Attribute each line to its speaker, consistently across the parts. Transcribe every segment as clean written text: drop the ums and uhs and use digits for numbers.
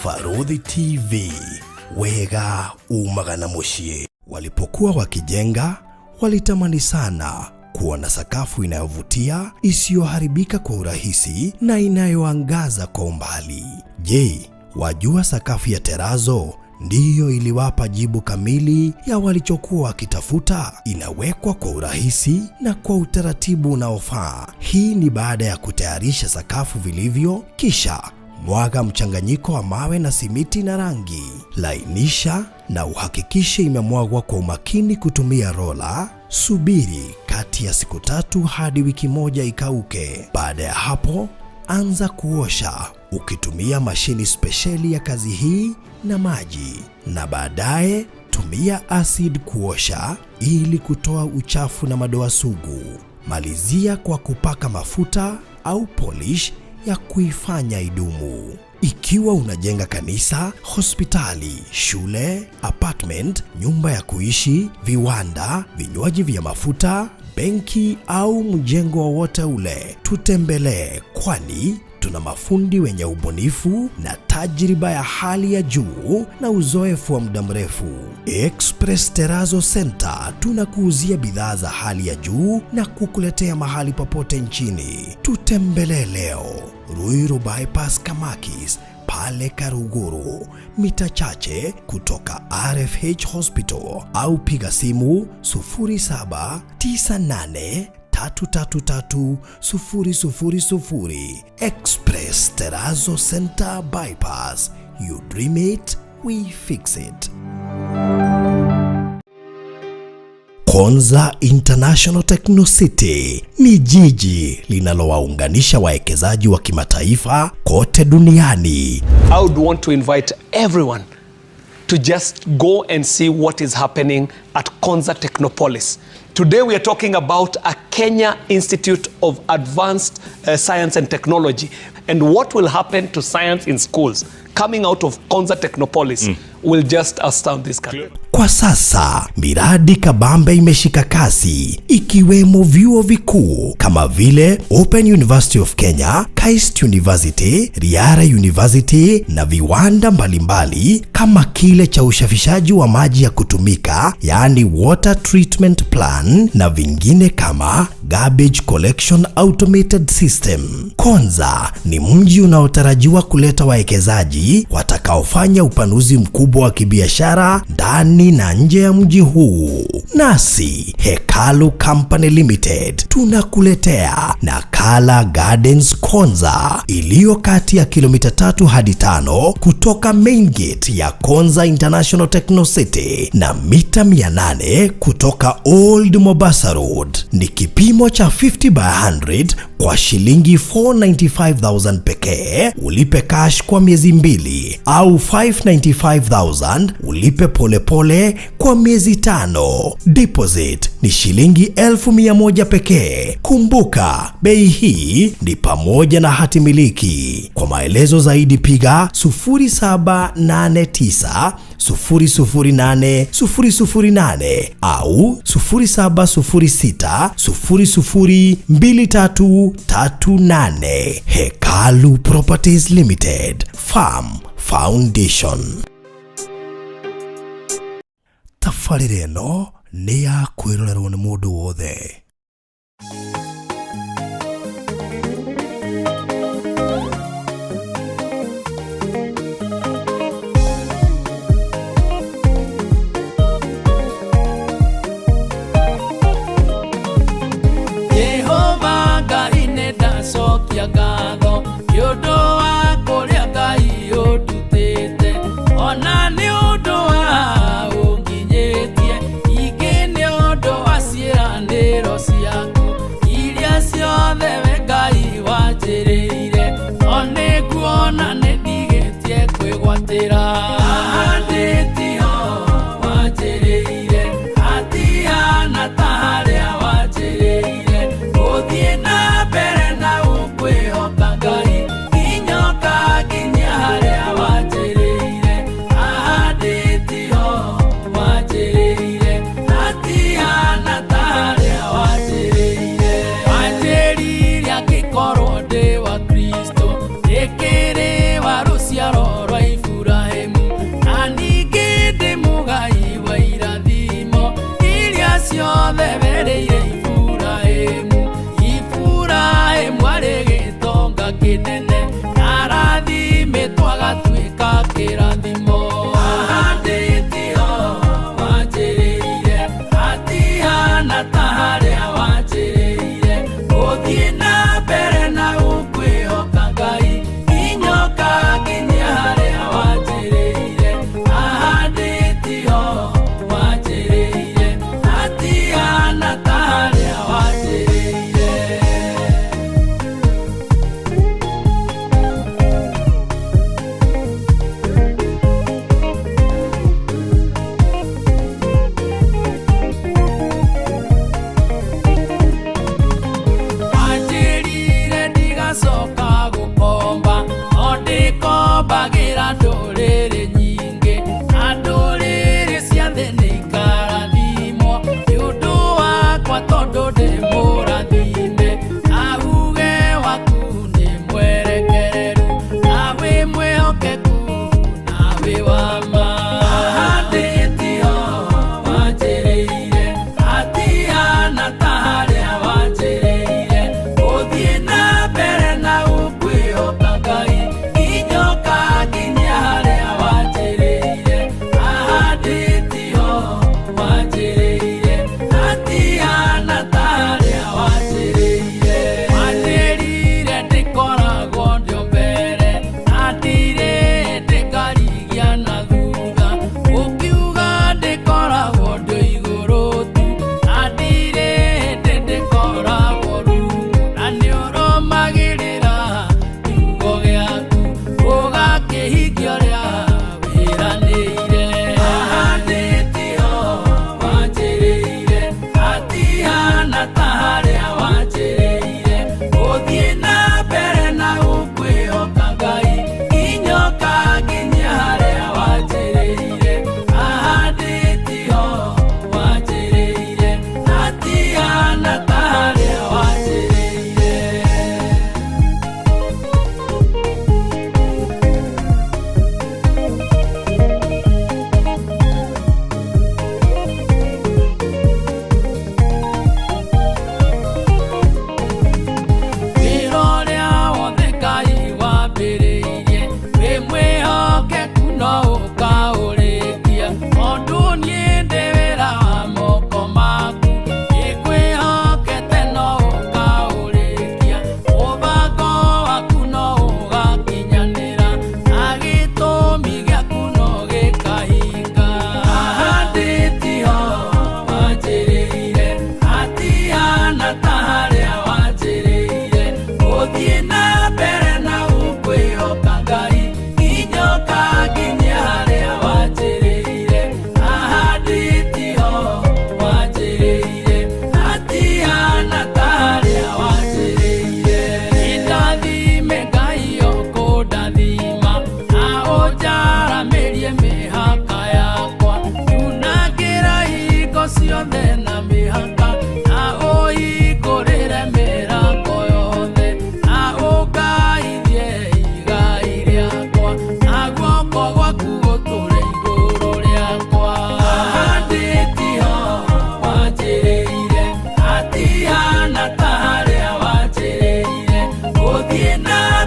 Speaker 1: Farodhi TV, wega umagana mushie. Walipokuwa wakijenga, walitamani sana kuona sakafu inayovutia, isiyoharibika kwa urahisi na inayoangaza kwa umbali. Je, wajua sakafu ya terazo ndiyo iliwapa jibu kamili ya walichokuwa wakitafuta? Inawekwa kwa urahisi na kwa utaratibu unaofaa. Hii ni baada ya kutayarisha sakafu vilivyo, kisha mwaga mchanganyiko wa mawe na simiti na rangi. Lainisha na uhakikishe imemwagwa kwa umakini kutumia rola. Subiri kati ya siku 3 hadi wiki 1 ikauke. Baada ya hapo, anza kuosha ukitumia mashini spesheli ya kazi hii na maji, na baadaye tumia acid kuosha ili kutoa uchafu na madoa sugu. Malizia kwa kupaka mafuta au polish ya kuifanya idumu. Ikiwa unajenga kanisa, hospitali, shule, apartment, nyumba ya kuishi, viwanda, vinywaji vya mafuta, benki au mjengo wowote ule, tutembelee, kwani tuna mafundi wenye ubunifu na tajriba ya hali ya juu na uzoefu wa muda mrefu. Express Terazo Center tunakuuzia bidhaa za hali ya juu na kukuletea mahali popote nchini. Tutembelee leo, Ruiru Bypass Kamakis, pale Karuguru, mita chache kutoka RFH Hospital, au piga simu 0798 333 Express Terazo Center Bypass. You dream it, we fix it. Konza International Techno City ni jiji linalowaunganisha wawekezaji wa kimataifa kote duniani.
Speaker 2: I would want to invite everyone to just go and see what is happening at Konza Technopolis. Today we are talking about a Kenya Institute of Advanced Science and Technology, and what will happen to science in schools coming out of Konza Technopolis will just astound this country.
Speaker 1: Kwa sasa miradi kabambe imeshika kasi, ikiwemo vyuo vikuu kama vile Open University of Kenya, KAIST University, Riara University na viwanda mbalimbali kama kile cha ushafishaji wa maji ya kutumika, yani water treatment plan, na vingine kama garbage collection automated system. Konza ni mji unaotarajiwa kuleta wawekezaji watakaofanya upanuzi mkubwa wa kibiashara ndani na nje ya mji huu. Nasi Hekalu Company Limited tunakuletea Nakala Gardens Konza, iliyo kati ya kilomita 3 hadi 5 kutoka main gate ya Konza International Techno City na mita 800 kutoka Old Mombasa Road. Ni kipimo cha 50 by 100 kwa shilingi 495,000 pekee. Ulipe cash kwa miezi 2 au 595,000 ulipe polepole kwa miezi 5. Deposit ni shilingi 1,100 pekee. Kumbuka, bei hii ni pamoja na hati miliki. Kwa maelezo zaidi piga 0789 008 008 au 0706 002338. Hekalu Properties Limited, Farm Foundation. Tafariri ĩno nĩ ya kwĩrorerwo nĩ mũndũ wothe.
Speaker 3: Jehova Ngai nĩndacokia ngatho nĩ ũndũ wa kũrĩa Ngai ũndutĩte, ona nĩ ũndũ wa ũnginyĩtie, ingĩ nĩ ũndũ wa ciĩranĩro ciaku iria ciothe we Ngai wanjĩrĩire, ona kuona nĩndigĩtie kwĩgwatĩra. Ahandĩtio wanjĩrĩire, atihana ta harĩa wanjĩrĩire, gũthiĩ na mbere na ũkwĩhoka Ngai, inyoka nginya harĩa wanjĩrĩire. Ahandĩtio wanjĩrĩire, atihana ta harĩa wanjĩrĩire, wanjĩrĩire angĩkorwo ndĩ wa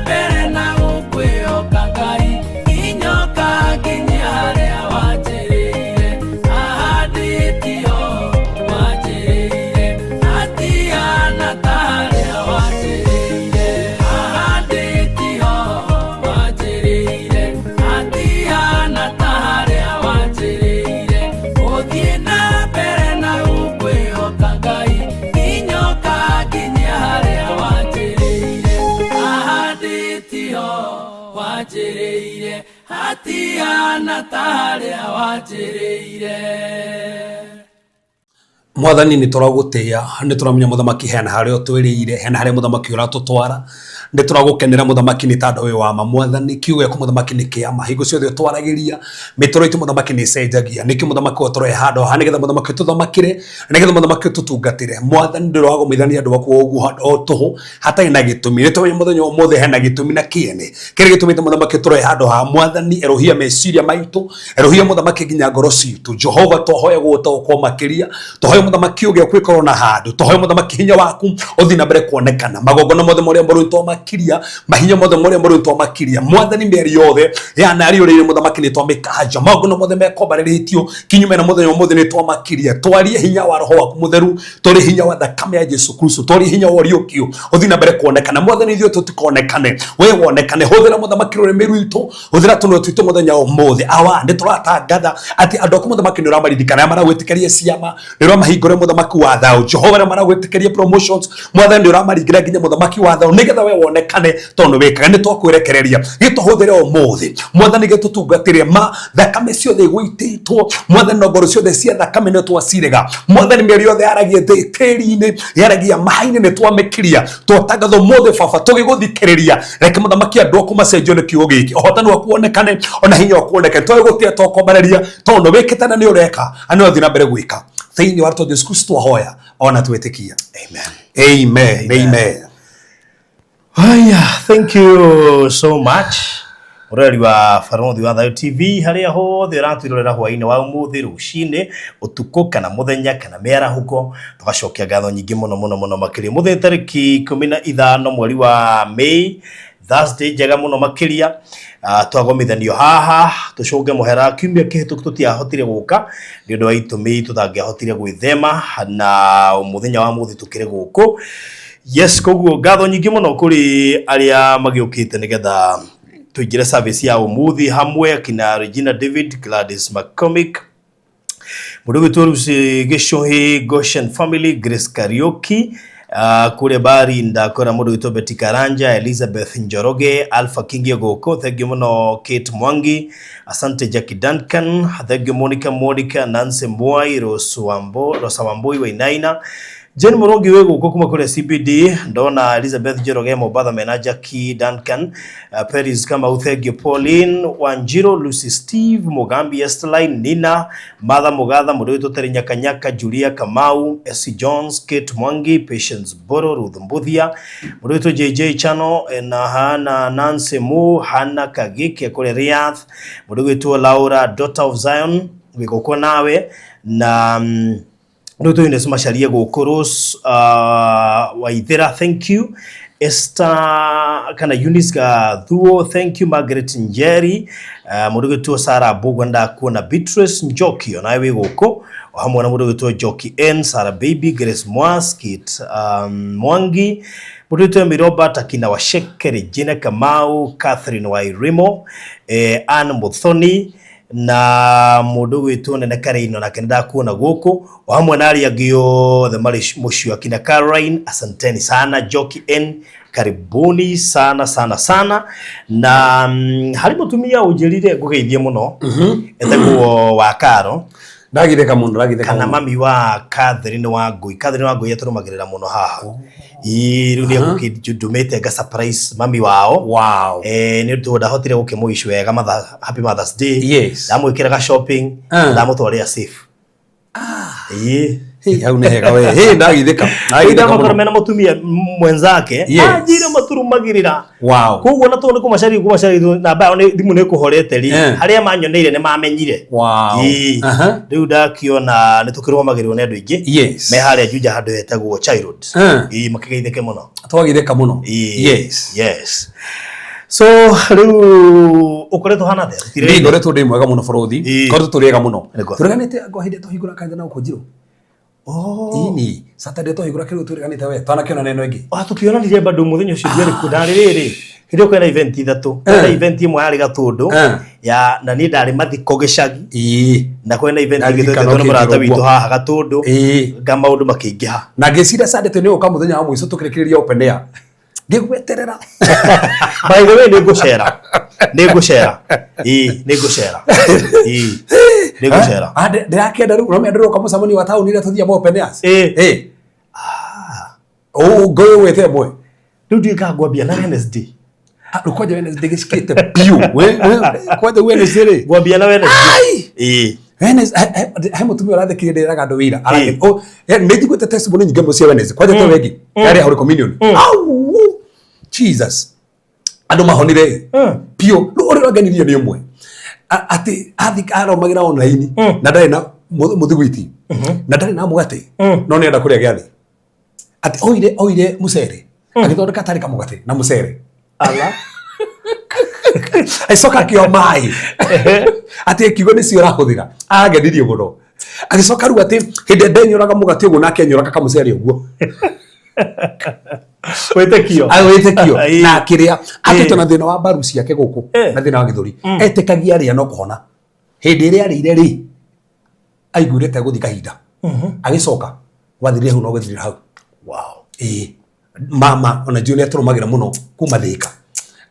Speaker 3: mbere na gũkwĩhoka Ngai inyoka nginya harĩa wanjĩrĩire ahandĩtio wanjĩrĩire hatiana ta harĩa wanjĩrĩire ahandĩtio wanjĩrĩire hatiana ta harĩa wanjĩrĩire gũthiĩ na mbere na gũkwĩhoka Ngai inyoka nginya harĩa wanjĩrĩire ahandĩtio wanjĩrĩire hatiana ta harĩa wanjĩrĩire.
Speaker 4: Mwathani ni turagũtĩa ni turamenya muthamaki hena harĩa ũtwĩrĩire hena harĩa muthamaki ũratũtwara ni turagukenera muthamaki ni tandũ wĩ wa ma Mwathani kiugo gĩaku muthamaki ni kĩama hingo ciothe ũtwaragĩria mĩtũrĩre itũ muthamaki ni ĩcenjagia nĩkĩo muthamaki ũtũrehe handũ haha nĩgetha muthamaki ũtũthamakĩre nĩgetha muthamaki ũtũtungatĩre Mwathani ndĩragũmithania andũ aku ũguo handũ tũhũ hatarĩ na gĩtũmi nĩ tũmenye mũthenya ũmũthĩ hena gĩtũmi na kĩene kĩrĩa gĩtũmĩte muthamaki ũtũrehe handũ haha Mwathani erohia meciria maitũ erohia muthamaki nginya ngoro citũ Jehova tũhoya gũtaũkwo makĩria tũhoya muthamaki ũgĩa kwĩkorwo na handũ tũhoya muthamaki hinya waku ũthiĩ na mbere kuonekana magongona mothe marĩa mũrũtwo makiria mahinya mothe marĩa mũrũtwo makiria Mwathani mĩeri yothe yana ariũrĩire muthamaki nĩ twamĩkanja magongona mothe mekombarĩrĩtio kinyume na mũthenya ũmũthĩ nĩ twamakiria twarie hinya wa roho waku mũtheru tũrĩ hinya wa thakame ya Jesu Kristo twarie hinya wa riũkio ũthiĩ na mbere kuonekana Mwathani ithuĩ tũtikonekane we wonekane hũthĩra muthamaki rũrĩmĩ rwitũ hũthĩra tũnua twitũ mũthenya ũmũthĩ awa nĩ tũratangatha atĩ andũ aku muthamaki nĩ ũramaririkana arĩa maragwĩtĩkĩria ciama nĩ ũramahingũra muthamaki wa thayũ Jehova arĩa maragwĩtĩkĩria promotions Mwathani nĩ ũramaringĩra nginya muthamaki wa thayũ nĩgetha we wonekane tondũ wĩkaga nĩ twakwĩrekereria gĩtũhũthĩre ũmũthĩ Mwathani gĩtũtungatĩre ma thakame ciothe igũitĩtwo Mwathani ngoro ciothe cia thakame nĩ twacirega Mwathani mĩeri yothe yaragia tĩri-inĩ yaragia maĩ-inĩ nĩ twamĩkiria twatangatha ũmũthĩ baba tũgĩgũthikĩrĩria reke muthamaki andũ aku macenjio nĩ kiugo gĩkĩ ũhotani waku wonekane ona hinya waku wonekane twagũtia twakombareria tondũ wĩkĩte na nĩ ũreka anĩ ũthiĩ na mbere gwĩka thĩinĩ wa Jesu Kristo twahoya ona twĩtĩkia amen amen.
Speaker 5: Haya, thank you so much. Mureri wa Farothi wa Thayũ TV harĩa hothe ũratwĩrorera hwaĩ-inĩ wa ũmũthĩ rũcinĩ ũtukũ kana mũthenya kana mĩarahũko tũgacokia ngatho nyingĩ mũno makĩria mũthenya tarĩki 15 mweri wa Mei Thursday njega mũno makĩria twagomithanio haha tũcoke mũhera kiumia kĩhĩtũku tũtiahotire gũka nĩ ũndũ wa itũmi tũtangĩahotire gwĩthema na mũthenya wa mũthĩ tũkĩrĩ gũkũ. Yes, koguo ngatho nyingĩ mũno kũrĩ arĩa magĩũkĩte nĩgetha tuingire service ya ũmũthĩ hamwe kina Regina David, Gladys McCormick, mũndũ witũ Lucy Gĩcũhĩ, Goshen Family, Grace Kariuki, kule bari ndakora mũndũ witũ Betty Karanja, Elizabeth Njoroge, Alpha Kingi Goko, thank you mũno Kate Mwangi, asante Jackie Duncan, thank you Monica, Nancy Mwai, Rosa Wambui Wainaina, Jen Murongi wego kuma kule CBD ndona Elizabeth Njoroge Mobatha mena Jackie Duncan, Paris kama Uthegio Pauline Wanjiro, Lucy Steve Mugambi, Esteline Nina, Mother Mugatha, Mudoito Terinyakanyaka, Julia Kamau, S. Jones, Kate Mwangi, Patience Boro, Ruth Mbuthia, Mudoito JJ Chano na Hana Nancy Mu, Hana Kagike kule Riyadh, Mudoito Laura Daughter of Zion wego kwa nawe na Ndoto inasema sharia gokoros waithera, thank you. Esther kana Eunice ka Thuo, thank you. Margaret Njeri, mudogo tu Sara Bogwanda kuona Beatrice Njoki onawe goko hamwe na mudogo tu Joki N, Sara Baby, Grace Mwaskit, Mwangi, mudogo tu Robert akina Washeke, Regina Kamau, Catherine Wairimo, Anne Muthoni na mundu witu nene Karino na kenda kuona goko hamwe na ari agio the marish mushio akina Caroline, asanteni sana. Joki N, karibuni sana na halimutumia ujirire gugeithie muno etagwo wa Karo
Speaker 4: ndagitheka mundu ndagitheka
Speaker 5: kana mami wa Catherine Wangui yaturumagirira muno haha irunia gukidumete ga surprise mami wao.
Speaker 4: Wow.
Speaker 5: Ni ndu ndahotire gukimuishu wega happy Mother's Day.
Speaker 4: Yes.
Speaker 5: Ndamwikira ga shopping ndamutwaria safe.
Speaker 4: Hey, hau ne hega we. Hey, ndagithika.
Speaker 5: Ndagithika muno. Mena mutumia mwenzake. Ajire maturumagirira.
Speaker 4: Wow.
Speaker 5: Koguo na to ni kumashari na ba ne thimu ne kuhorete ri. Haria manyoneire ne mamenyire.
Speaker 4: Wow.
Speaker 5: Riu ndakiona ni tukirumagirwo ne andu ingi.
Speaker 4: Yes.
Speaker 5: Me haria juja handu hetagwo child. Makigeitheke muno.
Speaker 4: Twagitheka muno.
Speaker 5: Yes. Yes. So riu ukoretwo hana the.
Speaker 4: Ndi ngoretwo ndi mwega muno borothi. Koretwo turiega muno. Turiganite ngo hindi tuhingura kanja na ukonjiro. Ini Saturday tuhingura kiru turiganite we. Twanakiona neno ingi.
Speaker 5: Tukiona nije bado muthenya ucio ndiri kudari riri. Hindi kwena event ithatu. Kwena event imwe yari Gatundu ya na ni ndari mathiko gicagi. Na kwena event ingi twetwo murata witu haha Gatundu. Nga maundu makiingiha. Na ngicira Saturday ni uka muthenya wa mwico tukirekereria open air. Ngigweterera. By the way nigucera. Nigucera. Ndirakenda riu no mendero kwa musamani wa tauni ira tuthia mo open airs. Ngoyo wete boy. Riu ndika ngwambia na Wednesday. Rukoja Wednesday gicikite piu. Kwaje Wednesday ri? Ngwambia na Wednesday. He mutumia urathikire ndiraga andu wira. Nĩnjiguĩte testimony nyingĩ mũciĩ Wednesday. Kwaje to wengi? Yari Holy Communion. Jesus. Andu mahonire. Piu. Uri organirio ni umwe. Ati aromagira online na ndari na muthiguiti. Na ndari na mugate. No nenda kuria giathi. Ati oire mucere. Agithondeka tari kamugate na mucere. Ala. Aicoka kio mai. Ati kiugo ni cio rahuthira. Agenirie muno. Agicoka ru ati hindi ndenyuraga mugate uguo nake nyuraga kamucere uguo. Wetekio. Na kiria atete na thina wa baru ciake guku na thina wa githuri. Etekagia ria no kuhona. Hindi iria arire ri aiguirete guthi kahinda. Agicoka wathire hu no guthire hau. Wow. Mama ona juni aturumagira muno kuma thika.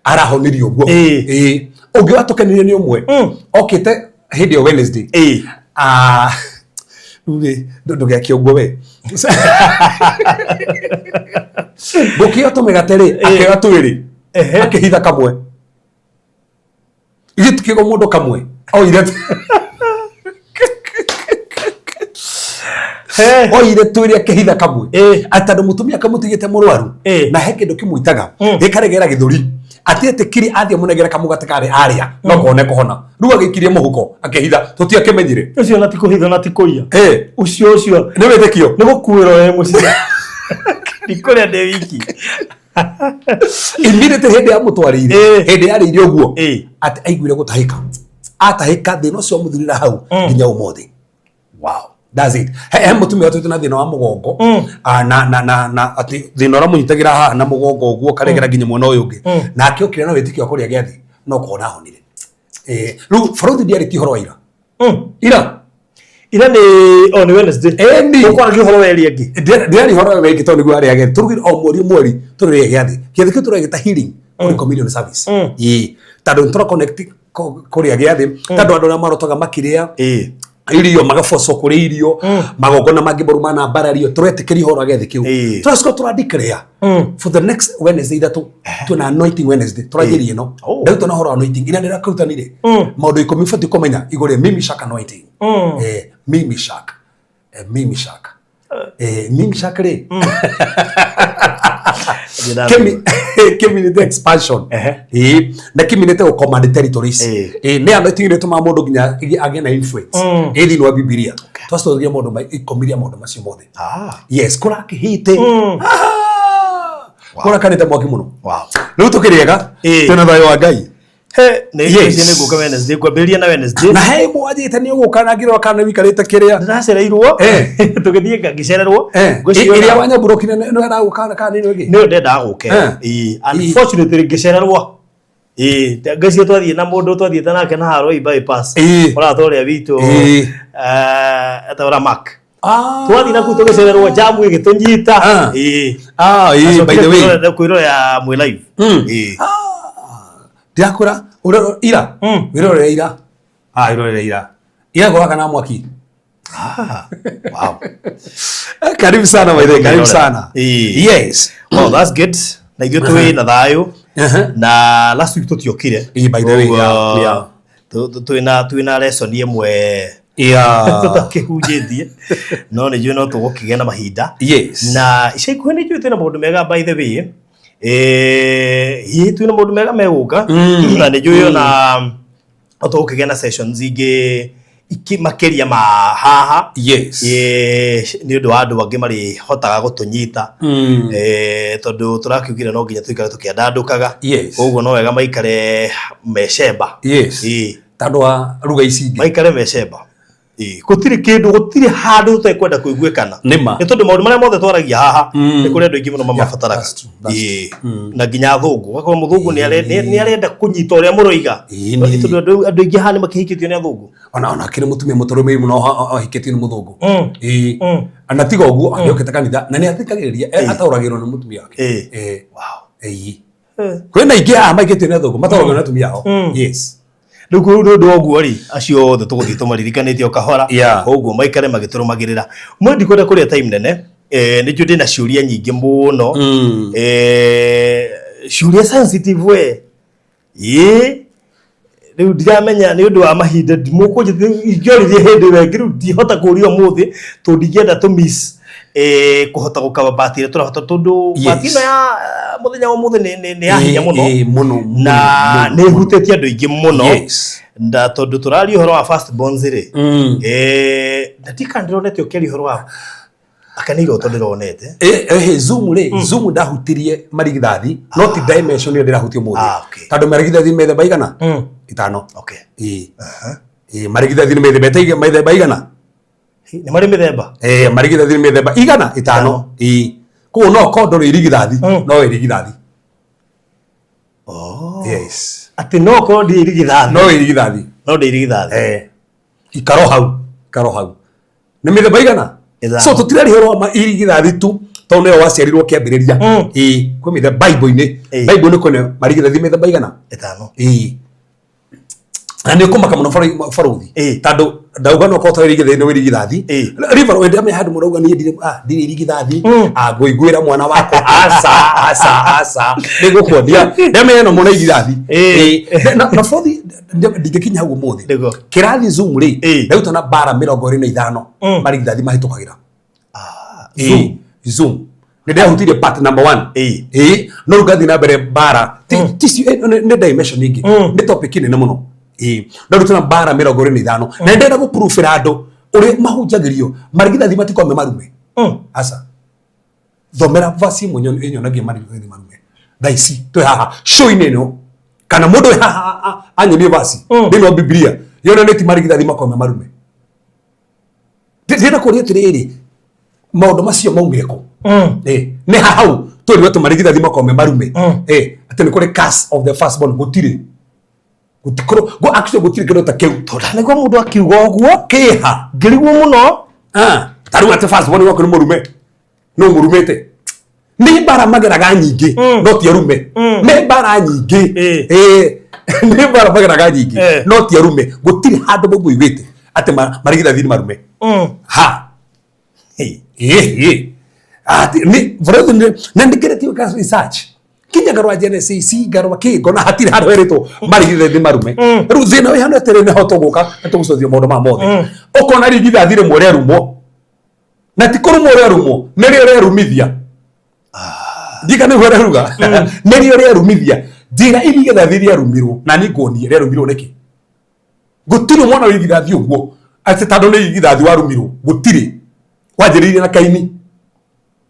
Speaker 5: Arahonirio guo. Ungi watukenirie ni umwe. Okite hindi ya Wednesday. Ndugiakio guo we. Bukio tumegateri akigatwiri. Akihitha kamwe. Igitukigo mundu kamwe. Oire. Oire twiri akihitha kamwe. Atandu mutumia kamutigite murwaru na he kindu kimuitaga gikaregera githuri. Atiete kiri athia munegera kamugate kare aria no kone kuhona. Riu agikirie muhuko akihitha tuti akimenyire. Ucio na tikuhitha na tikuia. Ucio ni wetekio ni gukuira we mucia. Nikuria de wiki. Immediately hindi ya mutwarire hindi yari irio guo ati aiguire gutahika. Atahika thina ucio muthirira hau nginya umuthi. Wow. That's it. He mutumia watu na thina wa mugongo na ati thina ora munyitagira ha na mugongo guo karegera nginya mwana uyu ungi na akiokire na wetikio akuria giathi no kuona honire. Ru Frodo diari kihoro ira. Ira ni on Wednesday. Ni ukora kihoro weli angi. Diari horo weli to nigu ari age. Turugire o mweri turire giathi. Giathi kitu regeta healing Holy Communion service. Tado ntro connect kuria giathi. Tado andu na marotoga makiria. Irio magafoso kuri irio magogona magiboru mana barario turetikiri horo agethi kiu turasko turadikrea for the next Wednesday that tuna anointing Wednesday turagirie no ndio tuna horo anointing ina ndira kurutanire maundu 10 fati komenya igore mimi shaka anointing mimi shaka ri Community expansion. Na community o command territories. Ne anointing ne tuma mundu ginya age na influence. Ethi no Biblia. Twastoria mundu mai ikomiria mundu macio mothe. Yes, kura kihite. Kura kanite mwaki muno. Wow. Riu tukiriega tena thayo wa Ngai. Ni guka Wednesday kwambiria na Wednesday. Na he mwajite ni uguka na ngiro kana wikarite kiria. Ndiracereirwo. Tugithie ngicererwo. Iria wanya burokine no era guka kana ni ngi. Ni ndenda guke. Unfortunately ngicererwo. Ngacio twathie na mundu twathie nake na haro bypass. Ora toria witu. Atawara Mark. Twathie na kuto ngicererwo jamu igitunyita. By the way kwiro ya mwe live. Diakura ira wirore ira irore ira goga kana mwaki wow. Karibu sana my karibu sana. Yes, well that's good. Na igyo tuwe na thayo na last week tutiokire by the way tuina lesson yemwe tutakihunjithie no nĩ njũĩ no tũgũkĩgĩa na mahinda na ica ikuhĩ nĩ njũĩ twĩna maũndũ mega by the way hihi twĩna maũndũ mega megũka na nĩ njũĩ ona no tũgũkĩgĩa na sessions ingĩ makeria ma haha nĩ ũndũ wa andũ angĩ marĩ hotaga gũtũnyita tondũ tũrakiugire no nginya tũikare tũkĩandandũkaga koguo no wega maikare mecemba
Speaker 4: tandũ wa ruga ici
Speaker 5: maikare mecemba gũtirĩ kĩndũ gũtirĩ handũ tũtekwenda kũiguĩkana nĩ tondũ maũndũ marĩa mothe twaragia haha nĩ kũrĩ andũ aingĩ mũno mamabataraga na nginya thũngũ gakorwo mũthũngũ nĩ arenda kũnyita ũrĩa mũroiga tondũ andũ aingĩ haha nĩ makĩhikĩtio nĩ athũngũ
Speaker 4: ona akĩrĩ mũtumia mũtũrũmĩrĩru mũno ahikĩtio nĩ mũthũngũ na tiga ũguo agĩũkĩte kanitha na nĩ athikagĩrĩria ataũragĩrwo nĩ mũtumia wake kwĩna aingĩ haha maikĩtio nĩ athũngũ mataũragĩrwo nĩ atumia ao
Speaker 5: rĩu nĩ ũguo rĩ acio othe tũgũthiĩ tũmaririkanĩtie o kahora ũguo maikare magĩtũrũmagĩrĩra mwe ndikwenda kũrĩa time nene nĩ njũĩ ndĩna ciũria nyingĩ mũno ciũria sensitive we rĩu ndiramenya nĩ ũndũ wa mahinda ingĩoririe hĩndĩ ĩyo ĩngĩ rĩu ndihota kũũria ũmũthĩ tondũ ndingĩenda tũ-miss kũhota gũkaba bati ĩrĩa tũrahota tondũ bati ĩno ya mũthenya wa ũmũthĩ nĩ ya hinya mũno na nĩ ĩhutĩtie andũ aingĩ mũno na tondũ tũraria ũhoro wa Firstborns rĩ na ndĩronete ũkĩaria ũhoro wa akana iroto ndĩronete
Speaker 4: Zoom ndahutirie marigithathi no ti dimension ĩyo ndĩrahutia mũthĩ tondũ marigithathi mĩthemba igana 5 marigithathi nĩ mĩthemba igana
Speaker 5: nĩ marĩ mĩthemba
Speaker 4: marigithathi nĩ mĩthemba igana 5 koguo no kondo rĩ irigithathi no irigithathi
Speaker 5: atĩ no korwo ndĩ irigithathi
Speaker 4: no irigithathi
Speaker 5: no ndĩ irigithathi
Speaker 4: ikaro hau nĩ mĩthemba igana so tũtirari horo ma irigithathi tu tondũ nĩyo waciarirwo kĩambĩrĩria kwĩ mĩthemba Bible-inĩ kwĩna marigithathi mĩthemba igana 5 na nĩ ũkũmaka mũno barũthi tondũ ndauga no korwo irigithathi no irigithathi river wenda me handũ mũrauga niĩ ndirĩ irigithathi ngũiguĩra mwana wakwa aca nĩgũkuonia ndamenya no mũna irigithathi na barũthi ndingĩkinya hau ũmũthĩ kĩrathi Zoom rĩ ndauta na bara 25 marigithathi mahĩtũkagĩra Zoom nĩ ndahutirie part number 1 no rũgathi na mbere bara nĩ dimension ingĩ nĩ topic nene mũno ndarutana bara 25 na ndenda gũprofera andũ ũrĩa mahunjagĩrio marigithathi matikwame marume aca thomera verse imwe nyonagia marigithathi marume thaici twĩ haha show-inĩ ĩno kana mũndũ haha anyonie verse thĩinĩ wa Biblia yonanĩti marigithathi makwame marume ndĩrenda kũria atĩrĩrĩ maũndũ macio maumire kũ nĩ hau twĩrĩrwo atĩ marigithathi makwame marume atĩ nĩ kũrĩ curse of the firstborn gũtirĩ actually gũtirĩ kĩndũ ta kĩu
Speaker 5: tondũ nĩguo mũndũ akiuga ũguo
Speaker 4: kĩha
Speaker 5: ngĩrigwo mũno
Speaker 4: tarĩu atĩ firstborn waku nĩ mũrume no mũrumĩte nĩ mbara mageraga nyingĩ no ti arume nĩ mbara nyingĩ nĩ mbara mageraga nyingĩ no ti arume gũtirĩ handũ mũiguĩte atĩ marigithathi nĩ marume na ndĩgeretie research kinya garwa Genesis garwa kĩngo na hatirĩ handũ herĩtwo marigithathi marume rĩu thĩna wĩ hano atĩrĩ nĩho tũgũka tũgũcothia maũndũ ma mothe ũkona rigithathi rĩmwe rĩarumwo na ti kũrumwo rĩarumwo nĩrĩo rĩarumithia ndiga nĩguo rĩaruga nĩrĩo rĩarumithia njĩra irigithathi rĩarumirwo na nĩ nguonie rĩarumirwo nĩkĩ gũtirĩ mwana rigithathi ũguo atĩ tondũ nĩ rigithathi warumirwo gũtirĩ wanjĩrĩirie na Kaini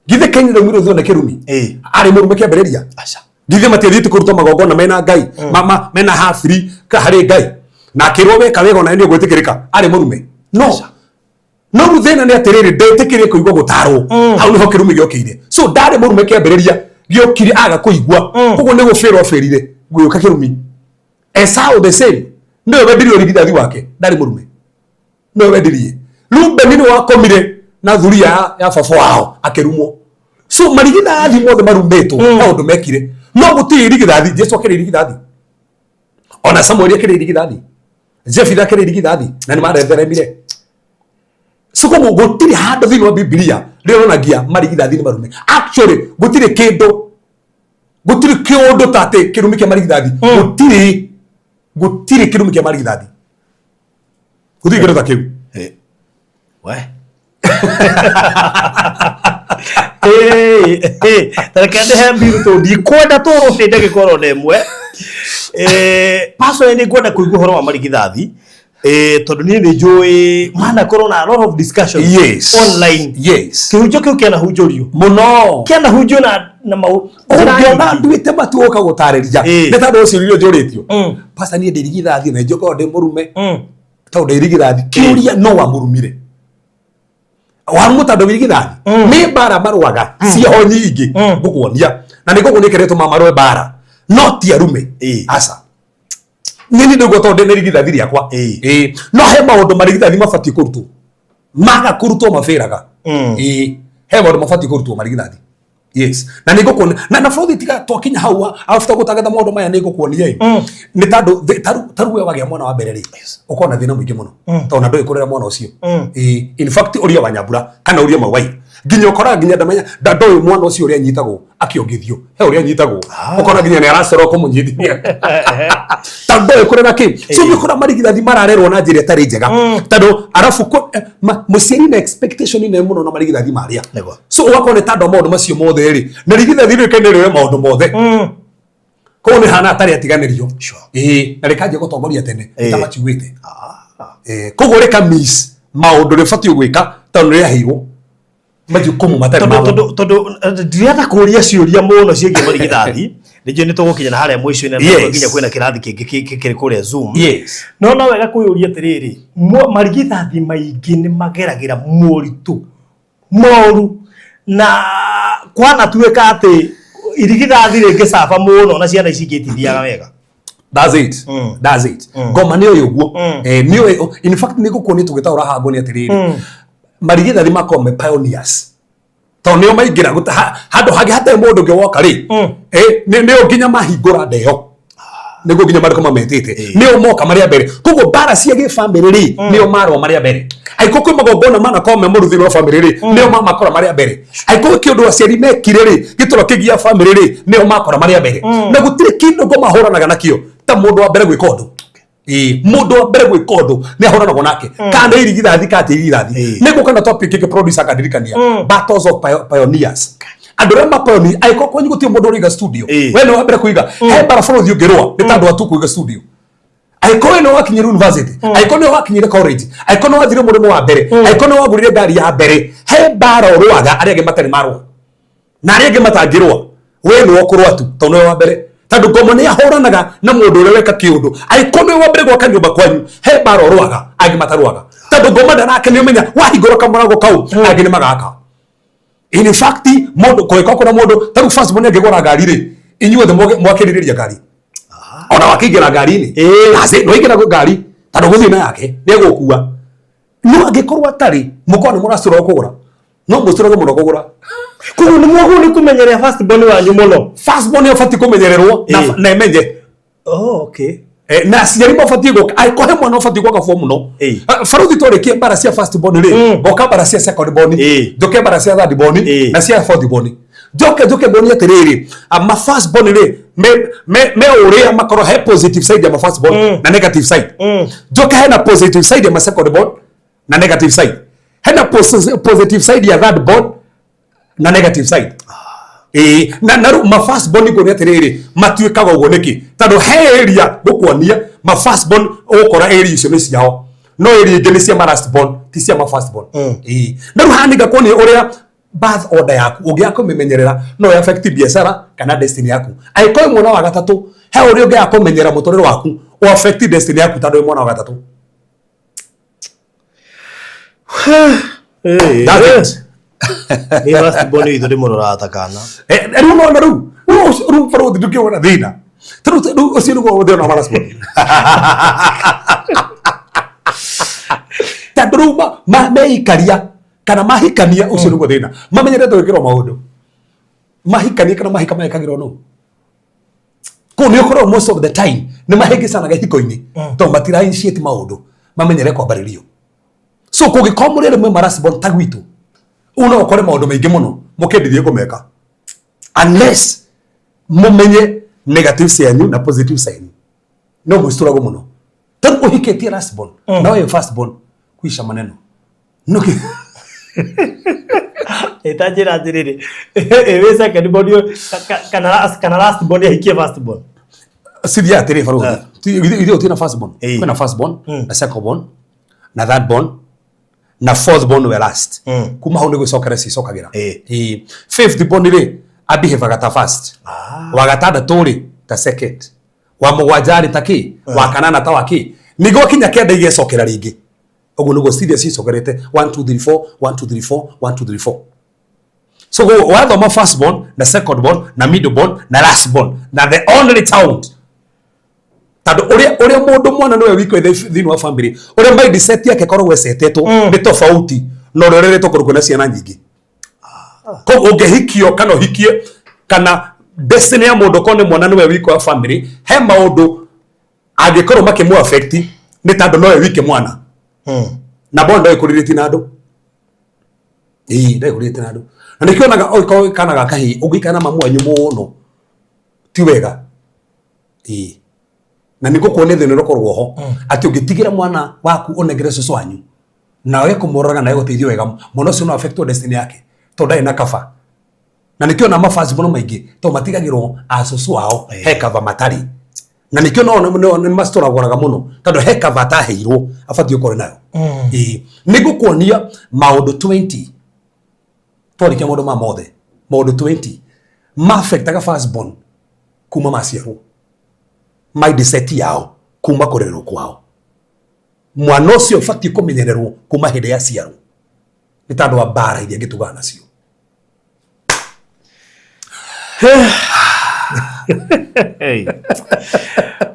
Speaker 4: githe Kaini raumirwo thona kĩrumi arĩ mũrume kĩambĩrĩria githe matiathiĩte kũruta magongona mena Ngai mena hafiri harĩ Ngai na akĩrwo weka wega ona nĩ ũgwĩtĩkĩrĩka arĩ mũrume no rĩu thĩna nĩ atĩrĩrĩ ndetĩkĩrie kũigua gũtarwo hau nĩho kĩrumi gĩokĩire so ndarĩ mũrume kĩambĩrĩria gĩokire aga kũigua koguo nĩ gũbĩrwo bĩrire gũgĩũka kĩrumi Esau the same nĩwe wendirie ũrigithathi wake ndarĩ mũrume nĩwe wendirie Rubeni nĩ wakomire na thuria ya baba wao akĩrumwo so marigithathi mothe marumĩtwo na ũndũ mekire no gũtirĩ irigithathi Jesu akĩrĩ irigithathi ona Samuel akĩrĩ irigithathi Jephthah akĩrĩ irigithathi na nĩ maretheremire so koguo gũtirĩ handũ thĩinĩ wa Biblia rĩonagia marigithathi nĩ marume actually gũtirĩ kĩũndũ ta atĩ kĩrumi kĩa marigithathi gũtirĩ kĩrumi kĩa marigithathi gũtirĩ kĩndũ ta kĩu
Speaker 5: tarekende hembiru to di kwenda to rotinde gikoro demwe personally ni kwenda kuigua horo wa marigithathi tondu ni njui mana corona a lot of discussion online kihujo kiu kiana hujorio muno kiana hujo na mau
Speaker 4: ona nduite matuoka gutariria ni tandu ucio rio njuritio pastor ni ndirigithathi na njoko ndi murume tondu ndirigithathi kiuria no wa murumire wa mutando wirigithathi ni bara marwaga cio nyingi gukuonia na ni gukunekeretwo mamarwe bara no ti arume asa nini ndugo tondu ndirigithathi riakwa no he maundu marigithathi mabati kurutwo maga kurutwo mafiraga he maundu mabati kurutwo marigithathi na niko kuona na fraud tika twakinya hawa after gutagatha maundu maya niko kuonia ni tandu taruwe wage mwana wa mbere ri ukona thina mwingi muno tondu ndu ikurera mwana ucio in fact uria wanyambura kana uria mawai nginya ukora nginya ndamenya ndu mwana ucio uria nyitagwo akiongithio he uria nyitagwo ukona nginya ni aracero ko munyithia tandu ikurera ki so bikora marigithathi mararerwo na njira tari njega tandu arafu musieni na expectation ine muno na marigithathi maria so wakone tandu maundu macio mothe ri na rigithathi ri kenere maundu mothe ko ni hana atari atiganirio na rikaje gutongoria tene itabachiwite kugurika miss maundu rifati gwika tandu ri ahirwo majukumu matari
Speaker 5: tondu ndiratha kuria ciuria muno ciege marigithathi nijo ni tugukinya na haria mwisho ina nginya kwina kirathi kiri kuria Zoom no wega kuyuria tiriri marigithathi maingi ni mageragira muritu moru na kwana tuweka ati irigithathi ringi saba muno na ciana ici ngitithiaga wega that's it ngoma niyo yuguo niyo in fact niko kuoni tugitaura hango ni atiriri marigithathi makome pioneers tonyo maigira handu hage hata mundu ngiwoka ri niyo nginya mahingura ndeo nigo nginya mariko mametete niyo moka maria mbere kugo bara cia gi family ri niyo marwa maria mbere aiko kwi magobona mana kome muruthi wa family ri niyo makora maria mbere aiko kindu aciari mekire ri gitoro kigia family ri niyo makora maria mbere na gutiri kindu ngo mahoranaga nakio ta mundu wa mbere gwika undu mundu wa mbere gwika undu ni ahoranaga nake kana irigithathi kati irigithathi nigo kana topic ki producer akadirikania battles of pioneers andorema pioneer aiko kwenye gutie mundu uriga studio we no mbere kuiga he bara bũrũri ũngĩrũa nĩ tandũ atu kuiga studio aiko no wakinyira university aiko no wakinyira college aiko no wathire mũrĩmo wa mbere aiko no wagurire ngari ya mbere he bara ũrũaga arĩa angĩ matarĩ marũa na arĩa angĩ matangĩrũa we no ũkũrũa tu tondũ wa mbere tandũ ngomo nĩ ahũranaga na mũndũ ũrĩa weka kĩũndũ aiko no wa mbere gwaka nyũmba kwanyu he bara ũrũaga angĩ matarũaga tandũ ngomo ndarake nĩ ũmenya wahingũra kamũrango kau angĩ nĩ magaka in fact mundu koiko na mundu taru first bone ngegora ngari ri inyuothe mwakiririria ngari ona wakigira ngari ni ase no igira ngari tando guthina yake ni egukua no angikorwa tari mukone muracura kugura no mucura muno kugura kugu ni mwagu ni kumenyerera first bone wanyu muno first bone ofati kumenyererwo na emenje okay na ciari mabati go aiko he mwana ofati go gafo muno faruthi tore bara cia first born ri boka bara cia second born joke bara cia third born na cia fourth born joke born atiriri ama first born ri me uria makoro he positive side ya first born na negative side joke he na positive side ya second born na negative side he na positive side ya third born na negative side na ma first born ko neterere matuikaga ugo niki tando he area gukuonia ma first born ukora area icio ni ciao no area ingĩ ni cia ma last born ti cia ma first born na ruhaniga koni uria birth order yaku ungiako memenyerera no affect biashara kana destiny yaku aiko mwana wa gatatu he uria ungiako menyera mutorero waku o affect destiny yaku tando mwana wa gatatu ni first born itu ndimurora atakana
Speaker 4: no na ru faruthi ndukiona thina tru ucio niguo uthio na last born tadruma meikaria kana mahikania ucio niguo thina mamenyerete gwikirwo maundu mahikania kana mahika mekagirwo no ko ni ukoro most of the time ni mahigicanaga hiko-ini to matira initiate maundu mamenyere kwambaririo so kugikomurire mwe last born tagwitu uno ukore maundu maingi muno mukendithie kumeka unless mumenye negative side na positive side no musiturago muno tan uhiketie last born na we first born kuisha maneno Nuki.
Speaker 5: Itajira diriri. Ewe second born yo kana last born ya hikie first born.
Speaker 4: Sivya tere faru. Idio tina first born. Kuna first born, na second born, na third born, na fourth born we last. Kuma hau nego sokere si sokagira. Fifth born ile abiheva gata first. Wagatada tori ta second. Wa mugwajari taki, wa kanana ta waki. Nigo kinya kenda ige sokera ringi. Ogo nugo studio si sokerete 1 2 3 4 1 2 3 4 1 2 3 4. So go wathoma first born, na second born, na middle born, na last born, na the only child. Tado ore mundu mwana nowe wiko thini wa family. Ore mind set yake korwo wesetetwo ni tofauti no rorere to kuruko na ciana nyingi. Ko ungehikio kana hikie kana destiny ya mundu kone mwana nowe wiko wa family he maundu angikorwo makimu affect ni tando nowe wike mwana. Na bondo ikuririti nado. Ndaikuriti nado. Na nikionaga oiko kana gakahi ugikana mamu anyu muno. Ti wega. Na niko kuone thene rokorwo ho ati ungitigira mwana waku onegere soso wanyu. Na we kumuraga na yoteithio wega muno cio no affect destiny yake. To ndai na kafa. Na nikiona mafazi bono maingi to matigagirwo asoso wao he kava matari. Na nikio no ni mastora goraga muno tando he kava taheirwo afati ukore nayo. Nigo kuonia maundu 20 tori kya modo ma mothe maundu 20 ma affectaga first born kuma maciarwo mindset yao kuma kurerwo kwao mwana ucio fati kumenyererwo kuma hinde ya ciarwo ni tando wa bara iria ngitugana nacio.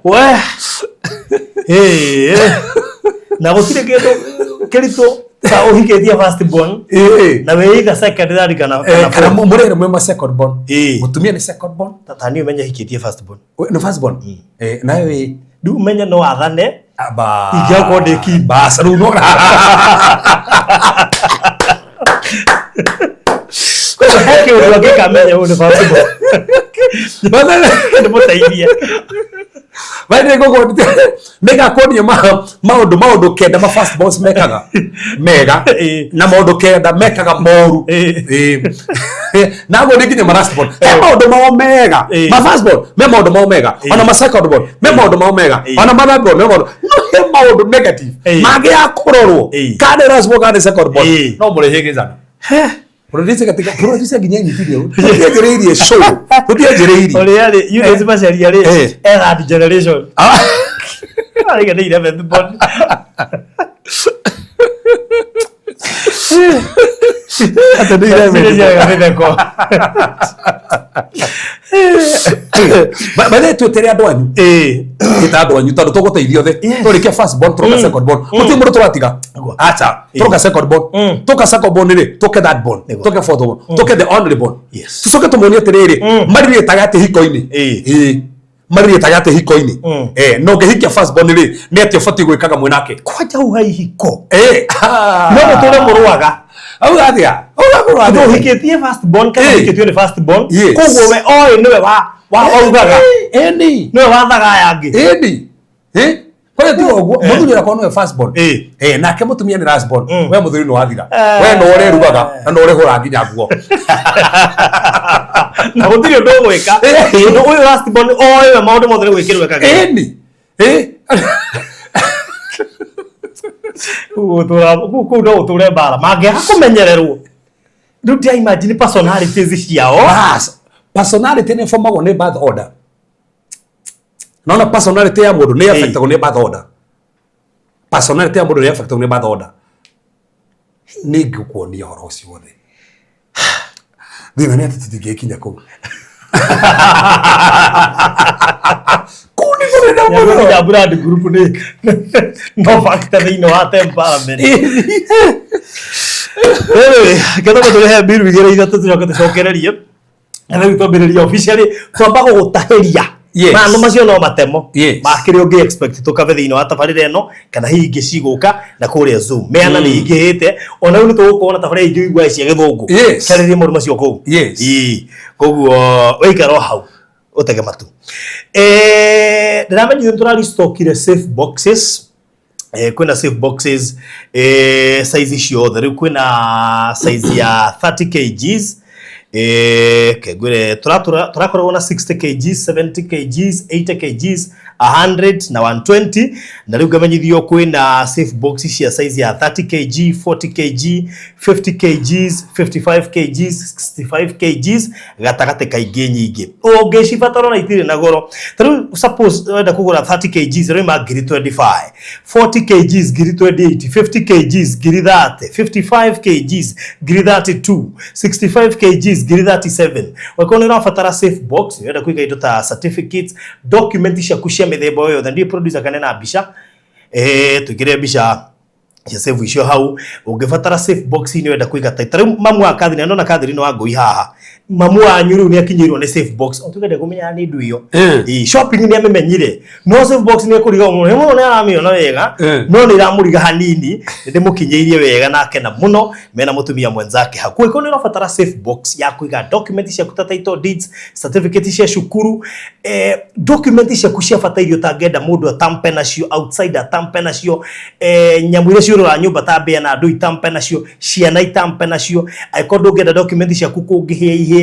Speaker 5: We na gutire kerito ta uhiketia first born na weiga second third kana
Speaker 4: murere mwe second born mutumia ni second born
Speaker 5: tata ni umenya hiketie first born
Speaker 4: no first born na we
Speaker 5: du umenya no athane
Speaker 4: aba
Speaker 5: igia ko de ki
Speaker 4: basa no
Speaker 5: ko heke uri wakikamenya uri first born bana ni mutaidia Vaide gogo mega koni maundu kenda ma first boss mekaga mega na maundu kenda mekaga moru na go dikinye ma last born maundu ma mega ma first born me maundu ma mega ona ma second born me maundu ma mega ona ma third born me maundu negative mage akororwo kade last born kade second born no murehegezana producer katika producer ginyanyi video tugereire show tugereire ole yale you is basari yale era generation ari ga dire ben bon ata dire ben ya ben ko ba tu tere adwanyu kita adwanyu tado toko teithio the to rikia first born troka second born muti muru turatiga acha troka second born toka second born ni toka that born toka fourth born toka the only born yes tusoke tumonie tere marire tagate hikoini marire tagate hikoini no gehikia first born ni ati fati gwikaga mwenake kwaja uhai hiko no mutore muruaga au atia au hiketie first born kana hiketie ni first born kugwo we oi niwe wa ugaga eni niwe wathaga yangi kwa hiyo ogwo muthuri akwa no first born na ke mutumia ni last born we muthuri no wathira we no ore rugaga na no ore hura nginya guo na muthuri ndo gweka ndo uyu last born oi we maundu mothe gwikirwe kaga eni utura bara mage hakumenyererwo nduti ya imagine personalities ciao personality ne formago ne birth order naona personality ya mundu ne affect ne birth order personality ya mundu ne affect ne birth order ni gukuonia horo ucio wothe thina ne atitigie kinya ku kuni kurenda muno ya brand group ne no factor thino wa temperament kada mutu he biru bigira igatu tucoka tucokererie na rĩu twambĩrĩria officially twamba gũgũtahĩria maandũ macio no matemo makĩrĩ ũngĩ expect tũkabe thĩinĩ wa tabarĩra ĩno kana hihi ingĩ cigũka na kũrĩa Zoom meana nĩ ingĩhĩte ona rĩu nĩ tũgũkorwo na tabarĩra ingĩ igua cia gĩthũngũ kĩarĩria maũndũ macio kũu koguo wĩikara o hau ũtege matu ndĩramenya ithuĩ tũraristokire safe boxes kwina safe boxes size ciothe riu kwina size ya 30 kgs kegwire turakorwo na 60 kgs 70 kgs 80 kgs 100 na 120 na riu gamenyithio kwina safe boxes cia size ya 30 kg 40 kg 50 kgs 55 kgs 65 kgs gatagate kaingi nyingi ungicibatara na itire na goro riu suppose wenda kugura 30 kgs riu ma ngiri 25 40 kgs ngiri 28 50 kgs ngiri 30 55 kgs ngiri 32 65 kgs ngiri 37 wakona urabatara safe box wenda kuiga indo ta certificates documents cia kushia mithemba yothe ndi producer kanena mbica tukire mbica ya safe icio hau ungibatara safe box ni wenda kuiga title mamu akathini ndona kathini no ngui haha mamu wanyu riu ni akinyirwo ni safe box otugende kumenya ni ndu iyo shopping ni amemenyire no safe box ni kuriga umuntu muno ni aramiona wega no ni ramuriga hanini ndi mukinyirie wega nake na muno mena mutumia mwenzake hakuo iko ni urabatara safe box ya kuiga documents cia kuta title deeds certificates cia shukuru documents cia kushia fatairio tangenda mundu atampe nacio outside atampe nacio nyamwire cio ra nyumba tambia na andu itampe nacio ciana itampe nacio aikondo ngenda documents cia kukungihie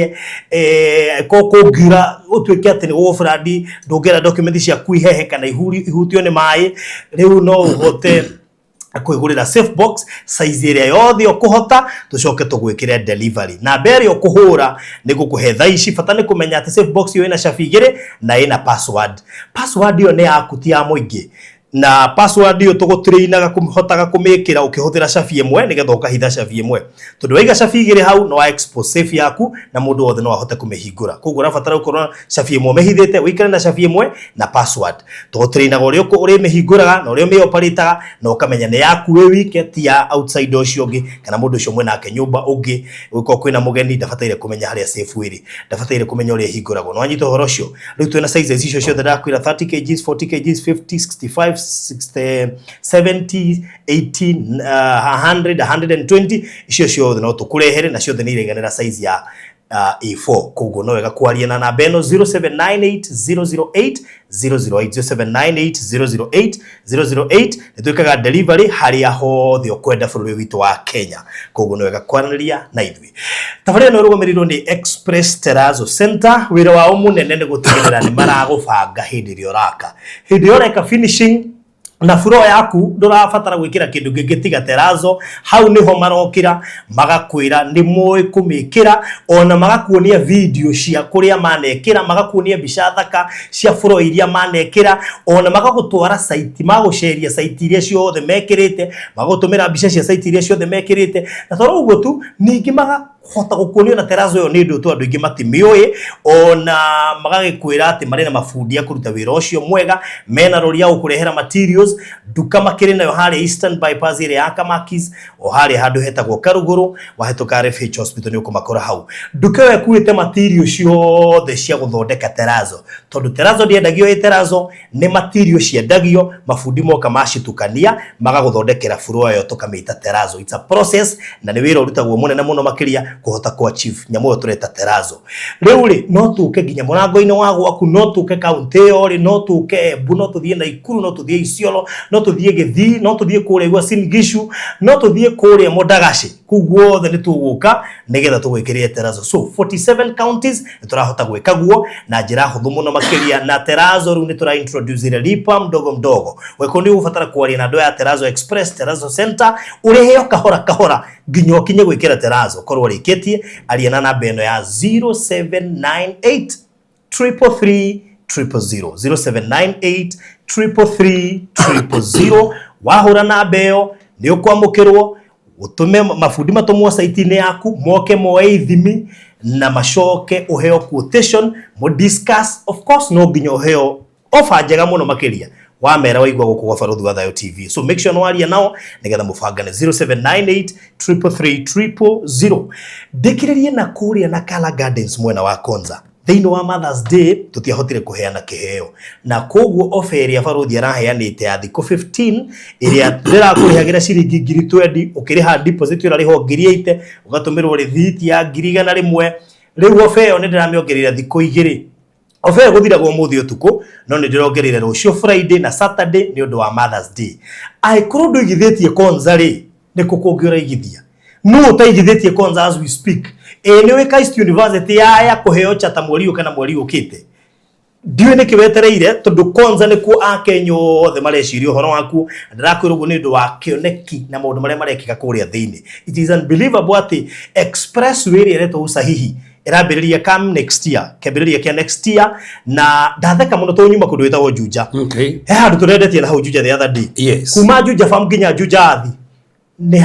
Speaker 5: kugira utwike ati ni ofradi ndongera documents cia kuihehe kana ihutio ni mai riu no uhote kwigurira safe box size area yothe ukuhota tucoke tugwikire delivery na mbere ukuhura ni gukuhe thaici fata ni kumenya ati safe box yo ina shafigire na ina password yo ni yakuti ya muingi na password yo tugutrainaga kumhotaga kumikira ukihutira shafi imwe nigetha ukahitha shafi imwe tondu waiga shafi igire hau no expose safe yaku na mundu wothe no ahote kumihingura koguo rafatara ukorwo shafi imwe mehithite wikare na shafi imwe na password tugutrainaga uri mihinguraga na uri mioperataga na ukamenya ni yaku we wike ti ya outside ucio ungi kana mundu ucio mwe nake nyumba ungi uko kwina mugeni ndafataire kumenya haria safe wiri ndafataire kumenya uri hinguragwo no anyito horo ucio riu twina sizes icio ciothe ndakwira 30 kgs 40 kgs 50 65 60 70 80 100 120 icio ciothe no tukurehere na ciothe ni ireganira size ya A4 koguo no wega kwaria na namba eno 0798 008 008 nituikaga delivery haria hothe ukwenda bururi witu wa Kenya koguo no wega kwaraniria na ithui tafaria no rugomerirwo ni Express Terrazzo Center wira wao munene ni gutigirira ni maragubanga hindi rio raka hindi oreka finishing na floor yaku ndurabatara gwikira kindu gingitiga terrazzo hau niho marokira magakwira ni moy kumikira ona magakuonia video cia kuria manekira magakuonia bica thaka cia floor iria manekira ona magagutwara site magusheria site iria ciothe mekirite magutumira bica cia site iria ciothe mekirite na toro uguo tu ningi hota gukuonio na terrazzo yo ni ndu tu andu ingi matimioi ona magagikwira ati marina mafundi ya kuruta wira ucio mwega mena roria ukurehera materials duka makiri nayo hari Eastern bypass ire ya Kamakis o hari handu hetagwo Karuguru wahituka RFH hospital ni ukumakora hau duka we kuite materials ciothe cia guthondeka terrazzo tondu terrazzo ndiendagio terrazzo ni materials ciendagio mafundi moka macitukania magaguthondekera floor yo tukamita terrazzo it's a process na ni wira urutagwo munene muno makiria kuhota ku achieve nyamo tureta terrazzo riu ri no tuke ginya murango-ini wa gwaku no tuke county yo ri no tuke no tuthie na Ikuru no tuthie Isiolo no tuthie Githii no tuthie kure gwa Singishu no tuthie kure Modagashi kuguo the nituguka nigetha tugwikirie terrazzo so 47 counties turahota gwika guo na njira huthu muno makiria na terrazzo ru ni tura introduce ile lipa mdogo mdogo weko ndi ufatara kwaria na ndo ya Terrazzo Express Terrazzo Center uriheo kahora nginyo kinye gwikira terrazzo korwo rikitie aliana na beno ya 0798 333 000 0798 333 wahura na beo ni ukwamukirwo utume mafundi matomwa site ni yaku moke moe ithimi na mashoke uheo quotation mo discuss of course no ginyo uheo offer njega muno makiria wamera waigwa guku gwa Barũthi wa Thayũ TV so make sure no aria nao nigetha mubangane 0798 333 000 ndikiririe na kuria na Kala Gardens mwena wa Konza thiino wa Mother's Day tutiahotire kuheana kiheo na koguo offer ya Barũthi araheanite ya thiko 15 iria ndirakuhihagira ciringi 20 ukiriha deposit urariho 8 ugatumirwo rithiti ya 100 riu offer yo ndiramiongerera thiko 2 ofe guthira go muthi utuku no ni ndirongerire rucio Friday na Saturday ni undu wa Mother's Day ai kurundo igithitie konza ri ni kukungira igithia no utaigithitie konza as we speak ni weka East University ya kuheo chata mweri kana mweri ukite ndiwe ni kiwetereire tondu konza ni ku akenyo othe marecirio horo waku ndirakwirwo ni ndu wa kioneki na maundu maria marekika kuria thiini it is unbelievable ati expressway ireto usahihi irambiriria come next year kebiriria kia next year na ndatheka muno to nyuma kundu wetagwo Juja handu turendetie na hau Juja the other day kuma Juja farm nginya Juja athi ni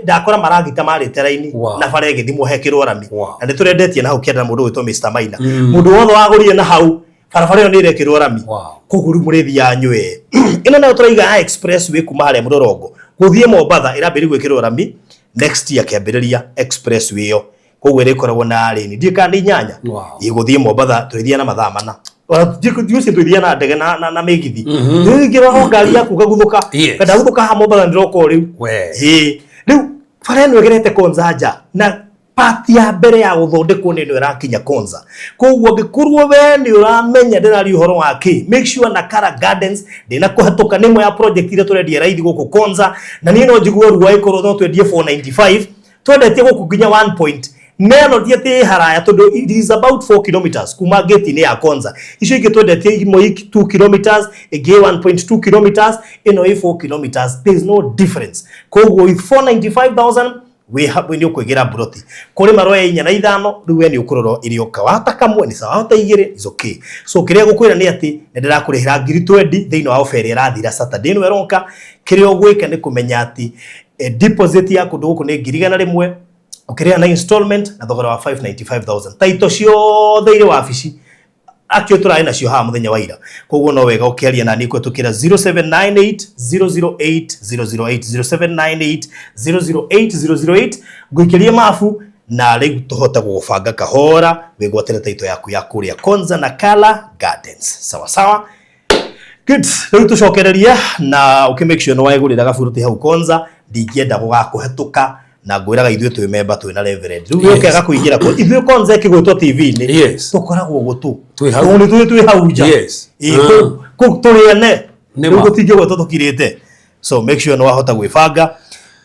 Speaker 5: ndakora maragita marite raini na bare githimo hekirwo rami na niturendetie na hau kienda mundu wetwo Mr Maina mundu wothe wagurire na hau barabara yo ni irekirwo rami kuguru murithi yanywe ino na turaiga expressway kuma hare murorongo guthie Mombatha irambiri gwikirwo rami next year kiambiriria expressway yo koguo irikoragwo na reni ndikandi nyanya iguthie Mombatha twithia na mathaa mana Juice twithia na ndege na megithi ngira ngari yaku kaguthuka kada guthuka ha Mombatha ndiroko riu riu fareno egerete konzanja na pati ya mbere ya guthondekwo ni ndo irakinya konza koguo ngikurwo we ni uramenya ndirari uhoro wake make sure na Kara Gardens ndina kuhatuka nimo ya project ile turendia raithi guku konza na ni no njiguo ruwa ikorwo no twendie 495 twendetie guku nginya 1 point neno diete haraya tondu it is about 4 kilometers kuma gate ni ya konza icio igitwendetie imo 2 kilometers ege 1.2 kilometers ino 4 kilometers there is no difference koguo with 495,000 we have ni ukwigira broti kuri maroya inya na ithano riwe ni ukuroro irioka wata kamwe ni sawa wata igire is okay so kiria gukwira ni ati ndirakurihira ngiri 20 thiino wa offer irathira Saturday no eronka kiria ogwika ni kumenya ati deposit yaku ndugu ni ngiri gana rimwe ukiria na installment na thogora wa 595,000 taito cio theire wa afici akio turai na cio ha muthenya wa ira koguo no wega ukiaria na ni kwetukira 0798 008 guikiria mafu na riu tuhota gufanga kahora wigwatire taito yaku ya kuria Konza na Kara Gardens sawa sawa good riu tucokereria na ukimake sure no waigurira gaburuti hau Konza ndingienda gugakuhetuka na gwiraga ithuĩ twi member twi na reverend riu yokaga kuingira ko ithuĩ Konza kigwetwo TV ni tukoragwo gutu twi hau ni twi hau nja ku turiane riu gutingigwetwo tukirite so make sure no wahota gwibanga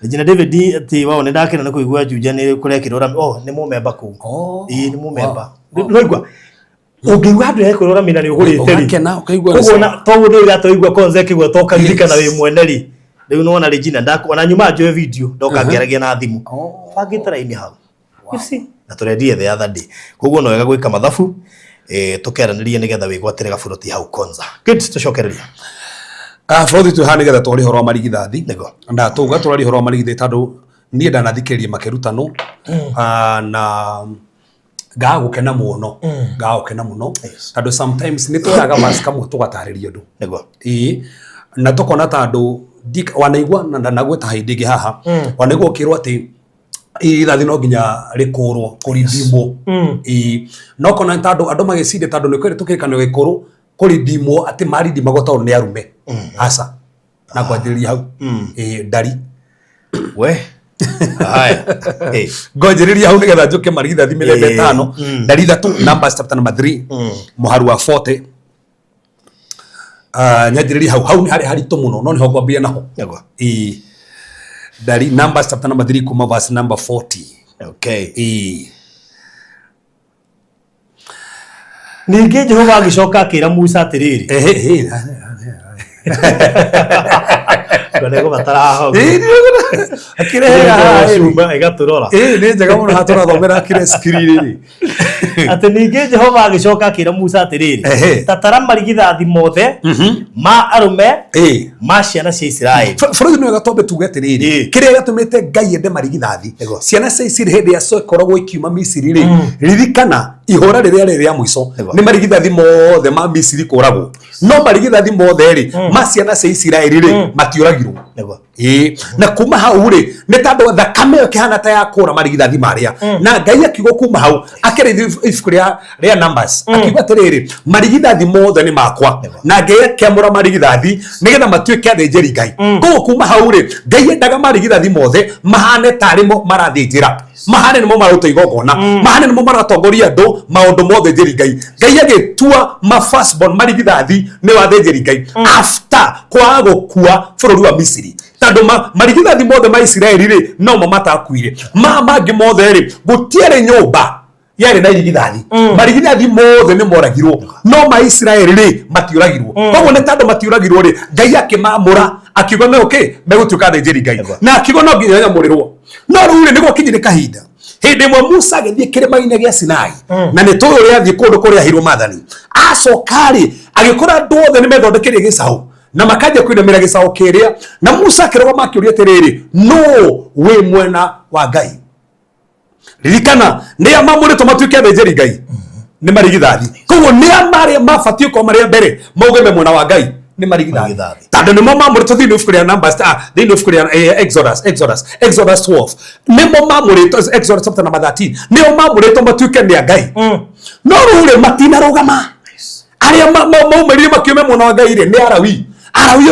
Speaker 5: Regina David ati wao ni ndakena na kuigua Juja ni kurekirwo rami ni mu member ku ni mu member noigwa ungigwa andu ekirwo rami na ni ugurite ri ukona to ndu igatoigwa Konza kigwetwo kagirika na wi mwene ri riu no na Regina ndakona nyuma njoe video ndoka ngeragia na thimu fagitara ini hau you see na turedie the other day koguo no wega gwika mathabu tukeranirie nigetha wigwatire gaburuti hau Konza good tucokereria Frodi tu hani getha twari horo marigithathi nego nda tuga twari horo marigithathi tondu nie ndanathikiririe makerutano na gagukena muno tondu sometimes ni twaga mas kamwe tugatariria ndu nego na tukona tondu wanaigua na nagweta haindingi haha wanaigua kirwa ati ithathi no nginya rikurwo kurindimwo no kona tondu andu magicinde tondu ni kwere tukirikana gikuru kurindimwo ati marindima gotaru ni arume asa na kwathiria hau ndari we haya ngojiriria hau nigetha njuke marigithathi milembe 5 ndari 3 numbers chapter number 3 muharu wa 40 nyajiriria hau ni haritu muno no ni ho kwambia naho ndari numbers chapter number 3 kuma verse number 40 okay ningi Jehova agicoka akira Musa atiriri Konego bataraho akirehera shumba igaturora ni njega muno hatura thomera akire screen ati ningi Jehova agicoka akira Musa atiriri tatara marigithathi mothe ma arume ma ciana cia Israeli bũrũri no gatombe tuge atiriri kiria gatumite Ngai ende marigithathi ciana cia Israeli hindi ya sokoragwo ikiuma Misiri ri ririkana ihora riria ria mwiso ni marigithathi mothe ma Misiri koragwo no marigithathi mothe ri ma ciana cia Israeli ri matioragirwo
Speaker 4: na kuma hau ri ni tando thakame yo kihana ta ya kura marigithathi maria na Ngai akiuga kuma hau akere ibuku ria Numbers akiuga atiriri marigithathi mothe ni makwa na Ngai akemura marigithathi nigetha matuike athinjiri Ngai ko kuma hau ri Ngai endaga marigithathi mothe mahane tarimo marathinjira mahane nimo maruta igogona mahane nimo maratongoria andu maundu mothe njiri Ngai agitua ma firstborn marigithathi ni wathinjiri Ngai after kwa gukua bururi wa Misiri tando marigithathi mothe ma Israeli ri no matakuire mangi mothe ri gutiere nyumba yari na irigithathi marigithathi mothe ni moragirwo no ma Israeli ri matiuragirwo koguo ni tando matiuragirwo ri Ngai akimamura akiuga me okay megutuika athinjiri Ngai na akiuga no nginya nyamurirwo no riu ni gwakinyire kahinda hindi mwe Musa agithie kirima-ini gia Sinai na ni tuyo ri athie kundu kuria hirwo mathani acokari agikora andu othe ni methondekeire gicaũ na makaja kwinamira gicaũ kiria na Musa akirogoma akiuria atiriri no wi mwena wa Ngai ririkana ni amamuritwo matuike athinjiri Ngai ni marigithathi koguo ni amari mabatie ko maria mbere mauge me mwena wa Ngai ni marigithathi tando ni mamuritwo thini ibuku ria Numbers thini ibuku ria Exodus 12 ni mamuritwo Exodus chapter number 13 ni mamuritwo matuike ni Ngai no rure matinarugama aria maumirire makiume mwena wa Ngai ri ni Arawi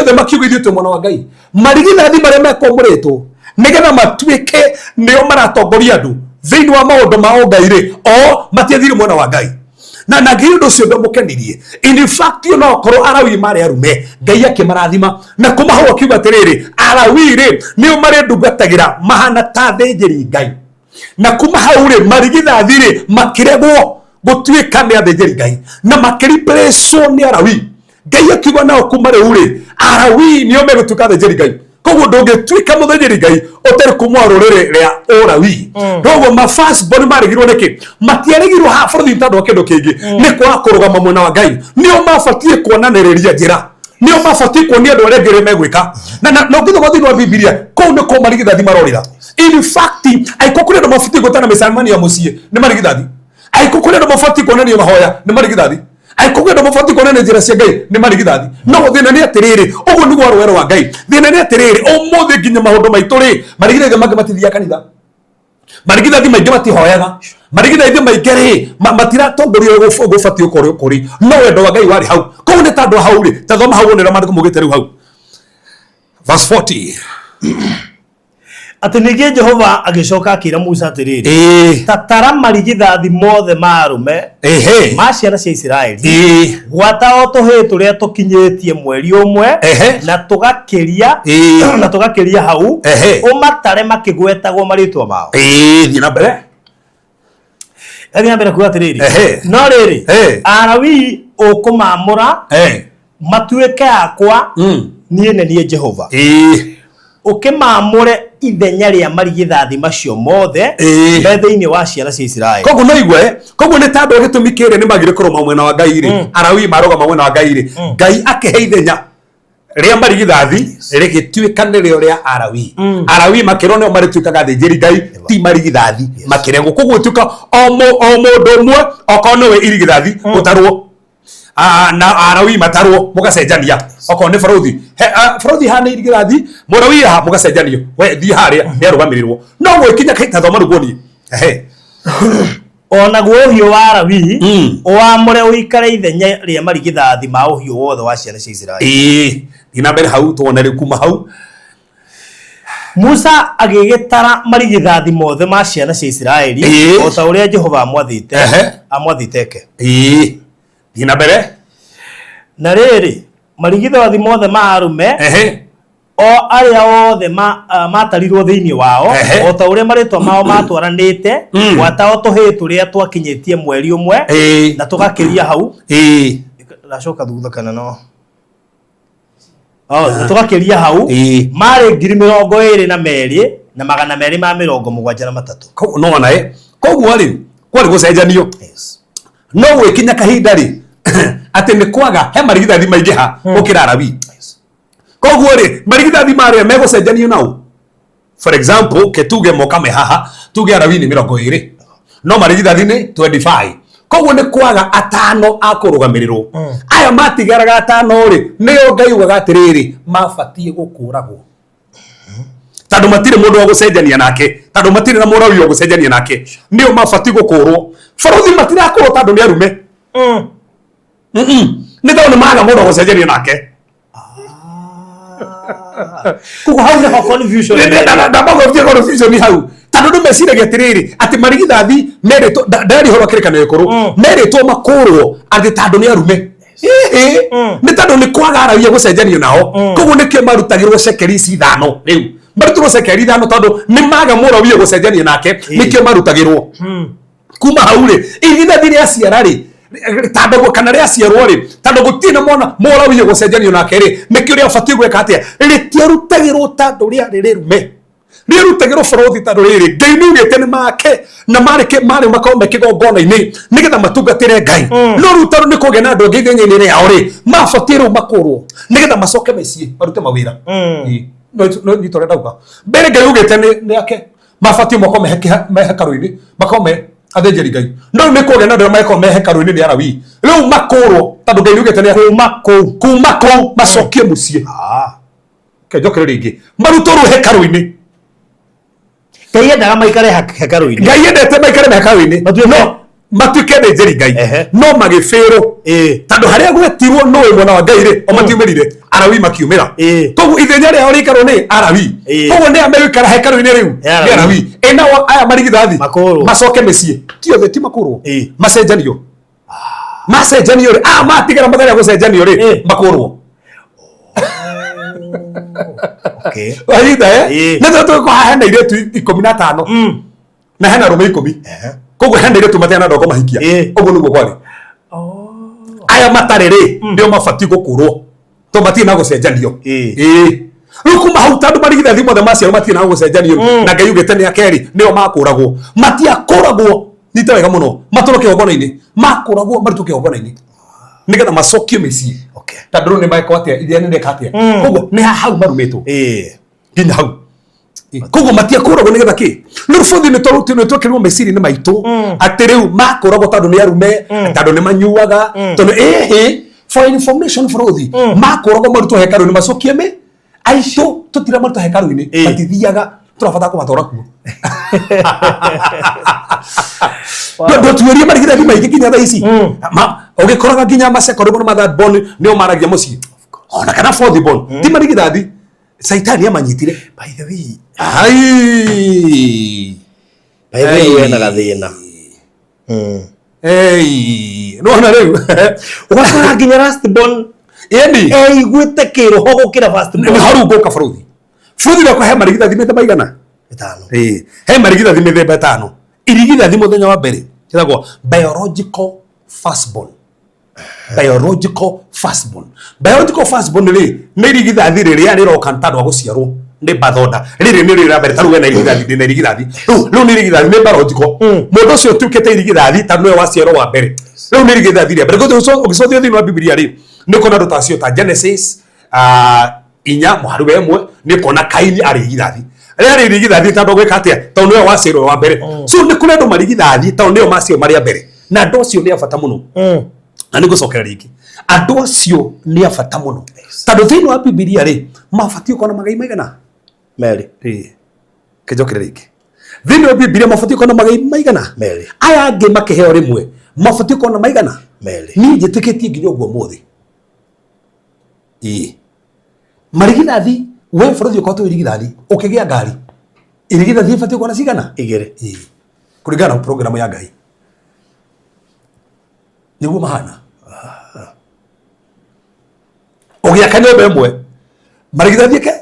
Speaker 4: othe makiuga ithuĩ mwena wa Ngai marigithathi maria mekomuritwo nigetha matuike nio maratongoria andu thiini wa maundu ma Ngai ri o matiathire mwena wa Ngai na Ngai undu ucio ndamukenirie in fact no korwo Arawi mari arume Ngai akimarathima na kuma hau akiuga atiriri Arawi ri nio mari ndungatagira mahana ta thinjiri Ngai na kuma hau ri marigithathi ri makiregwo gutuika ni athinjiri Ngai na makiripreso ni Arawi Ngai akiuga nao kuma riu ri Arawi nio megutuika athinjiri Ngai koguo ndungituika muthinjiri Ngai utari kuma ruriri ria Urawi ndogo ma firstborn marigirwo niki matiarigirwo ha bururi tando kindu kingi ni kwa kurugama mwena wa Ngai nio mabatie kuonaniriria njira nio mabatie kuonia andu aria ngire megwika na ngitho thini wa Biblia kou ni ko marigithathi marorira in fact aikukuri andu mabatie gutana micamani ya mucii ni marigithathi aikukuri andu mabatie kuonania mahoya ni marigithathi aikukuri andu mabatie kuonania njira cia Ngai ni marigithathi no thina ni atiriri uguo ni gwa rwero wa Ngai thina ni atiriri umuthi nginya maundu maitu ri marigithathi mangi matithia kanitha marigithathi maingi matihoyaga marigithathi maingi ri matiratongoria gubatie ukuri no wendo wa Ngai wari hau kou ni tando hau ri tathoma hau ni ramandiko mugite riu hau verse 40
Speaker 5: ati ningi Jehova agicoka akira Musa atiriri tatara marigithathi mothe marume ma ciana cia Israeli gwata o tuhi turia tukinyitie mweri umwe na tugakiria hau umatare makigwetagwo maritwa mao
Speaker 4: thii na mbere
Speaker 5: kuga atiriri no riri Arawi ukumamura matuike akwa nie nie Jehova ukimamure ithenya ria marigithathi macio mothe bethe-ini wa ciana cia Israeli
Speaker 4: koguo no igwe koguo ni tando gitumikire ni magire kuruma mwena wa Ngai ri Arawi marugama mwena wa Ngai ri Ngai akihe ithenya ria marigithathi rigituika ni rio ria Arawi makirwo nio marituikaga athinjiri Ngai ti marigithathi makiregwo koguo tuika o mundu umwe okorwo niwe irigithathi utarwo na Arawi matarwo mugacenjania okorwo ni baruthi hana irigithathi Murawi ha mugacenjanio we thi haria ni arugamirirwo no gwikinya kaitathoma ruguo ni
Speaker 5: ona guo hiyo wa Arawi oamure uikare ithenya ria marigithathi ma uhiyo wothe wa ciana cia Israeli
Speaker 4: ina mbere hau tuone ri kuma hau
Speaker 5: Musa agigitara marigithathi mothe ma ciana cia Israeli o ta uria Jehova amwathiteke
Speaker 4: ina mbere
Speaker 5: na riri marigithathi mothe ma arume o aria othe matarirwo thiini wao o ta uria maritwa mao matwaranite gwata o tuhi turia twakinyitie mweri umwe na tugakiria hau racoka thutha kana no tugakiria hau mari 22,273
Speaker 4: no na koguo ri kwari gucenjanio no gwikinya kahinda ri ati ni kwaga he marigithathi maingi ha ukira Arawi koguo ri marigithathi mari megucenjanio nao for example ketuge mokame haha tuge Arawi ni 20 no marigithathi ni 25 koguo ni kwaga atano akurugamirirwo aya matigaraga atano ri ni Ngai ugaga atiriri mabatie gukuragwo Tando matire mundu wa gucenjania nake, tando matire na Mũlawi wa gucenjania nake, nio mabati gukurwo. Borithi matirakurwo tando ni arume. Ni tando maga mundu wa gucenjania nake.
Speaker 5: Kuko hau na confusion.
Speaker 4: Confusion ni hau. Tando ndu meciragia atiriri ati marigithathi meritwo ndari horo kirikano ikuru meritwo makurwo ati tando ni arume. Ni tando ni kwaga aragia gucenjanio nao. Koguo nikio marutagirwo cekeri ici 5 riu. Marutagirwo cekeri 5 tando ni maga Mũlawi gucenjania nake nikio marutagirwo. Kuma hau ri irigithathi ri aciara ri tando kana ri aciarwo ri tando gutina mwana Mũlawi gucenjanio nake ri nikio ri abatie gweka atia ritiarutagirwo tando ri ari rume. Nirutagirwo borithi tando riri Ngai nugite ni make na marike mari makao mekigongona-ini nigetha matungatire Ngai no rutaro ni kugia na andu angi thenya-ini riao ri mabatie riu makurwo nigetha macoke mecii marute mawira no ni torenda uga mbere Ngai ugite ni ake mabatie moko me hekaru-ini makao me athenjeri Ngai no ni kugia na andu makao me hekaru-ini ni Alawi riu makurwo tando Ngai ugite ni kuma kou macokie mucii kenjokere ringi marutorwo hekaru-ini.
Speaker 5: Ngai endaga maikare hekaru-ini.
Speaker 4: Ngai endete maikare hekaru-ini. Matuike ni njeri Ngai no magifiro tando haria gwetirwo no mwana wa Ngai ri o matiumirire Alawi makiumira koguo ithenya riao rikarwo ni Alawi koguo ni amerikara hekaru-ini riu ni Alawi ena aya marigithathi macoke mecii tiothe ti makurwo macenjanio ri matigara mathenya gucenjanio ri makurwo.
Speaker 5: Okay.
Speaker 4: Wahida na to ko hana ile tu 15 na hana rume 10 kogo hana ile tu matena ndogo mahikia ogo nugo kwali aya matarere ndio mabati gukurwo to mati na gucenjanio ruku mahautandu marigithathi mothe macio mati na gucenjanio na Ngai ugite ni akeri nio makuragwo mati akuragwo nita wega muno matoroke ogona-ini makuragwo marituke ogona-ini nigetha macokio mecii tando ni maiko atia iria ni ndeka atia koguo ni hau marumetwo nginya hau koguo matia kuragwo nigetha ki riu borithi ni twekirwo meciri ni maitu ati riu makuragwo tando ni arume tando ni manyuaga tando for information borithi makuragwo marutwo hekaru-ini macokie me aitu tutira marutwo hekaru-ini matithiaga turabata kumatwara kuo ndo tuerie marigithathi maingi nginya thaa ici ugikoraga nginya macekori muno third born nio maragia mucii ona kana fourth born ti marigithathi saitani amanyitire
Speaker 5: by the way wena gathina
Speaker 4: no na riu
Speaker 5: ugakora nginya last born igwite kiroho gukira first born
Speaker 4: ni haru ngoka borithi na kuhe marigithathi mithemba igana 5 he marigithathi mithemba 5 irigithathi muthenya wa mbere kitagwo biological firstborn ri ni irigithathi riria riroka ntandu wa guciarwo ni bathoda riri ni rira mbere taruwe na irigithathi riu ni irigithathi ni biological mundu ucio tukite irigithathi tandu we waciarwo wa mbere riu ni irigithathi ria mbere ugicothio thiini wa Biblia ri ni kona ndotacio ta Genesis 4:1 ni kona Kaini ari irigithathi ria irigithathi tandu gwika atia tandu we waciarwo wa mbere so ni kuna ndo marigithathi tandu nio macio maria mbere na ndo cio ni abata muno na ni gucokera ringi andu acio ni abata muno tandu thiini wa Biblia ri mabati ukona magai maigana
Speaker 5: meri
Speaker 4: kenjokera ringi thiini wa Biblia mabati ukona magai maigana
Speaker 5: meri
Speaker 4: aya angi makiheo rimwe mabati ukona maigana
Speaker 5: meri
Speaker 4: ni njitikitie nginya uguo muthi marigithathi we borithi ukotu irigithathi ukigia ngari irigithathi ibati ukona cigana
Speaker 5: igire
Speaker 4: kuringana na program ya Ngai niguo mahana ugiaka nyumba imwe marigithathi ke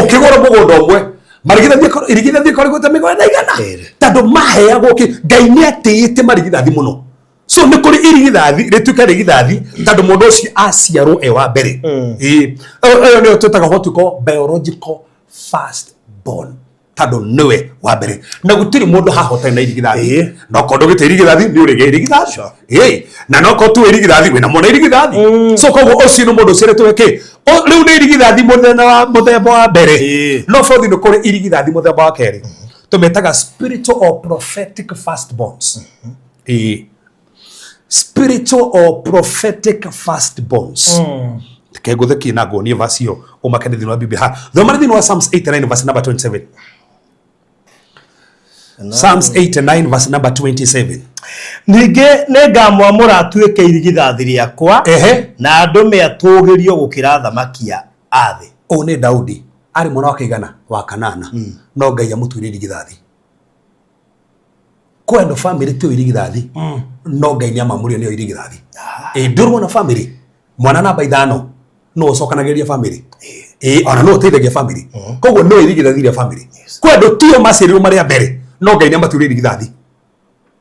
Speaker 4: ukigora mugunda umwe marigithathi irigithathi kori gute migona igana tando maheagwo ki Ngai ni atiite marigithathi muno so ni kuri irigithathi rituka irigithathi tando mundu ucio aciarwo wa mbere eyo ni tutaga hotuko biological firstborn tando niwe wa mbere na gutiri mundu hahota na irigithathi no kondo gite irigithathi ni urige irigithathi na no ko tu irigithathi wina mona irigithathi so koguo ucio ni mundu ciretwe ki riu ni irigithathi muthemba wa mbere no borithi ni kuri irigithathi muthemba wa keri tumetaga spiritual or prophetic firstborns spiritual or prophetic firstborns reke ngutheki na nguonie verse yo umake thini wa Biblia. Thoma thini wa Psalms 89 verse number 27. Psalms 89 verse number 27.
Speaker 5: Ninge nengamwamura atuike irigithathi riakwa na ndume atugirio gukira thamaki ya athi.
Speaker 4: O ne Daudi ari mwana wa kaigana wa Kanana no Ngai amutuire irigithathi. Kwendo family tu irigithathi no Ngai ni amamurio ni irigithathi. Ndurwo na family mwana namba 5 no cokanageria family. Ona no teithagia family. Koguo no irigithathi ria family. Kwendo tio maciriru maria mbere no Ngai ni amatuire irigithathi.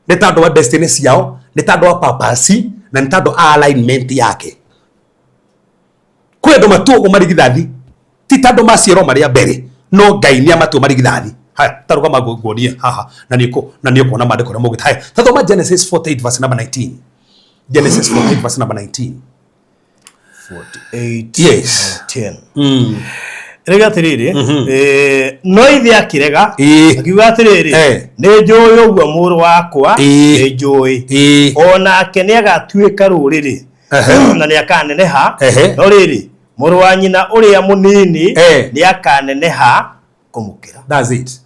Speaker 4: Ni tando wa destiny ciao, ni tando wa purpose na ni tando alignment yake. Kwendo matuo marigithathi ti tando maciaro maria mbere no Ngai ni amatuo marigithathi. Haya taruka maguonia haha na niko kuona maandiko na mogi. Haya tathoma Genesis 48 verse number 19. Genesis 48 verse number 19.
Speaker 5: 48
Speaker 4: yes
Speaker 5: 10. Rega tiriri no ithe akirega akiuga tiriri ni njuy uguo muru wakwa ni njuy ona akene agatuika ruriri na ni akaneneha no riri muru wa nyina uria munini ni akaneneha kumukira.
Speaker 4: That's it.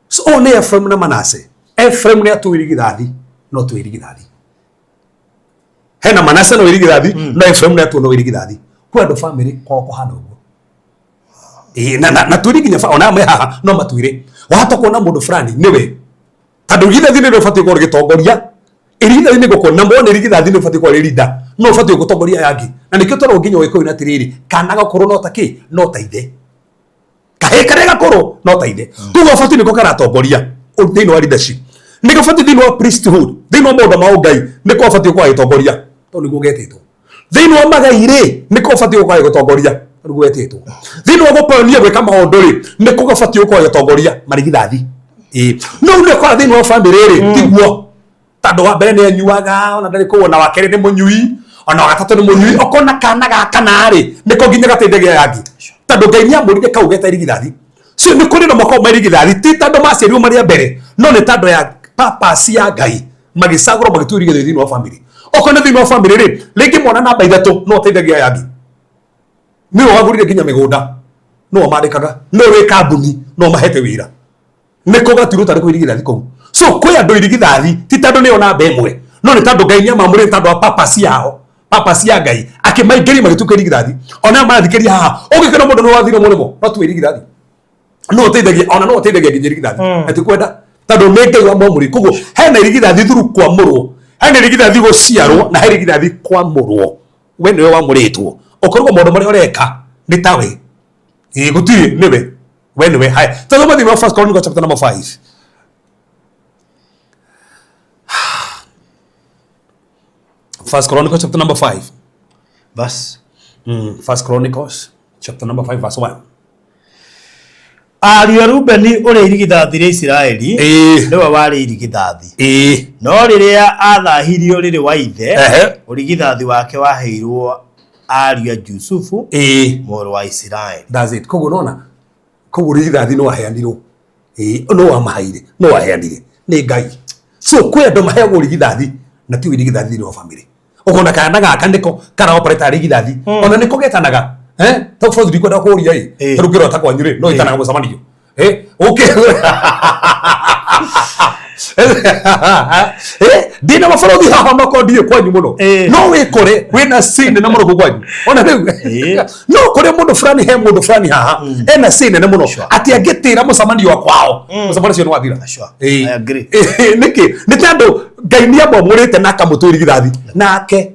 Speaker 4: So one Ephraim na Manase. Ephraim ni atuirigithathi no tuirigithathi. Hena Manase no irigithathi no Ephraim ni atu no irigithathi. Kwendo family kwa kuhana uguo. Na tuiriginya ona me haha no matuire. Wahata kuona mundu fulani niwe. Tando githathi ni ufati kwa gitongoria. Irigithathi ni gukona mbone irigithathi ni ufati kwa leader. No ufati gutongoria yangi. Na nikio toro nginya wiko ina tiriri. Kana gakoro no taki no taithe. Karega koro no taithe. Tu gafati niko karatongoria. Thini wa leadership. Ni gafati thini wa priesthood. Thini wa maundu ma Ngai niko afati kwa gitongoria. To niguo getetwo. Thini wa magaire niko afati kwa gitongoria. Niguo getetwo. Thini wa guponia gwika maundu ri niko gafati kwa gitongoria marigithathi. No ne kwa thini wa family ri tiguo. Tando wa mbere ni anyuaga ona ndari kuona wa kere ni munyui ona wa gatatu ni munyui okona kana gakana ri niko nginya gateithagia yangi. Tando Ngai ni amurire kau geta irigithathi. Cio ni kuri no mako marigithathi ti tando maciario maria mbere no ni tando ya purpose ya Ngai magisagoro magituirigithathi thini wa family. Okona thini wa family ri ringi mwana namba 3 no teithagia yangi. Ni wagurire nginya migunda no marikaga no we kambuni no mahete wira niko gatiruta riko irigithathi kou. So kwe andu irigithathi ti tando ni ona mbemwe no ni tando Ngai ni amamurire tando wa purpose yao. Papa cia Ngai akimaingiri magituka irigithathi ona mathikĩria haha ũngĩkena mũndũ no wathire mũrimo no tu irigithathi no teithagia ona no teithagia nginya irigithathi ati kwenda tondũ nĩ Ngai wa mũmũri. Koguo hena irigithathi through kwamũrwo, hena irigithathi gũciarwo na hena irigithathi kwamũrwo. We nĩwe wamũrĩtwo ũkorwo maũndũ marĩa ũreka nĩ tawe gũtirĩ nĩwe we nĩwe. Haya tathoma thĩinĩ wa First Chronicles chapter number 5. First Chronicles chapter number 5
Speaker 5: verse
Speaker 4: First Chronicles chapter number 5 verse 1.
Speaker 5: Ariũ Rubeni ũrĩa irigithathi rĩa Isiraeli nĩwe warĩ irigithathi no rĩrĩa athahirio rĩrĩ wa ithe ũrigithathi wake waheirwo ariũ a Jusufu mũrũ wa Isiraeli.
Speaker 4: That's it. Koguo nona koguo irigithathi no aheanirwo no wamahaire no aheanire nĩ Ngai. So kwĩ andũ maheagwo irigithathi na ti irigithathi thĩinĩ wa family. Ukona kana gaka ndiko kana operator irigithathi ona niko getanaga to for ndikwenda kuria rugiro takwanyure no itanaga mucamanio okay dina mafarothi haha makondie kwanyu muno no wikore wina sin na muno kwanyu ona riu no kore mundu fulani he mundu fulani haha ena sin na muno ati agitira mucamanio wa kwao mucamanio cio no wathira.
Speaker 5: I agree.
Speaker 4: Niki ni tando Ngai ni amwamurite na akamutwira irigithathi nake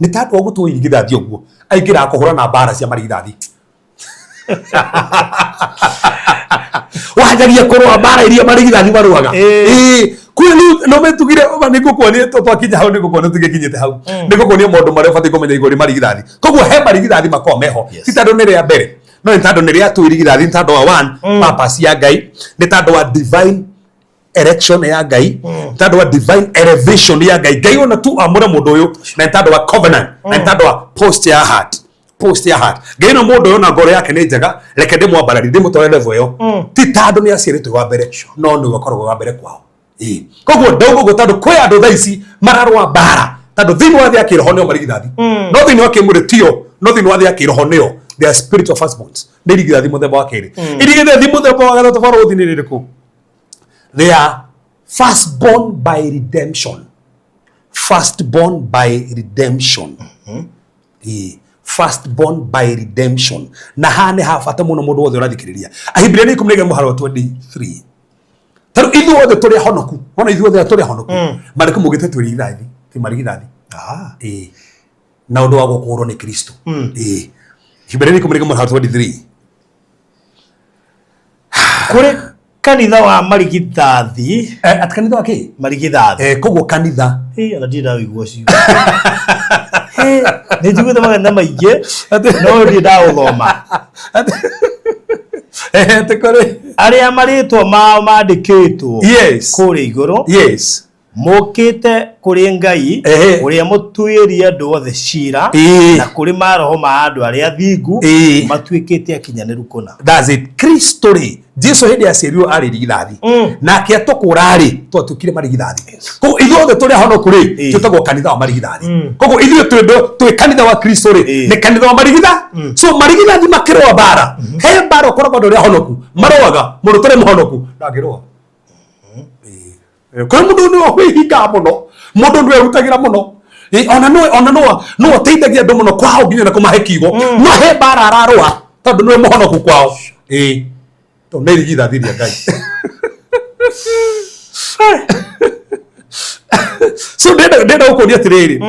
Speaker 4: ni tando ogutwira irigithathi uguo aingira akuhura na mbara cia marigithathi wajagia kurwa mbara iria marigithathi maruaga kweli no metugire nikukuonia twakinya hau nikukuonia tugikinyite hau nikukuonia maundu maria bati kumenya iguri marigithathi. Koguo he marigithathi makoo meho ti tando ni ria mbere no ni tando ni ria tu irigithathi ni tando wa purpose ya Ngai ni tando wa divine erection ya Ngai tando wa divine elevation ya Ngai. Ngai ona tu amura mundu uyu na tando wa covenant na tando wa post ya heart Ngai no mundu uyu na ngoro yake ni njega reke ndimwambarari ndimutware level yo ti tando ni aciaritwe wa mbere no ni wakorwo wa mbere kwao. Koguo ndaugo tando kwe andu thaici mararwa mbara tando thini wa thia kiroho ni marigithathi no thini wa kimuri tio no thini wa thia kiroho nio they are spiritual firstborns ni irigithathi muthemba wa keri irigithathi muthemba wa gathatu barothi ni ririku they are firstborn by redemption firstborn by redemption firstborn by redemption na hane ha fata muno mundu wothe urathikiriria Ahibirania 10:23 taru ithu wothe turi honoku ona ithu wothe turi honoku mariko mugite turi ithathi ti marigithathi na undu wa gukurwo ni Kristo Ahibirania 10:23
Speaker 5: kuri kanitha wa marigithathi
Speaker 4: at kanitha wa ki
Speaker 5: marigithathi
Speaker 4: koguo kanitha
Speaker 5: ana ndira wiguo cio ni njiguite magana maingĩ no ndira uthoma
Speaker 4: tekore
Speaker 5: aria marĩtwa mao mandĩkĩtwo kũrĩa igũrũ mokĩte kũrĩ Ngai ũrĩa mũtuĩria andũ othe cira na kũrĩ maroho ma andũ arĩa athingu matuĩkĩte akinyanĩru kũna.
Speaker 4: That's it. Kristo rĩ Jesu hĩndĩ aciarirwo arĩ irigithathi nake atũkũra rĩ twatuĩkire marigithathi koguo ithuothe tũrĩ ahonoku rĩ twĩtagwo kanitha wa marigithathi koguo ithuĩ twĩ kanitha wa Kristo rĩ nĩ kanitha wa marigithathi so marigithathi makĩrũa bara he bara ũkoragwo andũ arĩa ahonoku marũaga mũndũ ũtarĩ mũhonoku ndangĩrũa kwa mundu ni ohihinga muno mundu ni erutagira muno ona no teithagia andu muno kwao nginya na kumahe kigo no he bara ararua tondu ni muhonoku kwao to neri githathiria Ngai so ndenda gukuria atiriri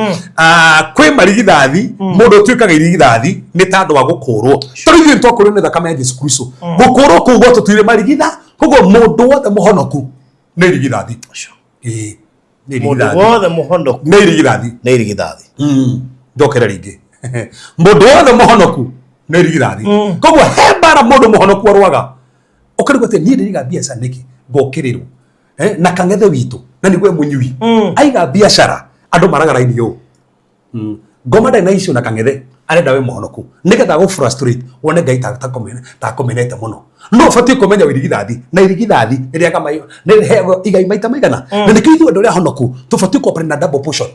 Speaker 4: kwi marigithathi mundu tuikaga irigithathi ni tandu wa gukurwo tũrithie twakurwo ni thakame ya Jesu Kristo gukurwo kugo tutuire marigitha koguo mundu wothe muhonoku ni irigithathi
Speaker 5: mundu wothe muhonoku
Speaker 4: ni irigithathi ndokera ringi mundu wothe muhonoku ni irigithathi koguo he bara mundu muhonoku arwaga ukarigwo ati ni ndiriga biacara niki ngokirirwo na kangethe witu na nigwe munyui aiga biacara andu maragara-ini yo ngoma ndai na icio na kangethe arenda we muhonoku nigetha go frustrate wone Ngai takomenete muno no fati kumenya wirigithathi na irigithathi iria kama ni hego igai maita maigana na nikithu andu ria honoku tufati ko na double portion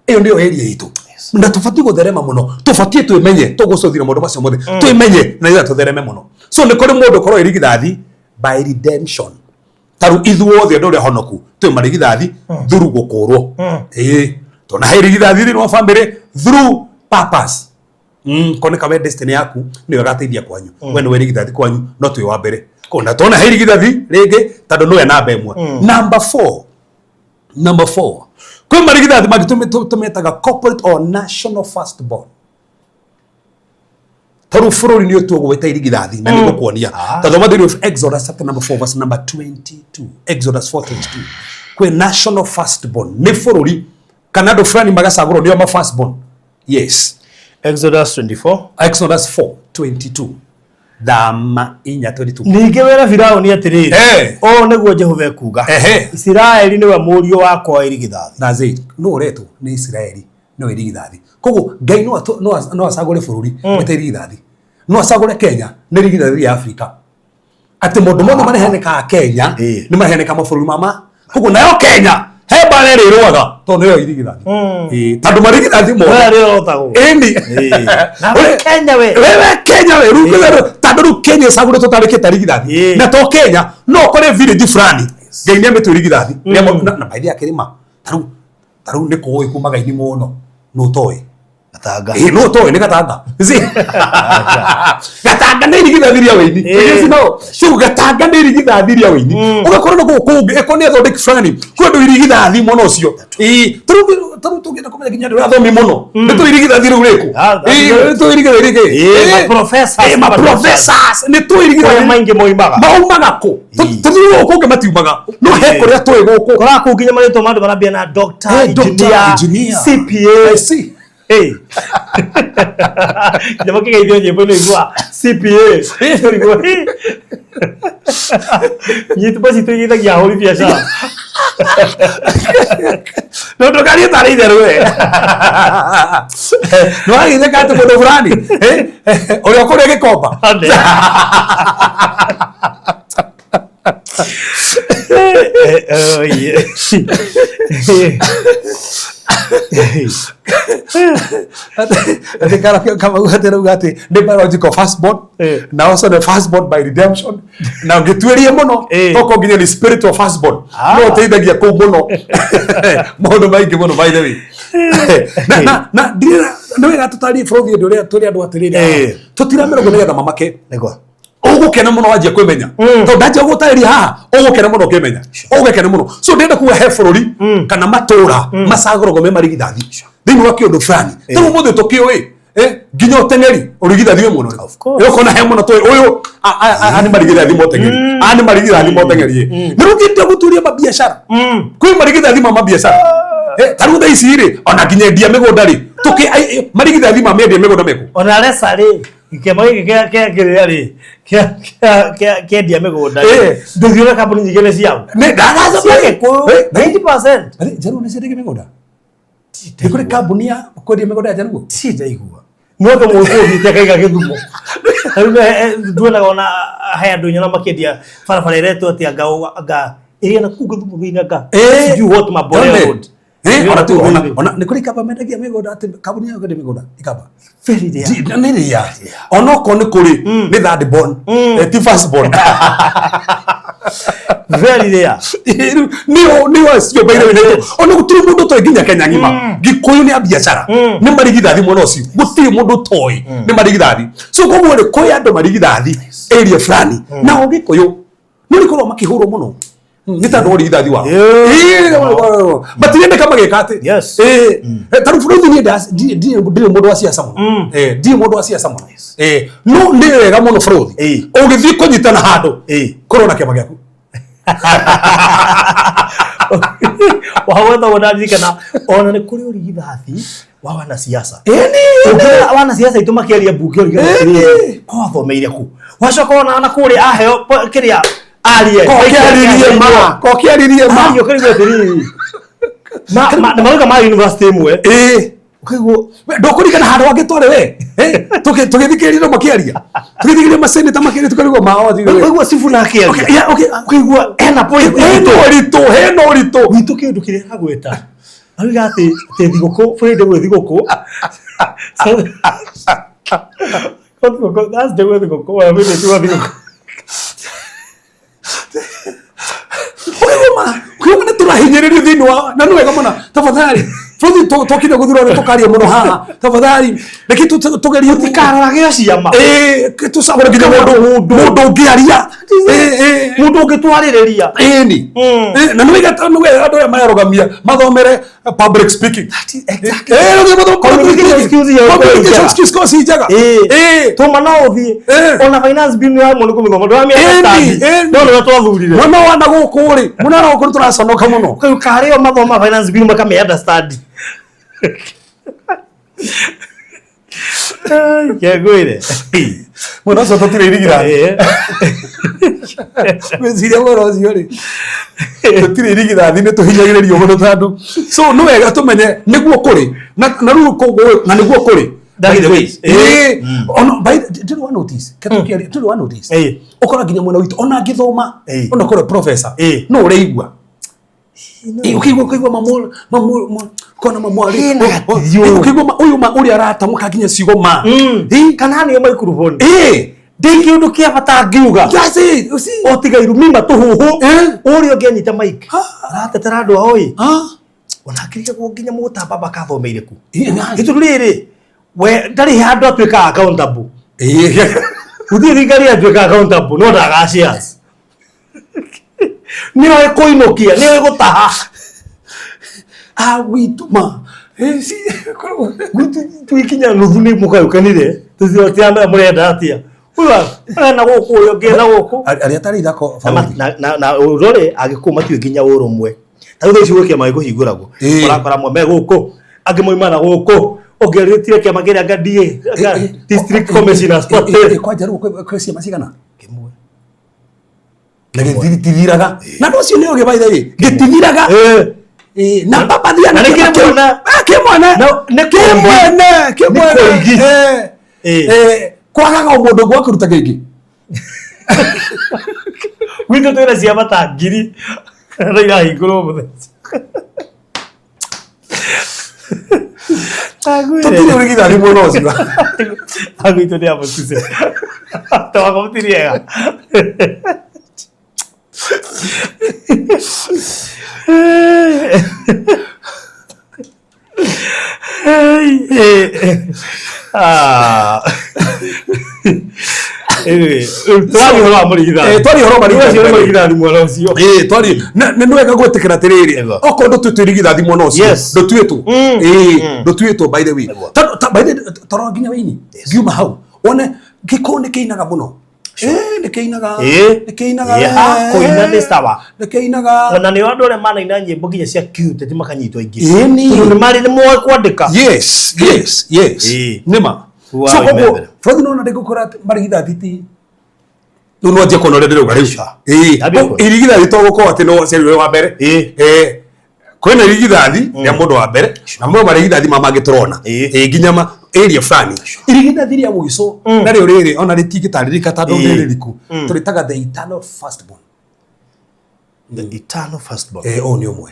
Speaker 4: iyo ndio area yitu na tufati gutherema muno tufati twimenye tugucuthira mundu macio mothe twimenye na ira tuthereme muno so ni kuri mundu korwo irigithathi by redemption taru ithuothe andu ria honoku twi marigithathi through gukurwo to na irigithathi ni wa family through purpose koneka we destiny yaku ni wagateithia kwanyu we ni wirigithathi kwanyu no twi wa mbere kona tona hirigithathi ringi tondu no namba imwe number 4 kwi marigithathi magitumetaga corporate or national firstborn taru furori ni otu ogweta irigithathi na niko kuonia tathoma thiri of Exodus chapter number 4 verse number 22 Exodus 4:22 kwi national firstborn ni furori kanado fulani magasaguro ndio ma firstborn
Speaker 5: Exodus
Speaker 4: 4:22 Dama inya 22
Speaker 5: ninge wera Firauni atiriri o neguo Jehova ekuga Israeli niwe murio wakwa irigithathi
Speaker 4: that's it no reto ni Israeli no irigithathi koguo Ngai no asagure bururi wete irigithathi no asagure Kenya ni irigithathi ya Afrika ati mundu mothe mareheneka Kenya ni mareheneka mabũrũri mama koguo nayo Kenya he bare rirwaga to ndio irigithathi tandu marigithathi mo
Speaker 5: we rirotago na
Speaker 4: Kenya we rugero tandu Kenya sagure tutarikita irigithathi na to Kenya no kore village fulani Ngai ni ametu irigithathi na baidhi akirima taru ni kuoi kumaga ini muno no toy
Speaker 5: gatanga
Speaker 4: no toy ni gatanga gatanga ni irigithathi ria weini no shu gatanga ni irigithathi ria weini ugakorwo no gukunge ekoni athondeki fulani kwendu irigithathi muno cio taru tugenda kumenya kinya ndio athomi muno ni tu irigithathi riu riku tu irigithathi
Speaker 5: ma professors
Speaker 4: ni tu irigithathi
Speaker 5: maingi
Speaker 4: moimaga ku tu kunge matiumaga no he kuria tu guku
Speaker 5: kora kunginya marito mandu barambia na doctor engineer CPA jamaa kigeithio nyimbo no igwa CPA ni tu basi tu igithagia hori biashara
Speaker 4: no ndokari tari therwe no agithe katu mundu fulani uria kuria gikomba Ati kama ugatera ugati ni biological firstborn na also the firstborn by redemption na ngitwerie muno toko nginya ni spiritual firstborn no teithagia ku muno maundu maingi muno by the way na ndira no wega tutari bũrũri ũrĩa tũrĩ andũ atĩrĩrĩ tũtiramera gũgetha mamake nego ugukena muno wajia kwimenya to ndaje gutaria haha ugukena muno kimenya ugukena muno so ndenda kuwa he bũrũri kana matura macagũrũgo me marigithathi thĩinĩ wa kĩũndũ fulani tamo mũndũ tũkĩũĩ nginya ũteng'eri ũrigithathi muno ũkona he muno tũĩ ũyũ ani marigithathi moteng'eri ani marigithathi moteng'eri nĩ rũkĩte gũturia mabiacara kwĩ marigithathi ma mabiacara taru thaa ici rĩ ona nginya endia mĩgũnda rĩ tũkĩ marigithathi ma mendia mĩgũnda meko
Speaker 5: ona resa rĩ ikema kĩrĩa rĩ kĩendia mĩgũnda ndũthiũre kambuni nyingĩ nĩ ciao
Speaker 4: nĩ ndagaca
Speaker 5: ciake 90%.
Speaker 4: Jaruo nĩ ciendagia mĩgũnda nĩ kũrĩ kambuni ya kwendia mĩgũnda ya Jaruo
Speaker 5: ndaigua mũndũ mũkũũthiĩte akaiga Gĩthumo rĩu nduonaga ona he andũ nyona makĩendia barabara ĩretwo atĩ anga ĩrĩa na kũu Gĩthumo thĩinĩ anga sijui what Maboya Road
Speaker 4: ona nĩ kũrĩ kamba mendagia mĩgũnda atĩ kambuni ya kwendia mĩgũnda ikamba
Speaker 5: very rare
Speaker 4: nĩ rĩa ona okorwo nĩ kũrĩ nĩ third born ti first born
Speaker 5: very rare
Speaker 4: nĩo cio baire ona gũtirĩ mũndũ toĩ nginya Kenya ng'ima Gĩkũyũ nĩ a biacara nĩ marigithathi mũno ũcio gũtirĩ mũndũ toĩ nĩ marigithathi so koguo rĩ kwĩ andũ marigithathi area fulani nao Gĩkũyũ nĩ ũrĩkorwo makĩhũrwo mũno nĩ tondũ ũrigithathi wao matirenda kama gĩka atĩ tarũ bũrũri ndirĩ mũndũ wa siasa mũno ndirĩ mũndũ wa siasa mũno no nĩ wega mũno bũrũri ũgĩthiĩ kũnyitana handũ korwo na kĩama gĩaku
Speaker 5: wawetha wonarikana ona nĩ kũrĩ ũrigithathi wa wanasiasa wanasiasa itũ makĩaria mbunge ũrigithathi kwa thomeire ku wacoka ona kũrĩ aheo kĩrĩa arie kokiaririe ma yo kĩrĩa tĩri na mauga ma university imwe ukiguo ndũkũrigana handũ wangĩtware we tũgĩthikĩrĩria makĩaria tũgĩthikĩrĩria maseneta makĩaria tũkarigwo mao ukiguo Sifu na akĩaria ukiguo hena point hena ũritũ witũ kĩndũ kĩrĩa agweta auga atĩ thigũkũ bũrũri ndĩ thigũkũ that's the way thigũkũ wa mimi tu thigũkũ
Speaker 4: Kwa nĩ tũrahinyĩrĩrio thĩinĩ wa na nĩ wega mũno tafadhali bũrũri tũkire gũthura nĩ tũkaria mũno haha tafadhali reke tũgerie
Speaker 5: tikarorage ciama
Speaker 4: tũcagũre nginya mũndũ ũngĩaria
Speaker 5: mũndũ ũngĩtwarĩrĩria
Speaker 4: na nĩ wega andũ arĩa marogamia mathomere public speaking communication skills course ijaga
Speaker 5: tuma no ũthiĩ ona finance bill ya mũndũ kũmĩthoma ndwamĩaka twathurire
Speaker 4: mwana wana gũkũ rĩ mwana gũkũ nĩ tũraconoka mũno
Speaker 5: kĩu karĩo mathoma finance bill makamĩ understand kĩagwĩre
Speaker 4: mũno ũcio tũtirĩ irigithathi gwĩciria ũhoro ũcio rĩ tũtirĩ irigithathi nĩ tũhinyagĩrĩrio mũno tondũ so nĩ wega tũmenye nĩguo kũrĩ na rĩu kũguo na nĩguo kũrĩ ndĩrĩ wa notice ũkora nginya mwena witũ ona angĩthoma ona kũrĩ professor no ũreigua ukigwa mamu kona mamwari ukigwa uyu uri aratamuka nginya cigo ma
Speaker 5: kana nĩ microphone ndingi undu kia bata ngiuga otigairu mima tuhuhu uri ũngĩnyita mic aratetera andũ aoi ona akirigwo nginya mũtamba bakathomeire ku gitu rĩrĩ we ndari handũ atuĩka accountable uthi thigari atuĩka accountable no ndagacias nĩ oĩ kũinũkia nĩ oĩ gũtaha
Speaker 4: wituma
Speaker 5: twikinya nuthu nĩ mũkayũkanire tũtiambe mũrenda atĩa na gũkũ ũyũ ũngĩ na gũkũ
Speaker 4: arĩa tarĩ ithako
Speaker 5: na ũrore agĩkũũ matiũĩ nginya ũrũmwe tarĩu thaa ici gwĩ kĩama gĩkũhingũragwo ũrakora mwame gũkũ angĩ moima na gũkũ ũngĩrĩtire kĩama kĩrĩa ngadie district commissioners
Speaker 4: kwa Jaruo kwĩ ciama cigana kĩmwe na gĩtithiraga na ndũcio nĩ ũgĩ baitha gĩtithiraga na papa dia na kĩmwe kwagaga mũndũ gwa kũruta gĩngĩ
Speaker 5: gwitũ twĩna ciama ta ngiri Raila iguru muthe.
Speaker 4: Tutire urigithathi muno ucio.
Speaker 5: Agwito ni amutuse. Tawa komtiriega. Twari horo amurigithathi. Twari horo marigithathi muno ucio.
Speaker 4: Twari nĩ wega gwetikira tiriri. Oko ndo twirigithathi muno ucio. Ndo twetwo. Ndo twetwo by the way. By the toro nginya weini. Ngiuma hau. One giko nĩ kĩinaga muno. Nĩ kĩinaga.
Speaker 5: Koina nĩ sawa.
Speaker 4: Nĩ kĩinaga.
Speaker 5: Ona nĩ andũ arĩa manaina nyĩmbo nginya cia cute ti makanyitwo aingĩ. Tondũ nĩ marĩ nĩ moe kwandĩka.
Speaker 4: Yes. Nĩma. So koguo bũrũri no ndĩgũkora marigithathi ti no no njeko no ndĩrĩ ugarisha. Irigithathi to gũkorwo atĩ no ceri wa mbere. Kwĩna irigithathi ya mũndũ wa mbere na mũndũ marigithathi mangĩ tũrona. Nginya area fulani. Irigithathi rĩa mũico na rĩo rĩrĩ ona rĩtingĩtarĩrĩka tondũ nĩ rĩriku. Tũrĩtaga the eternal firstborn.
Speaker 5: The eternal firstborn.
Speaker 4: O nĩ ũmwe.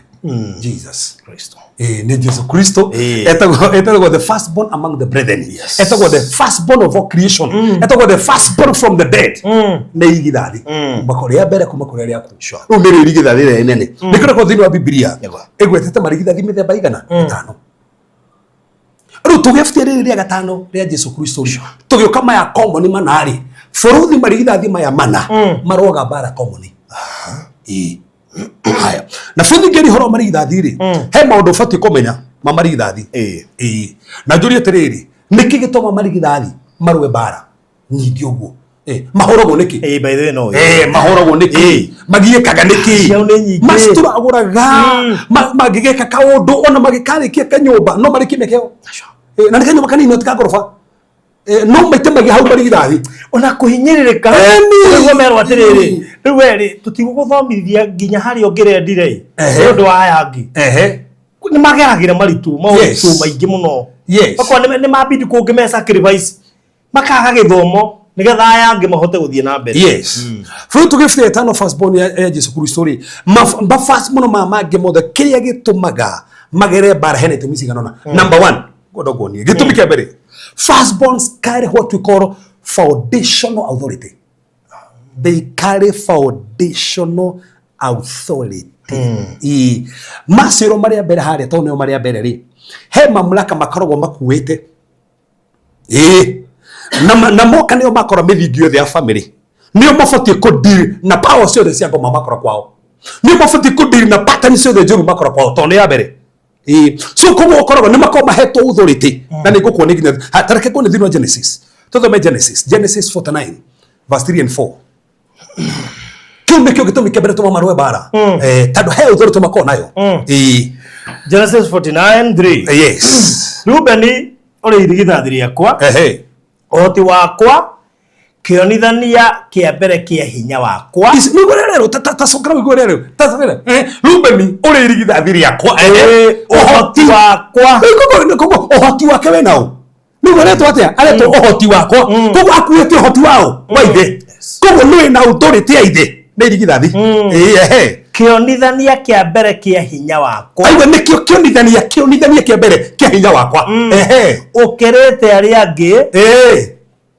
Speaker 4: Jesus Christ. Ni Jesus Christo. Etagwo the firstborn among the brethren. Etagwo the firstborn of all creation. Etagwo the firstborn from the dead. Ni igithathi. Makoria mbere kuma kuri aria ku. Ru ni irigithathi rĩa nene. Nikora kwa thĩinĩ wa Biblia. Egwetete marigithathi mĩthemba igana? 5. Ru tugeftie rĩrĩa gatano rĩa Jesus Christo. Tugĩuka maya common manari. Bũrũri marigithathi maya mana maroga bara common. Haya. Na futhi ngeri horo marigithathi ri. He maundu fati kumenya ma marigithathi. Na njuri atiriri. Niki gitoma marigithathi marwe bara. Nyingi uguo. Mahorogwo niki.
Speaker 5: By the way no.
Speaker 4: Mahorogwo niki. Magiekaga niki. Mastura aguraga. Magigeka kaundu ona magikarikia kanyumba no marikimekeo. Na nikanyumba kanini otikagorofa. No maitemagia hau marigithathi. Ona kuhinyiririka. Niguo merwo atiriri. Riu weri tutigũgũthomithia nginya hari ongirendire ndu wa yangi ni mageragire maritu maingĩ muno bakwa ni mabidi kũngĩme sacrifice makaga gĩthomo nigetha yangi mahote gũthiĩ na mbere. Bũrũri tũgĩbute eternal firstborn ya Jesus Christo ri ma first muno mangĩ mothe kĩrĩa gĩtũmaga magere bara hene tũmiciganona. Number 1 godogwo ni gĩtũmi kĩa mbere firstborns carry what we call foundational authority. They carry foundational authority. Masiro maria mbere haria to neo maria mbere ri. He mamlaka makoragwo makuite. Na moka neo makora mithingi yothe ya family. Neo mabatie kudeal na power ciothe cia ngoma makora kwao. Neo mabatie kudeal na pattern ciothe njũru makora kwao to neo ya mbere. So koguo koragwo ni makoma mahetwo authority. Na nĩ ngũkuonia nginya tareke kuone thĩinĩ wa Genesis. Tuthome Genesis 49 verse 3 and 4. Kiumbe kio gitumi kebere tuma marwe bara. Tando he uthoro tuma ko nayo.
Speaker 5: Genesis 49:3.
Speaker 4: Yes.
Speaker 5: Rubeni ore irigithathi riakwa. Ohoti wakwa kionithania kia mbere kia hinya wakwa.
Speaker 4: Niguo rero tasokra niguo rero. Tasokra. Rubeni ore irigithathi riakwa. Ohoti wakwa. Kogo ohoti wake we nao. Niguo reto atia areto ohoti wakwa. Kogo akuete ohoti wao. Waithe. Kogo nwe na authority aithe. Nĩ irigithathi.
Speaker 5: Kionithania kia mbere kia hinya wakwa.
Speaker 4: Aiwe nĩkĩo kionithania kia mbere kia hinya wakwa.
Speaker 5: Ukirite aria angi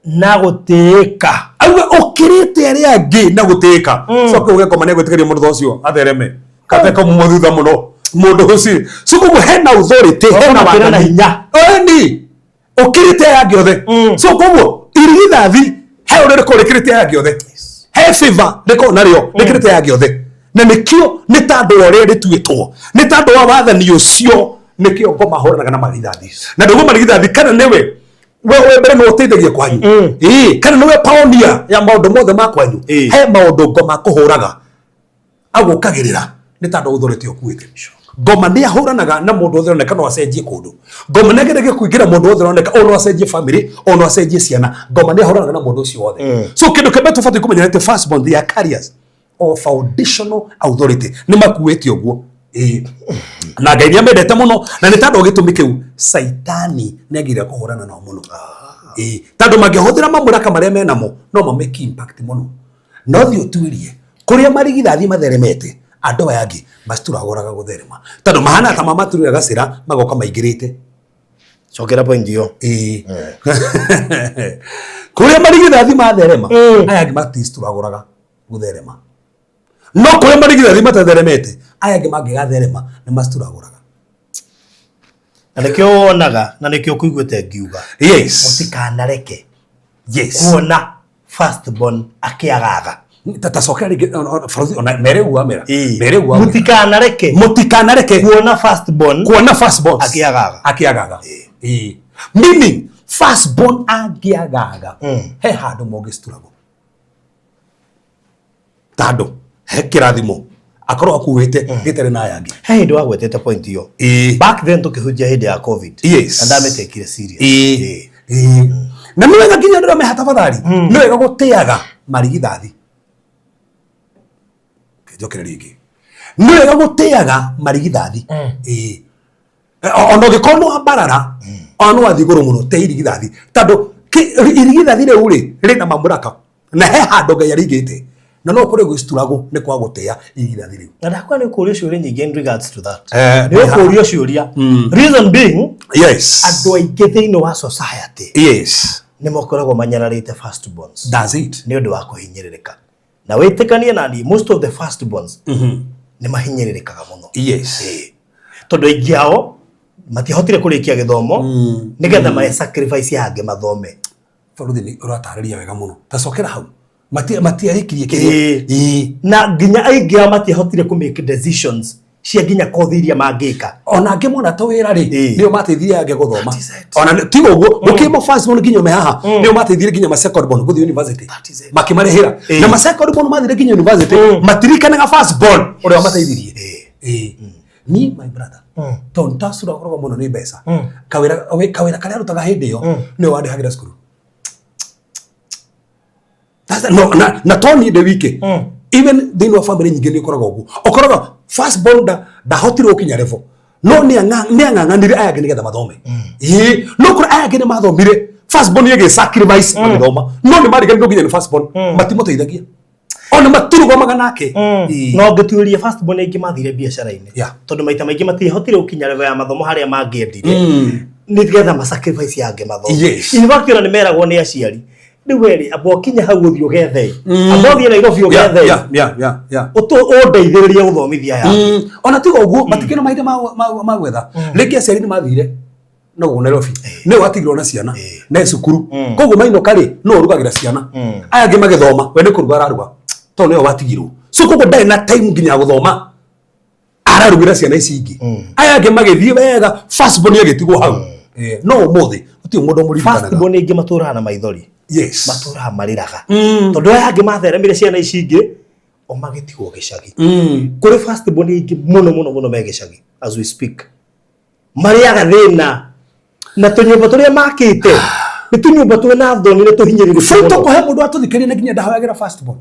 Speaker 5: na gũtĩĩka.
Speaker 4: Aiwe ukirite aria angi na gũtĩĩka. Coke ugekoma nĩ gwĩtĩkĩria mũndũ ũcio athereme. Kateka mũthutha mũno. Mũndũ ũcio. So koguo hena authority, hena wathani na hinya. Ni ukirite aria angi othe. So koguo irigithathi he ũrĩa kũrĩkĩrĩte aria angi othe. He favor ndiko nario ndikirite yake othe na nikio ni tando ore rituitwo ni tando wa wathani ucio nikio ngoma horanaga na marigithathi na ndugu marigithathi kana niwe wewe mbere no uteithagia kwanyu kana niwe pioneer ya maundu mothe ma kwanyu he maundu ngoma kuhuraga agukagirira ni tando uthorete okuite ngoma ni ahuranaga na mundu othe oneka no acenjie kundu ngoma ni agerage kuingira mundu othe oneka ono acenjie family ono acenjie ciana ngoma ni ahuranaga na mundu ucio othe so kindu kebe tufati kumenya ati firstborn they are carriers of foundational authority ni makuete oguo na Ngai amendete muno na ni tando gitumike saitani ni agira kuhurana na muno tando magihũthĩra mamũraka maria menamo no mameki impact muno no thio tuirie kuria marigithathi matheremete Andũ aya angĩ macituragũraga gũtherema tondũ mahana ta mamaturĩra gacĩra magoka maingĩrĩte.
Speaker 5: Cokera point yo.
Speaker 4: Kũrĩa marigithathi matherema aya angĩ matisturagũraga gũtherema. No kũrĩa marigithathi matatheremete aya angĩ mangĩgatherema nĩ macituragũraga.
Speaker 5: Na nĩkĩo wonaga na nĩkĩo kũiguĩte ngiuga.
Speaker 4: Yes.
Speaker 5: Mũtikanareke.
Speaker 4: Yes.
Speaker 5: Kuona firstborn akĩagaga.
Speaker 4: Tatacokera rĩngĩ ona merĩgua mera.
Speaker 5: Merĩgua. Mũtikanareke kuona firstborn akĩagaga.
Speaker 4: Meaning firstborn angĩagaga he handũ mũngĩcituragwo. Tandũ he kĩrathimo akorwo akuĩte gĩtarĩ na aya angĩ.
Speaker 5: He hĩndĩ wagwetete point yo. Back then tukĩhunjia hĩndĩ ya COVID.
Speaker 4: Yes.
Speaker 5: Na ndametekire serious.
Speaker 4: Na nĩ wega nginya ndĩra meha tafadhali. Nĩ wega gũteaga marigithathi. Kĩjokere rĩngĩ. Nĩ wega gũteaga marigithathi. Ona ũngĩkorwo nĩ wambarara ona no wathiĩ igũrũ mũno te irigithathi. Tondũ irigithathi rĩu rĩna mamũraka na he handũ Ngai arigĩte. Na no kũrĩ gũcituragwo nĩ kwa gũtea irigithathi rĩu.
Speaker 5: Na ndakwa nĩ kũria ciũria nyingĩ in regards to that. Nĩ kũria ciũria. Reason being,
Speaker 4: yes,
Speaker 5: andũ aingĩ thĩinĩ wa society.
Speaker 4: Yes.
Speaker 5: Nĩ makoragwo manyararĩte firstborns.
Speaker 4: That's it.
Speaker 5: Nĩ ũndũ wa kũhinyĩrĩrĩka. Na wĩtĩkanie na niĩ most of the firstborns nĩ mahinyĩrĩrĩkaga mũno.
Speaker 4: Yes.
Speaker 5: Tondũ aingĩ ao matihotire kũrĩkia gĩthomo nĩgetha ma sacrifice yangĩ mathome.
Speaker 4: Bũrũri nĩ ũratarĩria wega mũno. Tacokera hau. Matiarĩkirie kĩrĩa.
Speaker 5: Na nginya aingĩ ao matihotire ku make decisions cia nginya kothi iria mangĩka.
Speaker 4: Ona angĩ mona ta wĩra rĩ nĩo mateithirie angĩ gũthoma. Ona ti ũguo mũkĩmo firstborn nginya me haha nĩo mateithirie nginya ma secondborn gũthiĩ university. Makĩmarĩhĩra. Na ma secondborn mathire nginya university matirikanaga firstborn ũrĩa mateithirie. Me my brother. Tondũ tasura ũkoragwo mũno nĩ mbeca. Kawĩra karĩa arutaga hĩndĩ ĩyo nĩo wandĩhagĩra cukuru. Na Tony de wike. Even thĩinĩ wa family nyingĩ nĩ ũkoragwo ũguo. Ũkoraga firstborn ndahotirwo gũkinya level. No nĩ ang'ang'anire aya angĩ nĩgetha mathome. No kũrĩ aya angĩ nĩ mathomire firstborn yake sacrifice magĩthoma. No nĩ mariganĩirwo nginya nĩ firstborn matimũteithagia. Ona matirugomaga nake.
Speaker 5: No ngĩtuĩria firstborn aingĩ mathire biacara-inĩ. Tondũ maita maingĩ matihotire gũkinya level ya mathomo harĩa mangĩendire. Nĩgetha ma sacrifice yangĩ mathome. In fact ona nĩ meragwo nĩ aciari. Nĩ weri abokinya hau gũthiĩ ũgethe. Abothie Nairobi ũgethe. Ũndeithĩrĩrie gũthomithia ya.
Speaker 4: Ona tiga ũguo matikĩna mahinda ma gwetha. Rĩngĩ aciari nĩ mathire no gũ Nairobi. Nĩ watigirwo na ciana na cukuru. Koguo mainũka rĩ no ũrugagĩra ciana. Aya angĩ magĩthoma we nĩ kũruga araruga. Tondũ nĩwe watigirwo. So koguo ndarĩ na time nginya gũthoma. Ararugĩra ciana ici ingĩ. Aya angĩ magĩthiĩ wega firstborn agĩtigwo hau. No ũmũthĩ gũtirĩ mũndũ mũririkanaga.
Speaker 5: Firstborn aingĩ matũraga na maithori.
Speaker 4: Yes.
Speaker 5: Matũraga marĩraga. Tondũ aya angĩ matheremire ciana ici ingĩ o magĩtigwo gĩcagi. Kũrĩ firstborn aingĩ mũno me gĩcagi as we speak. Marĩaga thĩna na tũnyũmba tũrĩa makĩte nĩ tũnyũmba twĩna thoni nĩ tũhinyĩrĩrĩku.
Speaker 4: Tũkũhe mũndũ atũthikĩrĩria na nginya ndahoyagĩra firstborn.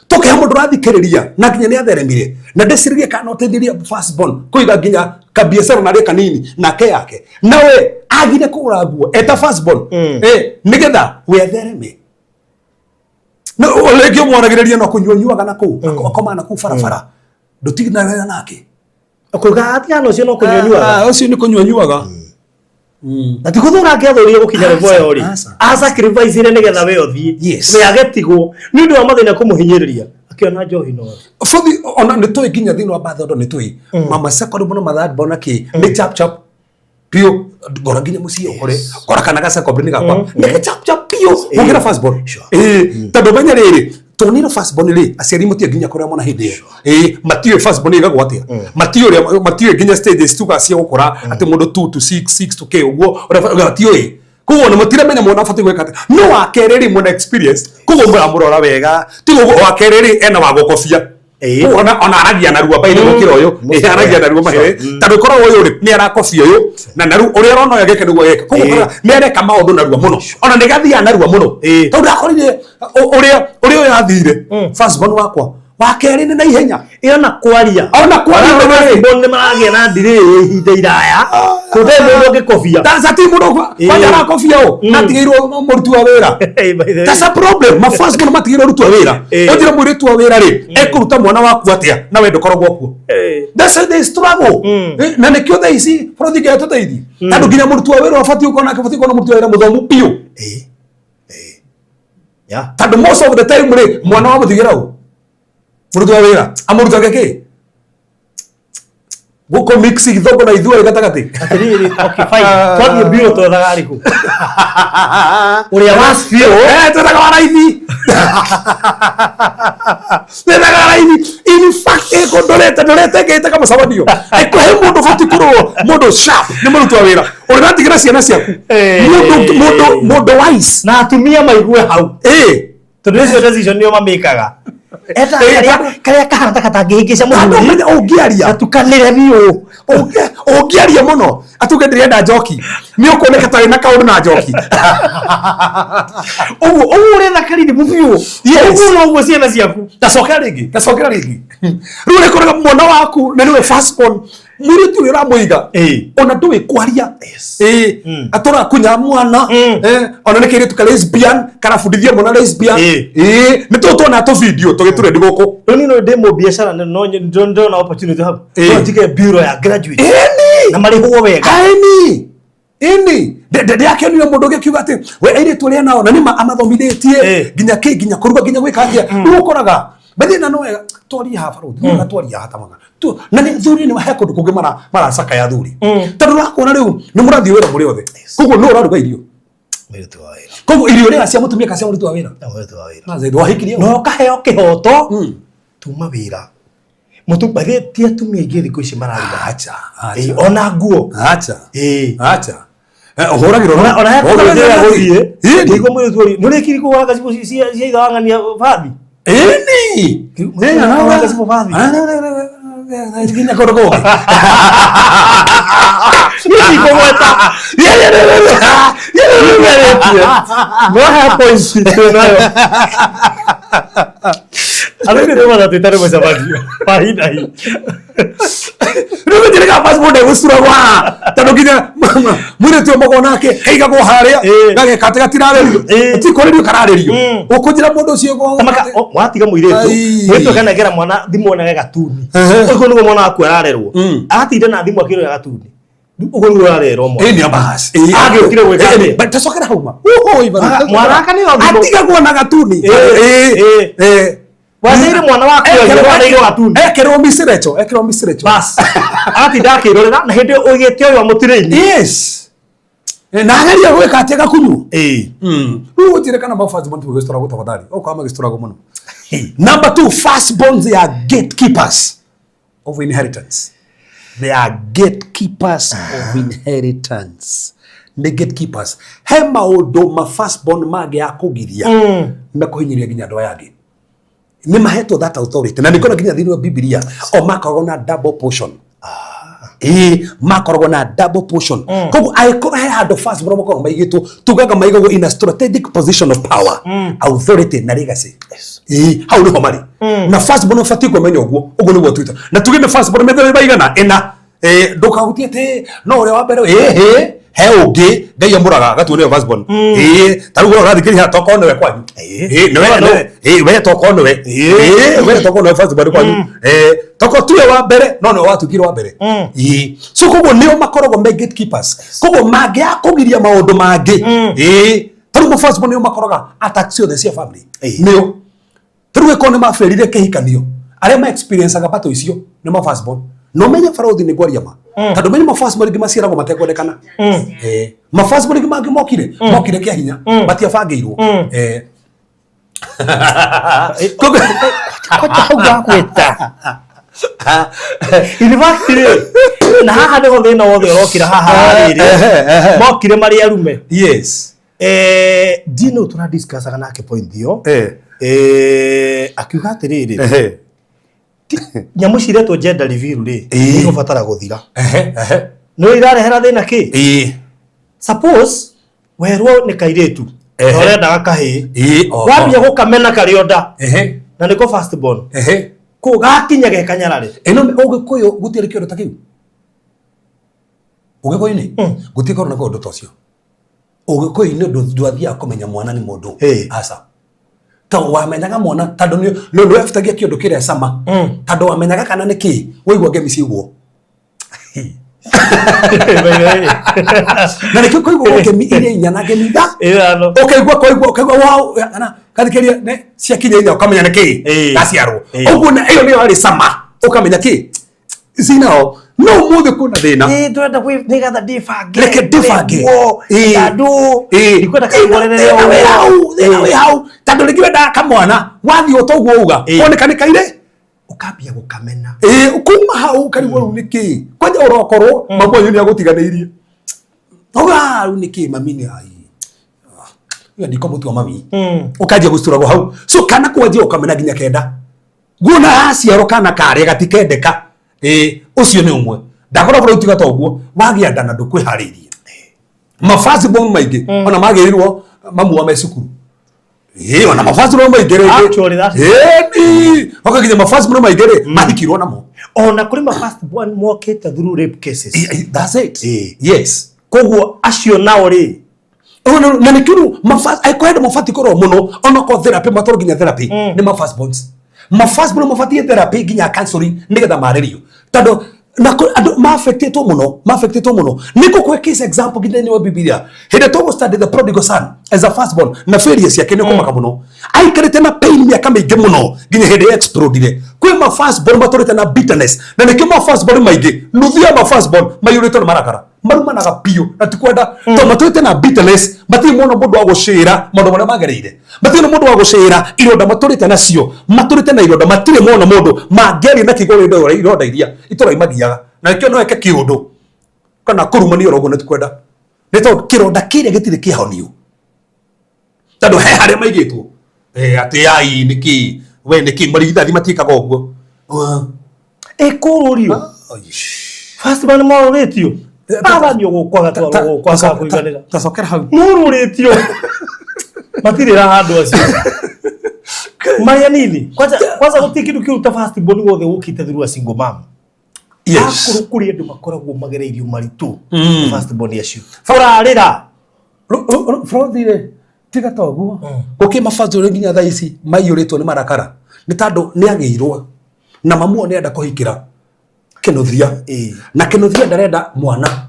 Speaker 4: Tũkĩhe mũndũ ũrathikĩrĩria na nginya nĩ atheremire na ndĩcirĩrie kana ũteithĩrĩria firstborn kũiga nginya kabiacara narĩ kanini nake yake. Nawe agire kũgũra nguo eta firstborn nĩgetha wethereme. No rĩngĩ ũmwaragĩrĩria no kũnyuanyuaga na kũu akoma na kũu barabara ndũtigithagĩra nake.
Speaker 5: Kũruga atiano ũcio no kũnyuanyuaga.
Speaker 4: Ũcio nĩ kũnyuanyuaga.
Speaker 5: Na ti gũthũra angĩathũrire gũkinya level ĩyo rĩ. A sacrifice ire nĩgetha we ũthiĩ. We agetigwo nĩ ũndũ wa mathĩna kũmũhinyĩrĩria. Akĩona njohi no.
Speaker 4: Bũthi ona nĩ tũĩ nginya thĩinĩ wa bathondo nĩ tũĩ. Mama secondborn mathambona kĩ nĩ chap chap. Pio ngora nginya mũciĩ ũkore ngora kana ga secondborn gakwa. Nĩ chap chap pio. Mũgira firstborn. Tondũ banya rĩrĩ tonira firstborn rĩ aciari mũtiĩ nginya kũrĩa mona hĩndĩ ĩyo. Matiĩ firstborn ĩgagwo atĩa. Matiĩ nginya stages tuga cia gũkũra atĩ mũndũ 2 to 6 6 to k ũguo matiĩ. Koguo nĩ mũtiramenya mwana abatiĩ gwĩka atĩa. No wakerĩ rĩ mwana experience. Koguo mũramũrora wega. Ti ũguo wakerĩ rĩ ena wa gũkobia. Ona aragia na ruo baile gũkĩra ũyũ. Aragia na ruo mahere. Tondũ korwo ũyũ rĩ nĩ arakobia ũyũ na naru ũrĩa ũrona ũyũ agĩka nĩguo agĩka. Koguo nĩ areka maũndũ na ruo mũno. Ona nĩ gathiaga na ruo mũno. Tondũ ndakorire ũrĩa ũyũ yathire firstborn wakwa wakeri ni na ihenya
Speaker 5: Ona kwaria bonde maragia na ndire ihinda iraya kude mundu ngikofia
Speaker 4: that's a thing mudo kwajara kofia o natigirwo murutu wa wira that's a problem my first one matigirwo murutu wa wira othira murutu wa wira ri ekuruta mwana waku atia na wendo korogwo kuo that's the struggle na nikio tha ici borothi ge tuteithi andu nginya murutu wa wira afati ukona akafati ukona murutu wa wira muthomu piu
Speaker 5: yeah
Speaker 4: tando most of the time ri mwana wa muthigira u murutu wa wira amurutu ageke Buko mixi kidogo na idhua gatagati.
Speaker 5: Atiriri okay fine. Twathiĩ mbiro twethaga rĩkũ. Ũrĩa wasfio
Speaker 4: twethaga wa raithi. Twethaga raithi. In fact ndorete ngĩte kama sabadio. Ekuhe mũndũ bati kũrwo mũndũ sharp nĩ mũrutu wa wĩra. Ũrĩratigĩra ciana ciaku. Mũndũ wise
Speaker 5: na atumia maigue hau. Tondũ icio decision nĩo mamĩkaga. Eta karia kahanda katangihingica
Speaker 4: mũndũ ũngĩaria
Speaker 5: atukanĩre biũ
Speaker 4: ũngĩaria mũno atuge ndĩrenda njoki nĩ ũkuoneka tarĩ na kaũndũ na njoki
Speaker 5: ũguo ũrenda karidi mũbiũ ũguo no ũguo ciana ciaku
Speaker 4: gacokera rĩngĩ rĩu nĩ kũrega mwana waku na nĩwe firstborn mũirĩtu ũrĩa ũramũiga ona ndũĩ kwaria atũra kunya mwana ona nĩ kĩirĩtu ka lesbian karabundithia mwana lesbian nĩ tũtwona tũ video tũgĩtũrendi gũkũ
Speaker 5: rĩu no ndĩ biashara no ndona opportunity hau no tike bureau ya graduate na marĩhwo wega
Speaker 4: ini ndakĩonire mũndũ ũngĩ kiuga atĩ we airĩtu ũrĩa nao na nĩma amathomithĩtie nginya kũruga nginya gwĩka atĩa rĩu ũkoraga bathina no wega twaria ha barũthi na twaria hatamaga na nĩ thuri nĩ he kũndũ kũngĩ maracaka ya thuri tondũ ũrakona rĩu nĩ mũrathiĩ wĩra mũrĩ othe koguo no ũraruga irio
Speaker 5: mũirĩtu wa wĩra
Speaker 4: koguo irio rĩra cia mũtumia ka cia mũirĩtu wa wĩra na zaidi wahikirie
Speaker 5: no kaheo kĩhoto tuma wĩra mũtumia ti atumia aingĩ thikũ ici mararuga
Speaker 4: acha
Speaker 5: ona nguo
Speaker 4: acha ohoragiro
Speaker 5: ona he kũrĩa gũthiĩ nĩguo mũirĩtu ũrĩ nĩ kiri kũgũra gacibo cia ithawangania bathi
Speaker 4: nena
Speaker 5: na gacibo bathi
Speaker 4: nginya korogo
Speaker 5: ni kometa no ha points nayo alenge ndio wanataka twesa bathi faida hii
Speaker 4: ndio ndireka passport ya usura wa tando nginya mwire tu mogo nake kaiga go haria nage katega tirarerio tikorerio kararerio ukujira mundu ucio go
Speaker 5: tamaka watiga muiretu kana gera mwana thimu na gatuni uko nugo mwana waku ararerwo atinda na thimu akiro gatuni uko nugo ararerwo mo
Speaker 4: ni abas
Speaker 5: age ukire gweka
Speaker 4: but tasokera hauma
Speaker 5: mwana akani
Speaker 4: atiga go na gatuni
Speaker 5: waziri mwana waku ararerwo gatuni
Speaker 4: ekero misirecho
Speaker 5: bas atinda akirorera na hindi ugite oyo mutireini
Speaker 4: yes na ageria gweka atega kunyu rĩu ũtirekana firstborn tu gestora gũtafadhali okama gestora muno number 2 firstborns they are gatekeepers of inheritance the gatekeepers he maũndũ ma firstborn mage akũgiria na kũhinyiria nginya andũ aya angĩ nĩ mahetwo that authority na nĩkona nginya thĩinĩ wa Biblia o makoragwo na double portion makoragwo na double portion koguo aikora he handũ firstborn makoragwo maigĩtwo tugaga maigagwo in a strategic position of power authority na legacy hau nĩho marĩ na firstborn ũbatiĩ kũmenya ũguo nĩguo twita na tuge nĩ firstborn methane baigana ĩna ndũkahutie atĩ no ũrĩa wa mbere he ũngĩ Ngai amũraga gatuone firstborn tarĩu ũrathikĩria toko nĩwe kwanyu we toko nĩwe we toko nĩwe firstborn kwanyu toko tuwe wa mbere no nĩwe watukire wa mbere so koguo nĩo makoragwo me gatekeepers koguo mangĩaga kũgiria maũndũ mangĩ tarĩu firstborn nĩo makoraga attacks ciothe cia family nĩo tarĩu ĩkorwo nĩ maferire kĩhikanio arĩa ma experience pato icio nĩ ma firstborn no menye barũthi nĩ kwaria ma tondũ menye ma firstborn ngi maciaragwo matekwendekana ma firstborn ngi mangĩ mokire kĩa hinya matiabangĩirwo
Speaker 5: kocha hauga kweta in fact na haha nĩho thĩna wothe ũrokĩra haha rĩrĩ mokire marĩ arume
Speaker 4: yes
Speaker 5: dino tuna discussaga nake point ĩyo akiuga atĩrĩrĩ nyamu ciretwo gender reveal rĩ nĩ ũbatara gũthira no irarehera thĩna kĩ suppose werwo nĩ kairĩtu ũrendaga kahĩ wambia gũkamena karĩ onda na niko firstborn ko gakinya ge kanyarare
Speaker 4: eno Ugikuyu gutire kiondo ta kiu Ugikuyu ni gutiko na kondo tocio Ugikuyu ni ndwathia kumenya mwana ni mundu asa ta wamenyaga mwana tando no weftagia kiondo kire sama tando wamenyaga kana ni ki woigwa ngemi ciugo na nikio koigwa ngemi ile nyana ngemi da okaigwa wow ana kathikeria ne ciakinya nya ukamenya ni ki gaciarwo uguo na iyo niyo ari sama ukamenya ki sinao no muthe kuna thina
Speaker 5: twenda kwi nigatha difange
Speaker 4: reke difange
Speaker 5: tando ikwenda kaigorerere
Speaker 4: we hau tando ngiwenda kamwana wathi otoguo uga onekane kaire
Speaker 5: ukambia gukamena
Speaker 4: ukuma hau karigwo ru niki kwanja urokorwo mamu ni agutiganeirie oga ru niki mami ni ai ya ndiko mutu wa mami ukaje gusturagwo hau so kana kwanje ukamena ginya kenda guona aciaro kana kare gatikendeka ucio ni umwe ndakora bro utiga toguo wagia ndana ndukwiharirie mafazi bomu maingi ona magirirwo mamu wa mesukuru ona mafazi bomu maingi
Speaker 5: actually that
Speaker 4: okaginya mafazi bomu maingi mahikirwo namo
Speaker 5: ona kuri firstborn mokete through rape cases
Speaker 4: that's it yes
Speaker 5: koguo acio nao ri
Speaker 4: na nikiru mafazi aikwenda mafati koro muno ona ko therapy matoro ginya therapy ni mafastborns mafastborn mafatie therapy ginya counseling nigetha maririo tando na ma affected muno niko kwa case example githeni wa Biblia hede to study the prodigal son as a firstborn na failures yake ni komaka muno aikarete na pain miaka maingi muno ginya hede explodire kwe ma firstborn matorete na bitterness na niki ma firstborn maingi nuthia ma firstborn mayurete na marakara maruma na gapio na tikwenda to matorete na bitterness mati muno mundu wa gucira mundu mara magereire mati mundu wa gucira ironda matorete nacio matorete na ironda matire muno mundu mangeri na kigoro ironda iria itora imagiaga na kio no eke kiundu kana kurumani orogo netikwenda neto kironda kire gitire kihonio tando he hare maigitwo ati ai niki we niki marigithathi matikaga oguo
Speaker 5: kururio firstborn moritio avanio gukwaga twaro gukwaga kuiganira
Speaker 4: tasokera hau
Speaker 5: mururitio matirira handu acio maya nini kwanza gutikiru kiruta firstborn wothe ukite through a single mom yes kuri andu makoragwo magereirio maritu firstborn acio forarira
Speaker 4: frothire tiga toguo ukima fazore nginya thaa ici maiyuritwo ni marakara ni tando ni ageirwo na mamu ne enda kuhikira kinothia na kinothia ndarenda mwana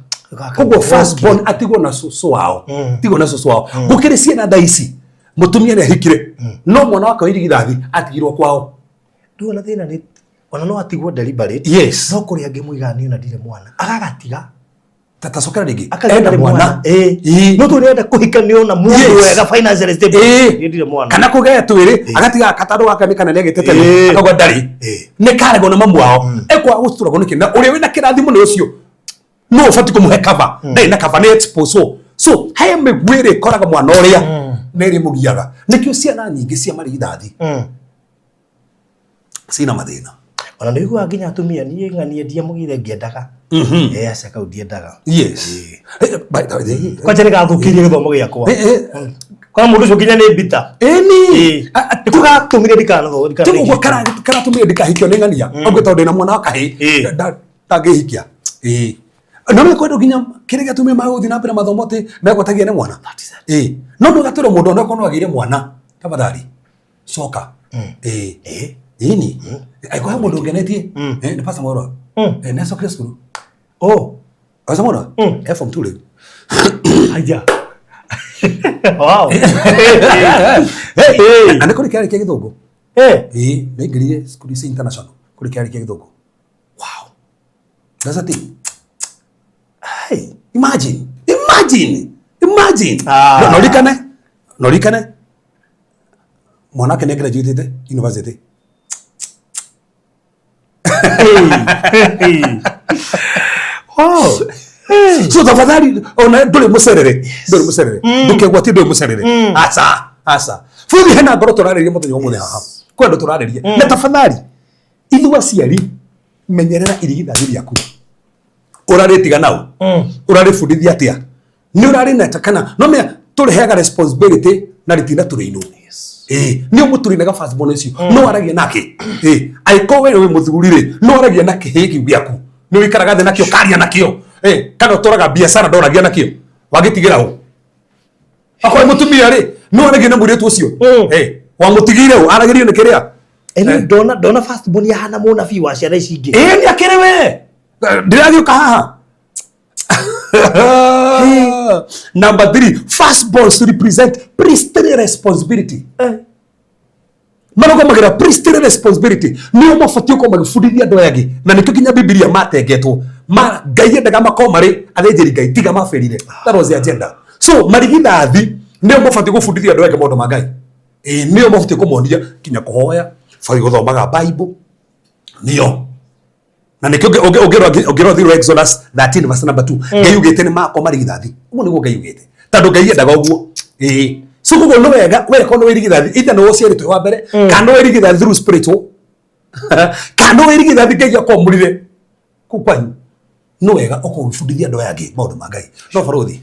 Speaker 4: koguo firstborn atigwo na susu wao tigwo na susu wao gukire ciana thaa ici mutumia ni ahikire no mwana wake irigithathi atigirwo kwao
Speaker 5: ndu na thina ni ona no atigwo deliberate
Speaker 4: yes
Speaker 5: no kuri angi muigani na ndire mwana agagatiga
Speaker 4: tatacokera ringi
Speaker 5: enda mwana no turenda kuhikanio na mundu wega financial stable ndire mwana
Speaker 4: kana kugea twiri agatiga kataro wake ni kana negitete akagwa ndari ni karego na mamu wao ekwa gustura gone kinda uri wina kirathimo ni ucio no ufati kumuhe cover ndai na cover ni expose so haye megwire koraga mwana uria neri mugiaga nikio ciana nyingi cia marigithathi sina mathina
Speaker 5: ona ndigwa nginya atumia nie ng'anie ndia mugire ngiendaga acaka undiendaga
Speaker 4: yes by the way
Speaker 5: kwa jere gathukirie githomo giakwa kwa mundu ucio nginya ni bita
Speaker 4: ni
Speaker 5: tuga tumire dikana tho
Speaker 4: tugo kara tumire dikahikio ni ng'ania onge tondu na mwana wa kahi ndagihikia no kwendo nginya kirega tumire maguthi na mbere mathomo te megotagia ni mwana no ndo gaturo mundu no kono agire mwana tafadhali soka ini aiko mundu ungenetie ni pasa moro na soka skuru asa moro from 2 leo
Speaker 5: aja wow
Speaker 4: ana kuri kari kigithugu ningirire skuru international kuri kari kigithugu wow that's a thing hey imagine norikane mwana kene graduate university wow so tafadhali ona nduri muserere ndukegwati nduri muserere asa futhi hena ngoro turaririe muthenya umwe haha kwendo turaririe na tafadhali ithua ciari menyerera irigithathi riaku uraritiga nau urarifundithia atia ni urari na takana no me turiheaga responsibility na ritina turino Ni umuturinaga firstborn ucio no aragia nake aiko wewe muthuri no aragia nake hiki giaku ni wikaraga the nakio karia nakio kana utoraga biashara ndoragia nakio wagitigira hu akwa mutumia ri no aragia na muritu ucio wa mutigire hu aragirio ni kiria
Speaker 5: dona firstborn ya hana mona fi wa ciana ici ingi
Speaker 4: ni akerewe ndirathio kahaha. Number 3, firstborns represent priestly responsibility. Magira priestly responsibility. Niyo mafatio ko magifundithia andu agi na nikyo kinya Biblia mategetwo. Ngai endaga makomari athĩnjĩri Ngai tiga maferire. That was the agenda. So marigithathi niyo mafatio gufundithia andu agi maundu ma Ngai. Niyo mafatio kumonia kinya kuhoya, bari guthomaga Bible. Niyo na nikyo ogero thiro Exodus 13 verse number 2 Ngai ugite ni mako marigithathi uguo niguo Ngai ugite tondu Ngai endaga uguo so kuguo no wega we kono wirigithathi ithe no ciaritwe wa mbere kana wirigithathi through spiritual kana wirigithathi Ngai akomurire kukwanyu no wega okufundithia andu yangi maundu ma Ngai no barothi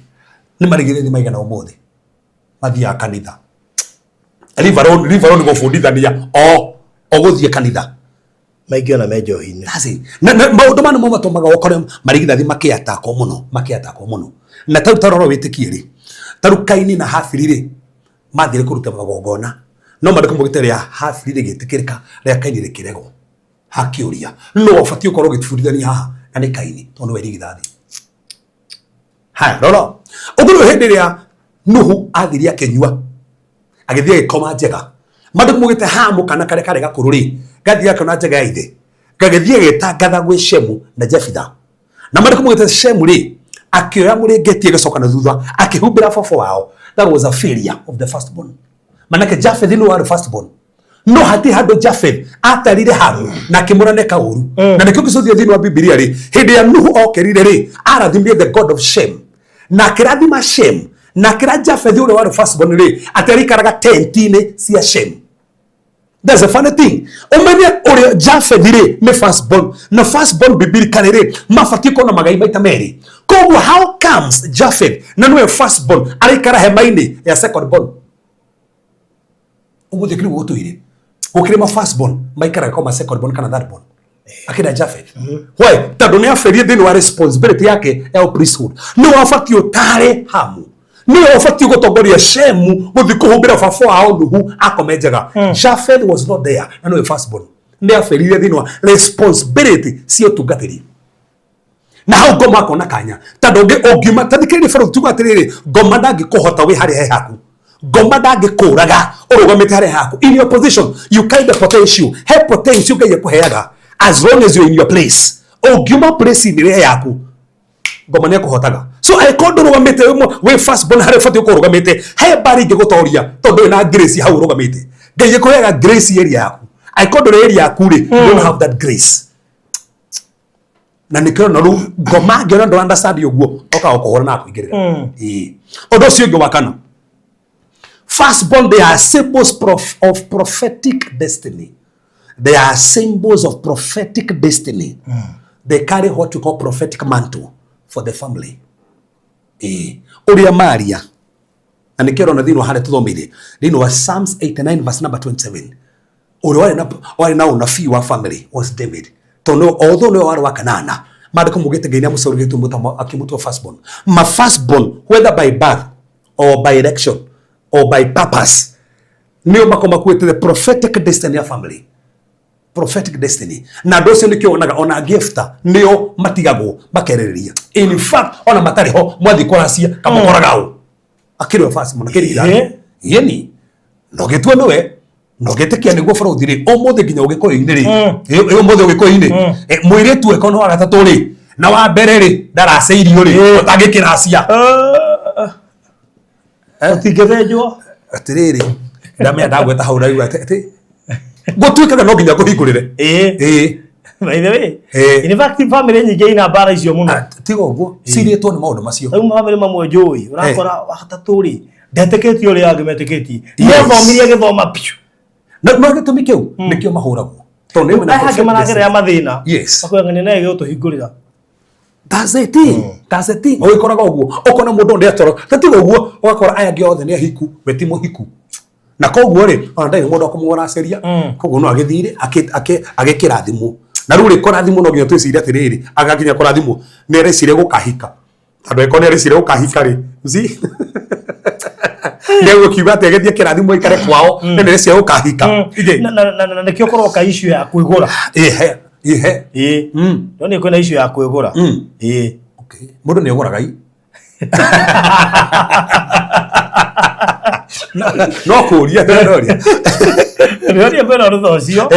Speaker 4: ni marigithathi maigana umuthi mathia kanitha rivaron gufundithania oguthie kanitha
Speaker 5: maigio na mejo hine
Speaker 4: asi na maundu manu mo matomaga okore marigithathi makiatako muno na taroro witikie ri tarukaini na hafirire mathire kuruta magogona no mariko mugiteria hafirire gitikirika ria kaini rikirego hakiuria no ofatio korwo gitufundithania haha na ni kaini tondu werigithathi roro oguru hendiria Nuhu athiria kenyua agithia gikoma njega mandu mugite hamu kana kare kare gakururi gathia kana njega ithe gagithia gitangatha gwi Shemu na Jefitha na mandu mugite Shemu ri akioya muri getie gacoka na thutha akihumbira fofo wao. That was a failure of the firstborn. Manake Japheth no were firstborn no hati hado Japheth atarire hamu na kimurane kauru na nikyo kisothio thini wa Biblia ri hindi ya Nuhu okerire ri arathimire the God of Shem na kirathima Shem na kira Japheth ule were firstborn ri atari karaga tentine cia Shem. That's a funny thing. Omenya ore Japheth ri me firstborn na firstborn Biblia kanere mafati ko na magai maita meri. Kogu how comes Japheth na no firstborn arikara hemaini ya secondborn? Ugu dekiri wotuire. Ukirima firstborn maikara kama secondborn kana thirdborn. Akina Japheth. Why? Tado ne aferie thini wa responsibility yake ya priesthood. No wafati otare hamu. No wafati gotongoria Shemu muthi kuhumbira fafo ao Nuhu akomejega. Japheth was not there. Na no firstborn. Ne aferie thini wa responsibility sio tugatiri. Na hau Ngoma akona kanya tando ogima tathikiri faro tuga atiriri Ngoma ndangikuhota wi hari haku Ngoma ndangikuraga urugamite hari haku in your position you carry the potential help potential Ngai kuheaga as long as you're in your place ogima place ni yaku Ngoma ne kuhotaga so I call urugamite we firstborn hari fati urugamite he bari ngigutoria tondu na grace hau urugamite Ngai kuheaga grace area yaku I call area yaku ri don't have that grace na nikero na ru Ngoma ngero ndo understand yoguo oka okohora na kuigirira odo cio ngwa kana firstborn they are symbols of prophetic destiny. They are symbols of prophetic destiny. They carry what we call prophetic mantle for the family. Oria Maria na nikero na thino hale tuthomire thino wa Psalms 89 verse number 27 wale na unabii wa family was David. Although no wale wakanana madako mugete Ngai amusorige tumuta akimuto firstborn ma firstborn whether by birth or by election or by purpose niyo makoma kuete the prophetic destiny of family, prophetic destiny na doce nikyo onaga ona gifta niyo matigago makereria in fact ona matari ho mwathi koracia kama koragao akirwa firstborn akirira yeni no getwa nowe no getekia niguo baro thire omothe nginya ugikoini ri omothe ugikoini muiretu ekono wa gatatu ri na wa mbere ri ndaraceirio ri utangikiracia
Speaker 5: utingevenjwo
Speaker 4: atiriri ndamya ndagweta hau raiwa ati gutuikaga no nginya kuhingurire
Speaker 5: by the way in fact family nyingi ina bara icio muno
Speaker 4: tigo guo ciritwo ni maundu macio
Speaker 5: au family mamwe njui urakora wa gatatu ri ndeteketie uri angimeteketie yethomirie githoma piu
Speaker 4: no gitumi kiu nikio mahuragwo tondu
Speaker 5: na hake maragerea mathina
Speaker 4: yes
Speaker 5: akwangania na gyo tuhingurira
Speaker 4: that's the thing oikoraga uguo okona mundu ndi atoro tatigo uguo ogakora aya ngiothe ni ahiku betimo hiku na koguo ri ona ndai mundu akumwona ceria koguo no agithire agikira thimu na riu ri kora thimu no nginya twiciria atiriri agakinya kora thimu ni recire gukahika andu eko ni recire gukahika ri zi Leo kiuga ati agithie kira thimu ikare kwao ni recire gukahika
Speaker 5: na kio koroka issue ya kwigura Ndio kwena issue ya kwigura
Speaker 4: okay mundu ni eguraga no kuria
Speaker 5: ndio kwena rutho ucio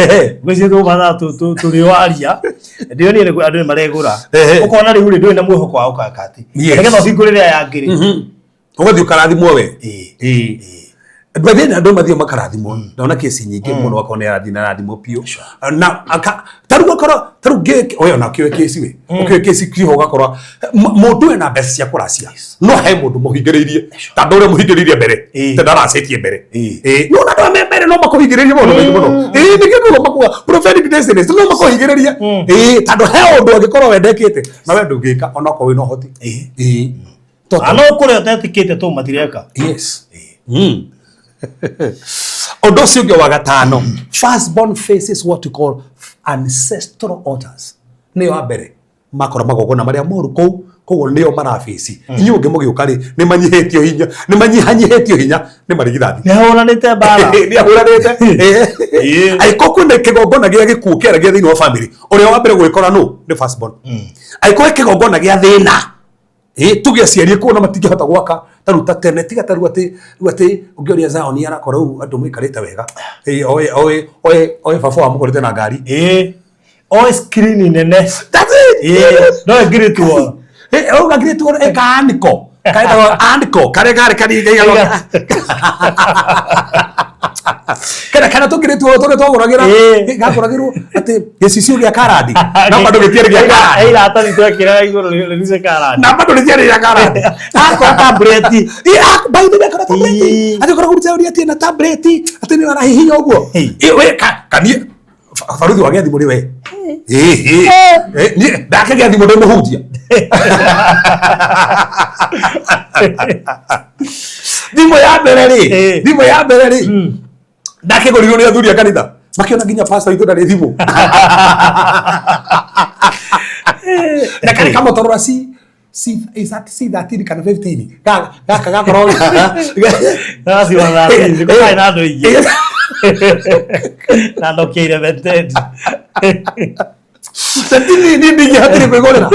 Speaker 5: gwicii tu bana turiwaria ndio ni andu maregura ukona riu ndio na mwihoko wa ukakati nigetha thingurire ya ngiri
Speaker 4: ugathi ukarathimwo we Badena ndo mathio makarathimwo ndona kesi nyingi muno wakone arathina rathimwo pio na taru geke oyo na kiwe kesi we ukiwe kesi kiho gakora mundu ena mbeca cia kuracia no he mundu muhingiririe tando ure muhingiririe mbere tandaracetie mbere no na ndo mbere no makuhingiririe mundu maingi muno nikigo makwa prophetic destiny no makuhingiririe tando he undu angikoro wendekete na we ndungika ona ko wino hoti
Speaker 5: ano kure utetikite tu matireka
Speaker 4: yes Odo sio wa gatano firstborn faces what we call ancestral altars ni wa mbere makora magogona maria moru koguo nio marafisi inyu nge mugiukari ni manyihetio hinya ni manyihanyihetio hinya ni marigithathi
Speaker 5: ni huranite bara
Speaker 4: ni huranite ai koku ne kigogona gia gikuo kera gia thini wa family uria wa mbere gwikora no ni firstborn ai ko kigogona gia thina tugia ciarie ko na matingihota gwaka taruta tene tiga taru ati ungioria zao ni arakora u andu mwikarite wega oe baba wa mukorite na ngari
Speaker 5: oe screen nene
Speaker 4: that's it
Speaker 5: no great one
Speaker 4: oga great one ekaniko kaida aniko kare kari gaiga kana to great one to goragira gakoragirwo ati gicicio gia karadi na bado gitiere gia karadi
Speaker 5: ila hata nitwekira iguru lise karadi
Speaker 4: na bado gitiere gia karadi
Speaker 5: akora tablet
Speaker 4: by the way akora tablet ati kora gutse uri ati na tablet ati ni wana hihinya uguo we kani faruthi wage thimu we ni ndake gia thimu ndo muhunjia thimu ya mbere ri ndake gorirwo ni athuri akanitha makiona nginya pastor itu ndari thimu na kare kama torora si that kana 15 gaka korona
Speaker 5: nasi wala ni ko kai na ndo ingi na ndo kire vented
Speaker 4: tatini ni hatiri kwigorera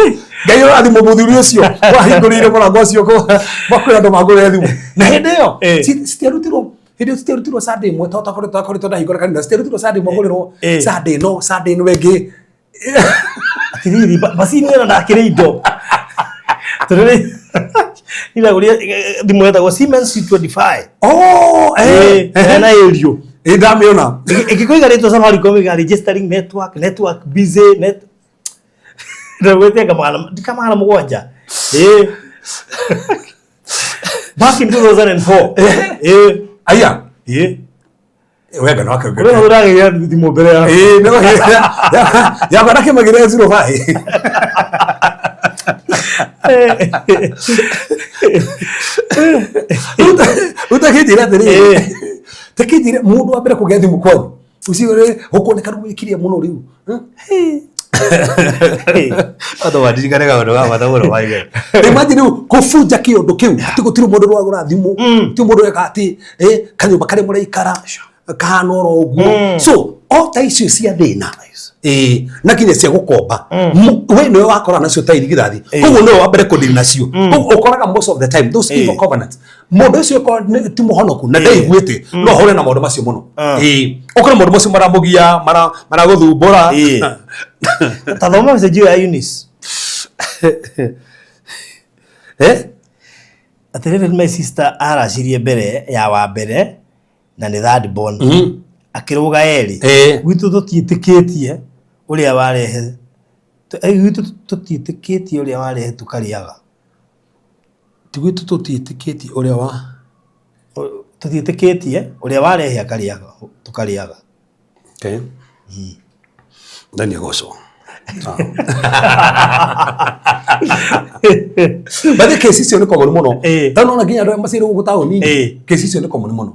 Speaker 4: gayo athi muthuri ucio wahingurire murango ucio ko bakwira ndo magure thimu na hende yo sitiarutirwo Hidi sitiarutirwo Sunday mwe twakoretwo ndahingura kanitha sitiarutirwo Sunday mwaguriro Sunday no wengi
Speaker 5: atiriri basi ni na kire indo tere ila guria thimu yetagwo Siemens C25 na elio
Speaker 4: ndamiona
Speaker 5: ikikoigaritwo Safaricom ga registering network busy net ndagwete kama mugwanja back in 2004
Speaker 4: aya wega no akagwe
Speaker 5: ura urage ya thimu mbere ya
Speaker 4: no ya bana ke magire 05 utakidira tiri tekidira mundu wa mbere kugia thimu kwao uciore ukoneka wikirie muno riu
Speaker 5: ado wadirikane ga ndo wa ndo waiga
Speaker 4: imagine kufunja kiondo kiu tigutiri mundu rwagura thimu ti mundu eka ati kanyumba kare muraikara kanoro uguo so ota icio cia thina na kinya cia gukomba we no wakora nacio ta irigithathi koguo no wa mbere kudiri nacio ukoraga most of the time those evil covenants mundu ucio ko ti muhonoku na ndaiguite no hore na maundu macio muno ukora maundu macio maramugia maraguthumbura
Speaker 5: tathoma message ya Eunice atireve my sister aracirie mbere ya wa mbere na ni third born akiruga eri gwitu tutitikitie uria warehe gwitu tutitikitie uria warehe tukariaga
Speaker 4: gwitu tutitikitie uria wa
Speaker 5: tutitikitie uria warehe akariaga tukariaga
Speaker 4: okay ndani ya goso bade kesi cio ni komoni muno tano na ginya ndo masiri gugutawo ni kesi cio ni komoni muno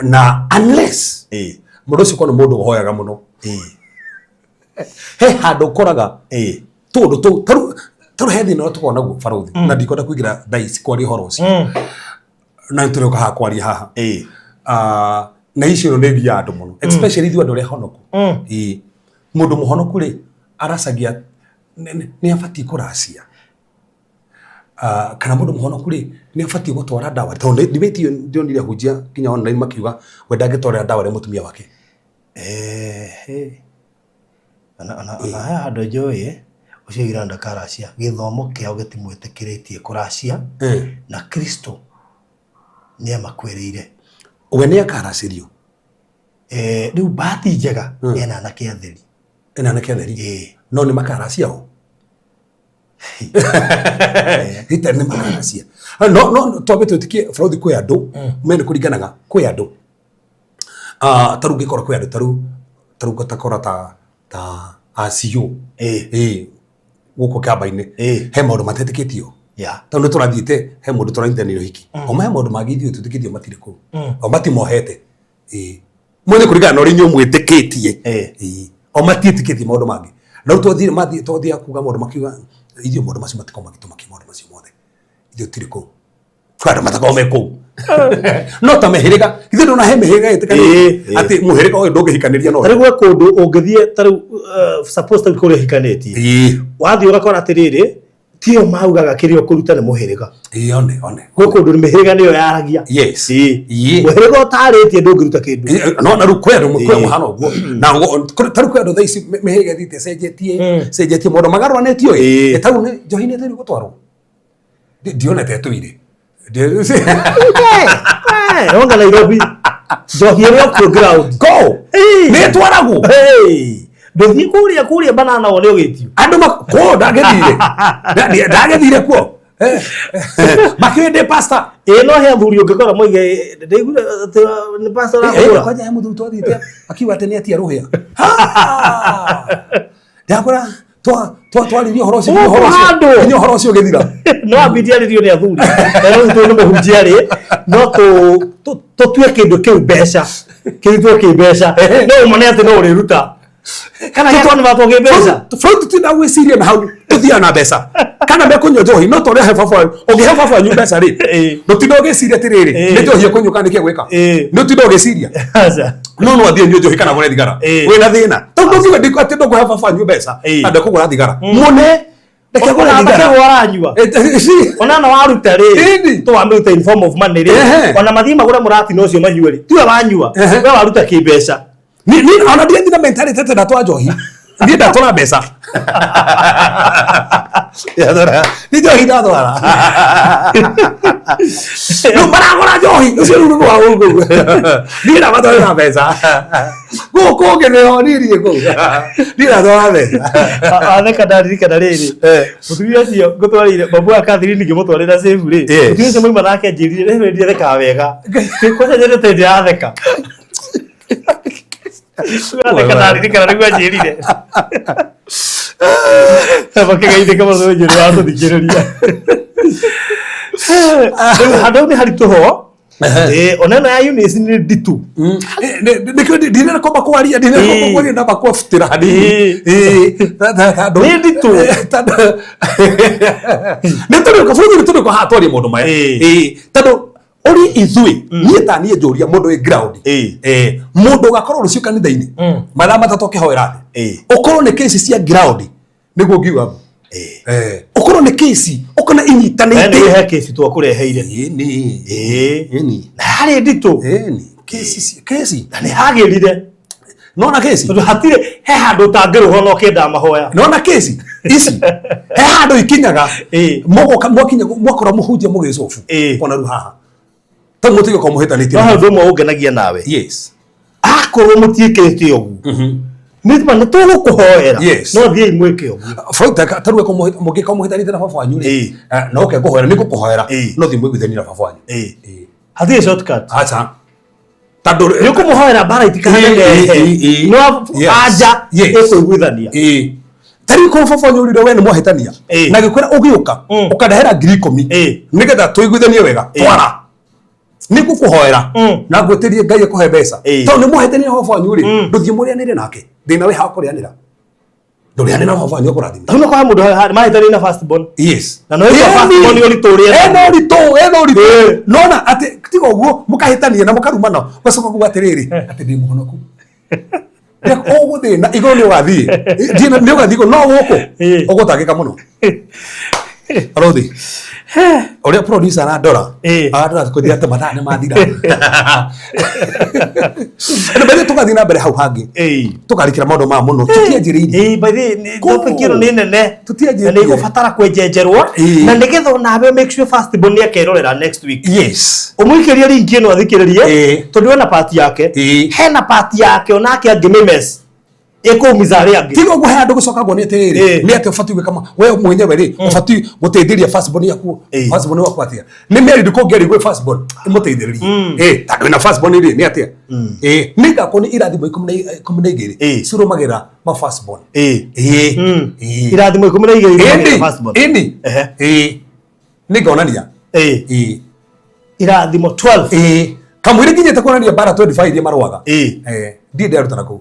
Speaker 4: na unless mundu ucio kono mundu uhoyaga muno he handu koraga tundu tu taru hethi no tukona guo baruthi na ndikonda kuigira daisi kwari horo ucio na nturuka ha kwari haha na icio ne thia andu muno especially ithu andu ria honoku mundu muhonoku ri aracagia ni abati kuracia kana mundu muhonoku ri ni abati gutwara dawa tondu debate iyo ndionire hujia kinya online makiuga wenda ngitwara dawa ri mutumia wake
Speaker 5: ana haya andu njoye ucio iranda karacia githomo kiao gitimwitikiretie kuracia na Kristo ni amakwirire
Speaker 4: we ni akaracirio
Speaker 5: riu bahati njega ena na kiatheri no ni makaracia ho hita ni makaracia no twabete tikie fraudi kwa andu mene kuringanaga kwa andu taru ngikora kwa andu taru gotakora ta asio guko kaba-ini he maundu matetikitio tondu turathiite he mundu turaintaniro hiki oma he maundu magithio tutikithio matire ku o matimohete mwene kuringana no rinyo mwitikitie o matitikitie maundu mangi no twathie kuga maundu makiuga ithio maundu macio matiko magituma ki maundu macio mothe ithio tire ku twara matakome ku no ta mehiriga ithe ndona he mehiriga itikani ati muhiriga uyu ndungihikaniria no tari gwa kundu ungithie tari supposed to kuri hikaneti wathi ugakora atiriri tio maugaga kirio kuruta ni muhiriga
Speaker 4: one
Speaker 5: gwa kundu ni mehiriga niyo yaragia
Speaker 4: yes
Speaker 5: muhiriga utaritie ndungiruta kindu
Speaker 4: no na rukwero mukwe muhano guo na tari kwendo thaisi mehiriga thite sejetie modo magarwa netio etau ni johine thiri gutwaro ndione tetuire
Speaker 5: onga Nairobi johiere ku ground
Speaker 4: go ni twaragu
Speaker 5: nduthi kuria banana wone ugitio
Speaker 4: andu ko ndagethire kuo makende pasta
Speaker 5: no he thuri ungikora moige ndigura ni pasta rakura
Speaker 4: kwaje he muthu twathite akiwa tene atia ruhia ndakora twaririo horo ucio githira
Speaker 5: no abidia ririo ni athuri no tu no muhunjia ri no to tue kindu kiu besha kindu ki besha no mone ati no uriruta kana hitu ni watu ngebesha
Speaker 4: front tina we siria na hau tuthia na besa kana me kunyo johi no tore he fafa ogi he fafa nyu besa ri no tidoge siria tiriri ni johi kunyo kana ke gweka no tidoge siria no athie nyu johi kana mone thigara we na thina to ndogi ndiko ati ndogo he fafa nyu besa ande kugura thigara mone
Speaker 5: ndeke gura thigara waranyua ona na waruta ri to amute in form of money ri ona mathima gura murati no cio manyua ri tiwe wanyua we waruta kibesha
Speaker 4: ni ona dia ndina mentality tete ndatwa johi ni ndatwa besa ya dora ni johi ndatwara no maragora johi ucio ru wa ungu ni na matwa besa go genero ni ri go ni ndatwa besa
Speaker 5: atheka ndariri mutumia cio ngutwarire babu akathiri ningi mutwarira save ri mutumia cio moima nake njirire rendi atheka wega kwanza njere tendi atheka atheka ndariri kana nigwa njirire bakagaide kama zo njiri wato thikiriria hado ni haritu ho onena ya unit ni ditu
Speaker 4: ndine komba kwaria ndine komba kwaria na bakwa futira hadi ni ditu nitoro ko futhi nitoro ko hatori mundu maya tado ori ithui ni ta ni njuria mundu e ground mundu gakorwo rucio kanitha-ini mathaa matatu kihoera ukorwo ni case cia ground niguo ngiuga ukorwo ni case ukona inyitanite
Speaker 5: ni he case twakureheire
Speaker 4: ni
Speaker 5: na hari nditu
Speaker 4: ni case
Speaker 5: na ni hagirire
Speaker 4: nona case
Speaker 5: tondu hatire he handu tangiruho no kenda mahoya
Speaker 4: nona case ici he handu ikinyaga mogoka mwakinya mwakora muhunjia mugicofu ona ru haha ta mutiga ko muhitanitie
Speaker 5: no ndo mo ungenagia nawe
Speaker 4: yes
Speaker 5: akorwo mutiikirite ugu nituma no tugu kuhoera no thie imweke ugu
Speaker 4: fauta tarwe ko mugika muhitanite na baba wanyu ri no ke kuhoera ni kuhoera no thie mwiguithani na baba wanyu
Speaker 5: hathie shortcut
Speaker 4: acha tando
Speaker 5: ni kumuhoera bara itikahane no aja ekuiguithania
Speaker 4: tari ko baba wanyu ri we ni muhitania na gikwira ugiuka ukadahera ngiri 10 nigetha tuiguithanie wega twara ni gukuhoera na gwetirie Ngai akuhe mbeca to ni muhetene hofa wanyu ri nduthie murianire nake thina we ha kurianira ndurianira hofa wanyu kurathima
Speaker 5: tuno kwa mundu mahetene na firstborn
Speaker 4: yes
Speaker 5: na no firstborn yo litoria
Speaker 4: no rito nona ati tigo uguo mukahitania na mukarumana gacoka kuga atiriri ati ndi muhonoku ogo thina igoro ni wathie ndina ni ugathiko no guko ugutangika muno Rodi. Oria producer na ndora. Adora kuthia ate mathaa ni mathira. Ene bale tukathii na mbere hau hangi. Tukarikira maundu ma muno. Tutianjiriire.
Speaker 5: By the topic ino ni nene.
Speaker 4: Tutianjiriire.
Speaker 5: Na igubatara kwenjenjerwo na nigetha nawe make sure firstborn ni akerorera next week.
Speaker 4: Yes.
Speaker 5: Umuikiria link ino athikiririe. Tondu na part yake. Hena part yake onake angimimes. Eko mizari yangi tigo go haya ndogo soka gone terere ni ate ufati kama wewe mwenyewe ri ufati guteithiria firstborn yaku firstborn waku atia ni meri ndiko ngeri gwe firstborn imuteithiririe tando na firstborn ri ni atia niga koni irathimo 12 surumagira ma firstborn irathimo 12 firstborn niga onania irathimo 12 kamwiri kinyete kuonania bara 25 iria marwaga ndinde arutana ku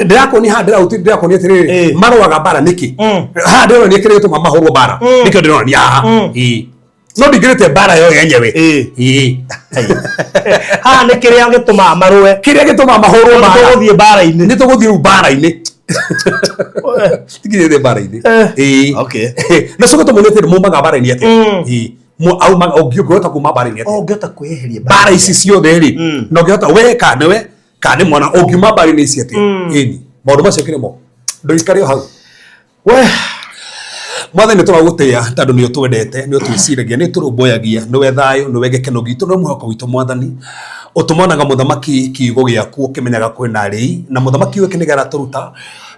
Speaker 5: ndako ni handira uti ndako ni atiriri marwaga bara niki ndiro ni kireto mahorwo bara niki ndiro ni no digirete bara yo yenyewe nikire angituma marwe kiria gituma mahorwo bara tuguthie bara ini ni tuguthie bara ini tigirete bara ini okay na soko tumonete mumaga bara ini ate mu au maga ogiyota kuma bara ini ate ogiyota kweheria bara ici ciothe ri no ogiyota weka newe kane mwana ogima bari ni ciate ini maundu macio kirimo ndoikario hau we mothe ni turaguteya tondu ni utwendete ni utwiciragia ni turumboyagia ni we thayo ni we gekeno gitu no muhoko witu mwathani utumonaga muthamaki kiugo giaku ukimenyaga kwina ri na muthamaki we kinigara turuta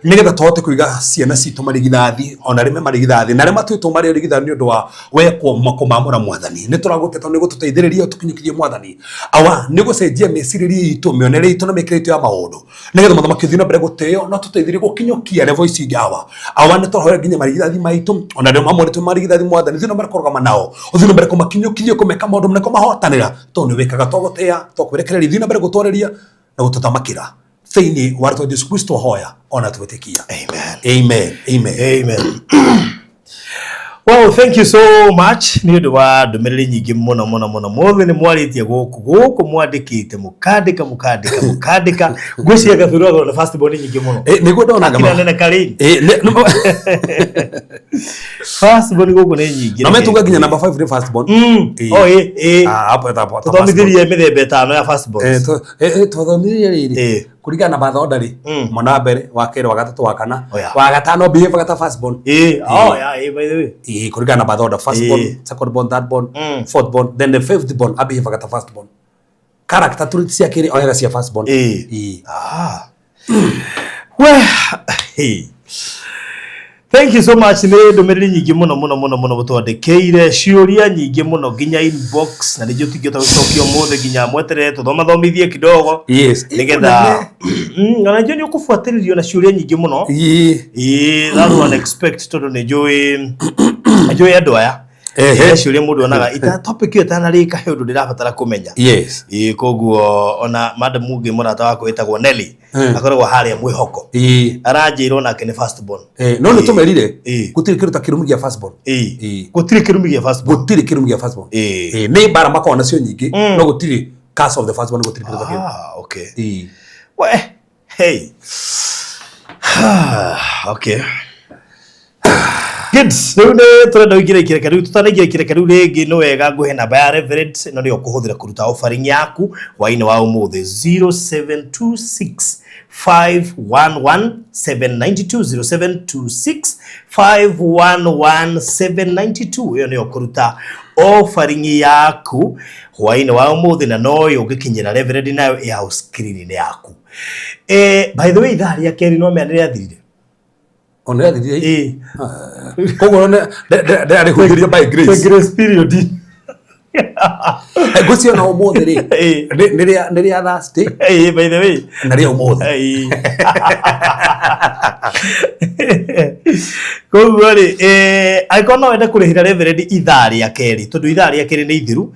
Speaker 5: nigetha tuhote kuiga ciana citu marigithathi ona rime marigithathi na rima twitu mari rigithathi ni undu wa we kumamura mwathani ni turaguteta ni gututeithiriria tukinyikirie mwathani awa ni gucenjia meciriria itu mionere itu na mekirito ya maundu nigetha muthamaki thina mbere guteo no tuteithirie gukinyokia level ici ngawa awa ni turahoya nginya marigithathi maitu ona rima amwe tu marigithathi mwathani thina mbere kurugama nao uthina mbere kumakinyokirie kumeka maundu mene kumahotanira to ni wikaga togutea to kwirekereria thina mbere gutwareria na gututamakira Thini warto Yesu Kristo hoya ona tuwetikia. Amen. Well, thank you so much. Ni ndu wa ndumiriri nyingi muno mothe ni mwaritie guku mwandikite mukandika ngwiciria gathurwa na firstborn nyingi muno niguo ndona ngama nene karini firstborn guku ni nyingi na metunga nginya number 5 ni firstborn hapo tuthomithirie mithemba etano ya firstborn tuthomithirie riri kurigana na bathoda ri mwana mbere wa kere wa gatatu wa kana wa gatano behave gata firstborn by the way kurigana na bathoda firstborn secondborn thirdborn fourthborn then the fifthborn behave gata firstborn character traits cia kere oya cia firstborn Thank you so much. Ni ndumiriri nyingi muno gutwandikiire ciuria nyingi muno nginya inbox na nijio tingita gucokio mothe nginya mweterere tuthomithie kidogo nigetha ngana njo ni ukufuatiririo na ciuria nyingi muno that one expect tondu nijui andu aya ciuria mundu onaga ita topic yo tana rika he undu ndirabatara kumenya koguo ona madam mugi murata wako etagwo Nelly akoragwo haria mwihoko aranjirwo nake ni firstborn no ni tumerire gutiri kiruta kirumi gia firstborn gutiri kirumi gia firstborn ni bara makona cio nyingi no gutiri cast of the firstborn gutiri kiruta kirumi okay kids none turenda wigira ikireka riu tutanagira ikireka riu rigi no wega nguhe namba ya reverend no ni ukuhuthira kuruta offering yaku waini wa umuthi 0726 511 792 0726511792 iyo ni ukuruta offering yaku waini wa umuthi na no yo gikinyira reverend nayo ya screen yaku by the way thari ya keri no me anire athirire onera thithia koguo ne ndari hugiria by grace period
Speaker 4: Gucio na umuthi ri. Niria Thursday.
Speaker 5: By the way.
Speaker 4: Niria umuthi.
Speaker 5: Koguo ri aikona wenda kurihira reverend ithaa ria keri tondu ithaa ria keri ni ithiru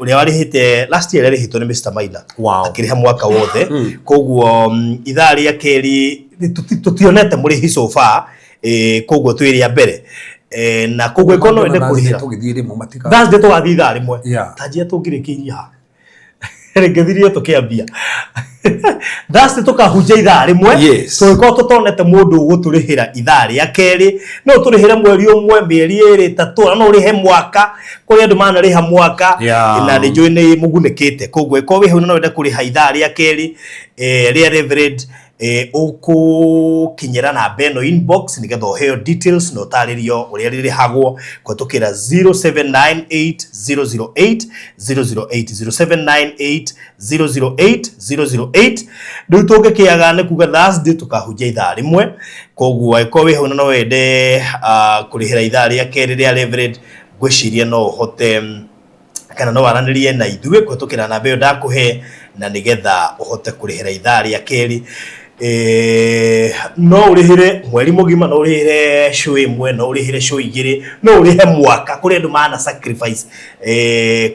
Speaker 5: uria warihite last year rihitwo ni Mr. Maina akiriha mwaka wothe koguo ithaa ria keri tutionete murihi so far koguo twiria mbere na koguo ikono wenda kurihira that's the to athitha rimwe tajia tungirikiria regedhirio tukiambia that's the tukahunja ithaa rimwe so iko tutonete mundu guturihira ithaa ria keri no turihira mweri umwe mieri iri tatu no urihe mwaka kuri andu mana riha mwaka na rijo ni mugunekete koguo iko we no wenda kuriha ithaa ria keri ria reverend uku kinyera na beno inbox nigetha heo details no taririo uria ririhagwo kwetukira 0798008008 0798008008 ndutoke kiagane kuga last day tukahunja ithaa rimwe koguo iko we no wende kurihira ithaa ria keri ria reverend gwiciria no hote kana no waranirie na ithuwe kwetukira na beo ndakuhe na nigetha uhote kurihira ithaa ria keri no urihire mweri mugima no urihire show imwe no urihire show igiri no urihe mwaka kuri andu mana sacrifice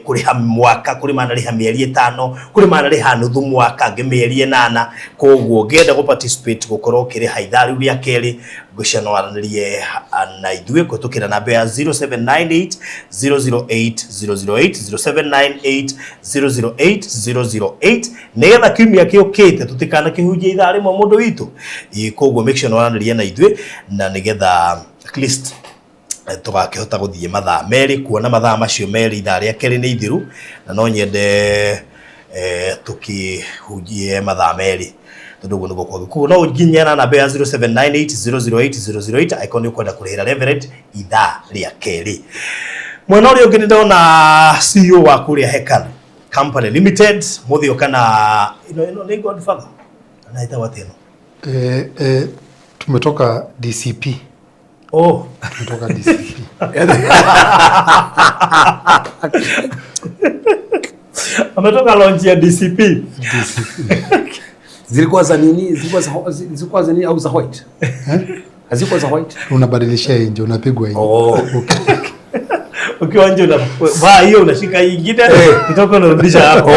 Speaker 5: kuriha mwaka kuri mana riha mieri 5 kuri mana riha nuthu mwaka nge mieri 8 koguo ngenda go participate gukorwo kiriha ithaa riu ria keri gusha no aranirie na ithuwe kwetukira namba ya 0798008008 0798008008 nigetha kiumia kiukite tutikana kihunjia ithaa rimwe mundu witu koguo make sure no aranirie na ithuwe na nigetha at least tugakihota guthie mathaa meri kuona mathaa macio meri ithaa ria keri ni ithiru na no nyende tukihunjie mathaa meri tondu niguo kwa no nginyana na bea 0798008008 icon ukwenda kurihira reverend ithaa ria keri mwena uri ungi ndona CEO wa kuria Hekan Company Limited muthio kana ino ni Godfather anaita wateno
Speaker 6: tumetoka DCP. Tumetoka DCP.
Speaker 5: Ametoka launch ya DCP.
Speaker 4: Zilikuwa za nini? Zilikuwa za nini au za white? Hazikuwa za white.
Speaker 6: Unabadilisha nje, unapigwa nje.
Speaker 5: Ukiwa nje unavaa hiyo unashika nyingine kutoka unarudisha hapo.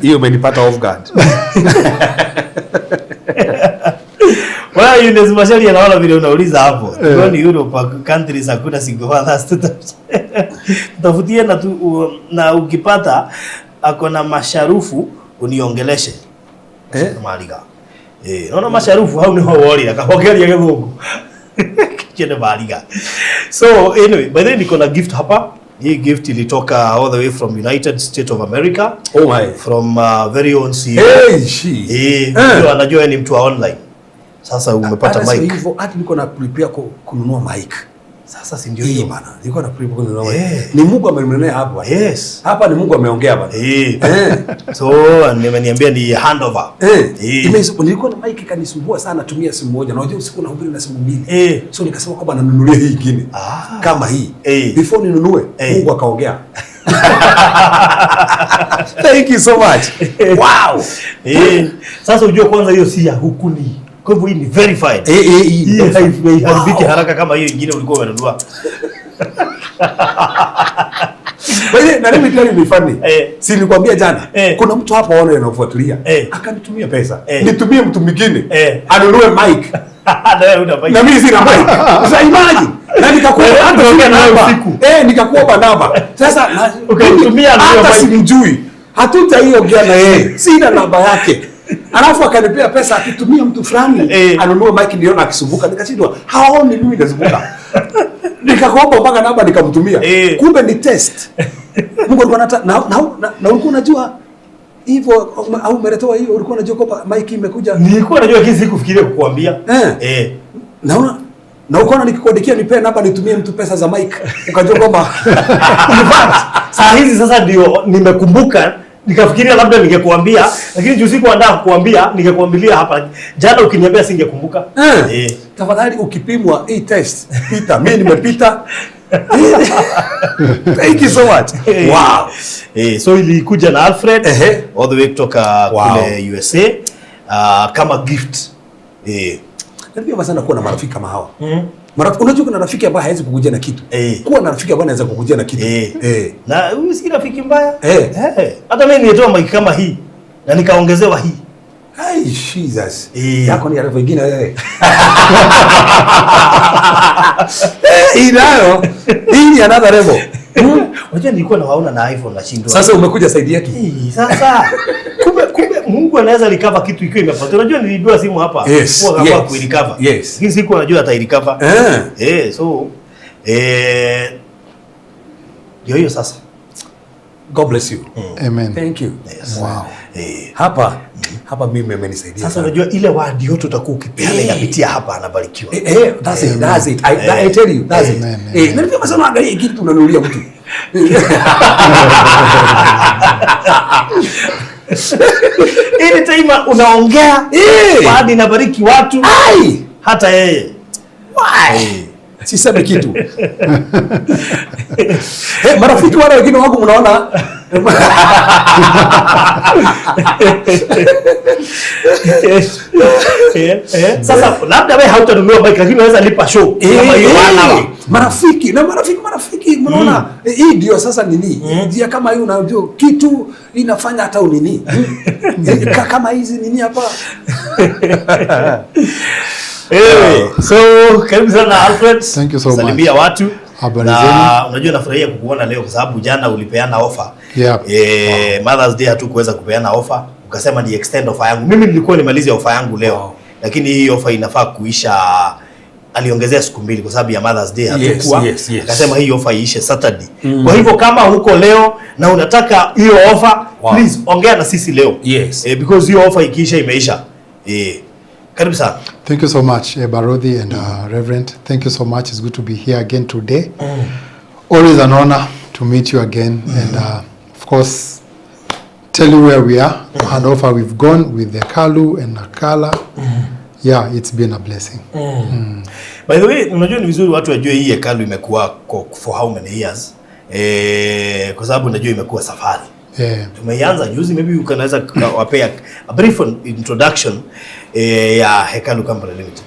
Speaker 4: Hiyo umenipata off guard.
Speaker 5: Wala yule mashari anaona vile unauliza hapo. Kwa ni Europe countries hakuna single fathers. Tafutie na ukipata akona masharufu uniongeleshe. Maliga. Naona masharufu hau ni hawali akapokelea githungu. Kichene maliga. So anyway, by the way niko na gift hapa. Hii gift ilitoka all the way from United States of America.
Speaker 4: Oh my.
Speaker 5: From very own CEO. Ndio anajua ni mtu wa online. Sasa umepata mic.
Speaker 4: Hivyo hata niko na prepare kununua mic. Sasa si ndio hiyo bana. Niko na prepare kununua mic. Ni Mungu amenenea hapa.
Speaker 5: Yes.
Speaker 4: Hapa ni Mungu ameongea bana.
Speaker 5: So nimeniambia ni handover.
Speaker 4: Nilikuwa na mic kanisumbua sana tumia simu moja. Na unajua usiku nahubiri na simu mbili. So nikasema kwamba nanunulia hii nyingine. Kama hii. Before ninunue Mungu akaongea. Thank you so much. Wow.
Speaker 5: Sasa unajua kwanza hiyo si ya hukuni. Kwa hivyo hii ni verified. Hii haibiki haraka kama hiyo nyingine ulikuwa umenunua.
Speaker 4: Wewe na mimi tayari nimefanya. Si nilikwambia jana kuna mtu hapa waone anafuatilia. Akanitumia pesa. Nitumie mtu mwingine. Anunue mic. Na mimi sina mic. Sasa imagine. Na nikakuomba hata ongea nawe usiku. Nikakuomba namba. Sasa ukanitumia hata simjui. Hatutaongea na yeye. Sina namba yake. Alafu akanipea pesa akitumia mtu fulani anunue mic niliona akisumbuka nikashindwa haoni mimi nazunguka. Nikakuomba mpaka namba nikamtumia. Kumbe ni test. Mungu alikuwa na ulikuwa unajua hivyo au umeletewa hiyo ulikuwa unajua kwamba mic imekuja.
Speaker 5: Nilikuwa najua kisi kufikiria kukuambia.
Speaker 4: Naona na ukaona nikikuandikia nipe namba nitumie mtu pesa za mic. Ukajua kwamba
Speaker 5: saa hizi sasa ndio nimekumbuka Nikafikiria labda ningekuambia, lakini juu sikuandaa kukuambia, ningekuambilia hapa. Jana ukiniambia singekumbuka.
Speaker 4: Tafadhali ukipimwa hii test, Peter, mimi nimepita. Thank you so much. Wow.
Speaker 5: So ilikuja na Alfred all the way kutoka kule USA kama gift.
Speaker 4: Ndio basi na kuwa na marafiki kama hawa. Unajua kuna rafiki ambaye hawezi kukujia na kitu. Kuwa na rafiki ambaye anaweza kukujia na kitu.
Speaker 5: Na huyu si rafiki mbaya. Hata mimi nilitoa mic kama hii na nikaongezewa hii.
Speaker 4: Ai Jesus. Yako ni rafiki nyingine wewe. Inayo. Hii ni another level.
Speaker 5: Unajua nilikuwa nawaona na iPhone na shindwa.
Speaker 4: Sasa umekuja saidi yake.
Speaker 5: Sasa kumbe Mungu anaweza recover kitu ikiwa imepotea. Unajua nilibiwa simu hapa kwa kama ku recover. Lakini siku anajua ata recover. So hiyo sasa.
Speaker 4: God bless you.
Speaker 6: Amen.
Speaker 4: Thank you.
Speaker 6: Wow.
Speaker 4: Hapa mimi amenisaidia.
Speaker 5: Sasa unajua ile word yote utakuwa ukipeana inapitia hapa anabarikiwa.
Speaker 4: That's it. I tell you, that's it. Na ndio maana angalia kitu tunanunulia mtu.
Speaker 5: Ile time unaongea word inabariki watu. Hata yeye.
Speaker 4: Sisemi kitu. Marafiki wale wengine wako mnaona
Speaker 5: sasa labda wewe hautanunua bike lakini unaweza lipa show kama hiyo wana
Speaker 4: marafiki mnaona hii ndio sasa nini njia kama hiyo unajua kitu inafanya hata unini kama hizi nini hapa.
Speaker 5: So karibu sana Alfred.
Speaker 6: Thank you so much.
Speaker 5: Salimia watu.
Speaker 6: Na
Speaker 5: unajua nafurahia kukuona leo kwa sababu jana ulipeana offer.
Speaker 6: Wow.
Speaker 5: Mother's Day hatukuweza kupeana offer. Ukasema ni extend offer yangu. Mimi nilikuwa nimalize offer yangu leo. Lakini hii offer inafaa kuisha, aliongezea siku 2 kwa sababu ya Mother's Day hatakuwa. Akasema hii offer iishe Saturday. Kwa hivyo kama huko leo na unataka hiyo offer, please ongea na sisi leo. Because hiyo offer ikiisha imeisha. Karibu sana.
Speaker 6: Thank you so much, Barodhi and Reverend. Thank you so much. It's good to be here again today. Always an honor to meet you again, and of course, tell you where we are and how far we've gone with the Kalu and Nakala. Yeah, it's been a blessing.
Speaker 5: By the way, unajua ni vizuri watu wajue hii hekalu imekuwa for how many years? Kwa sababu unajua imekuwa safari. Tumeanza juzi, maybe you can wapea a brief introduction ya Hekalu Company Limited.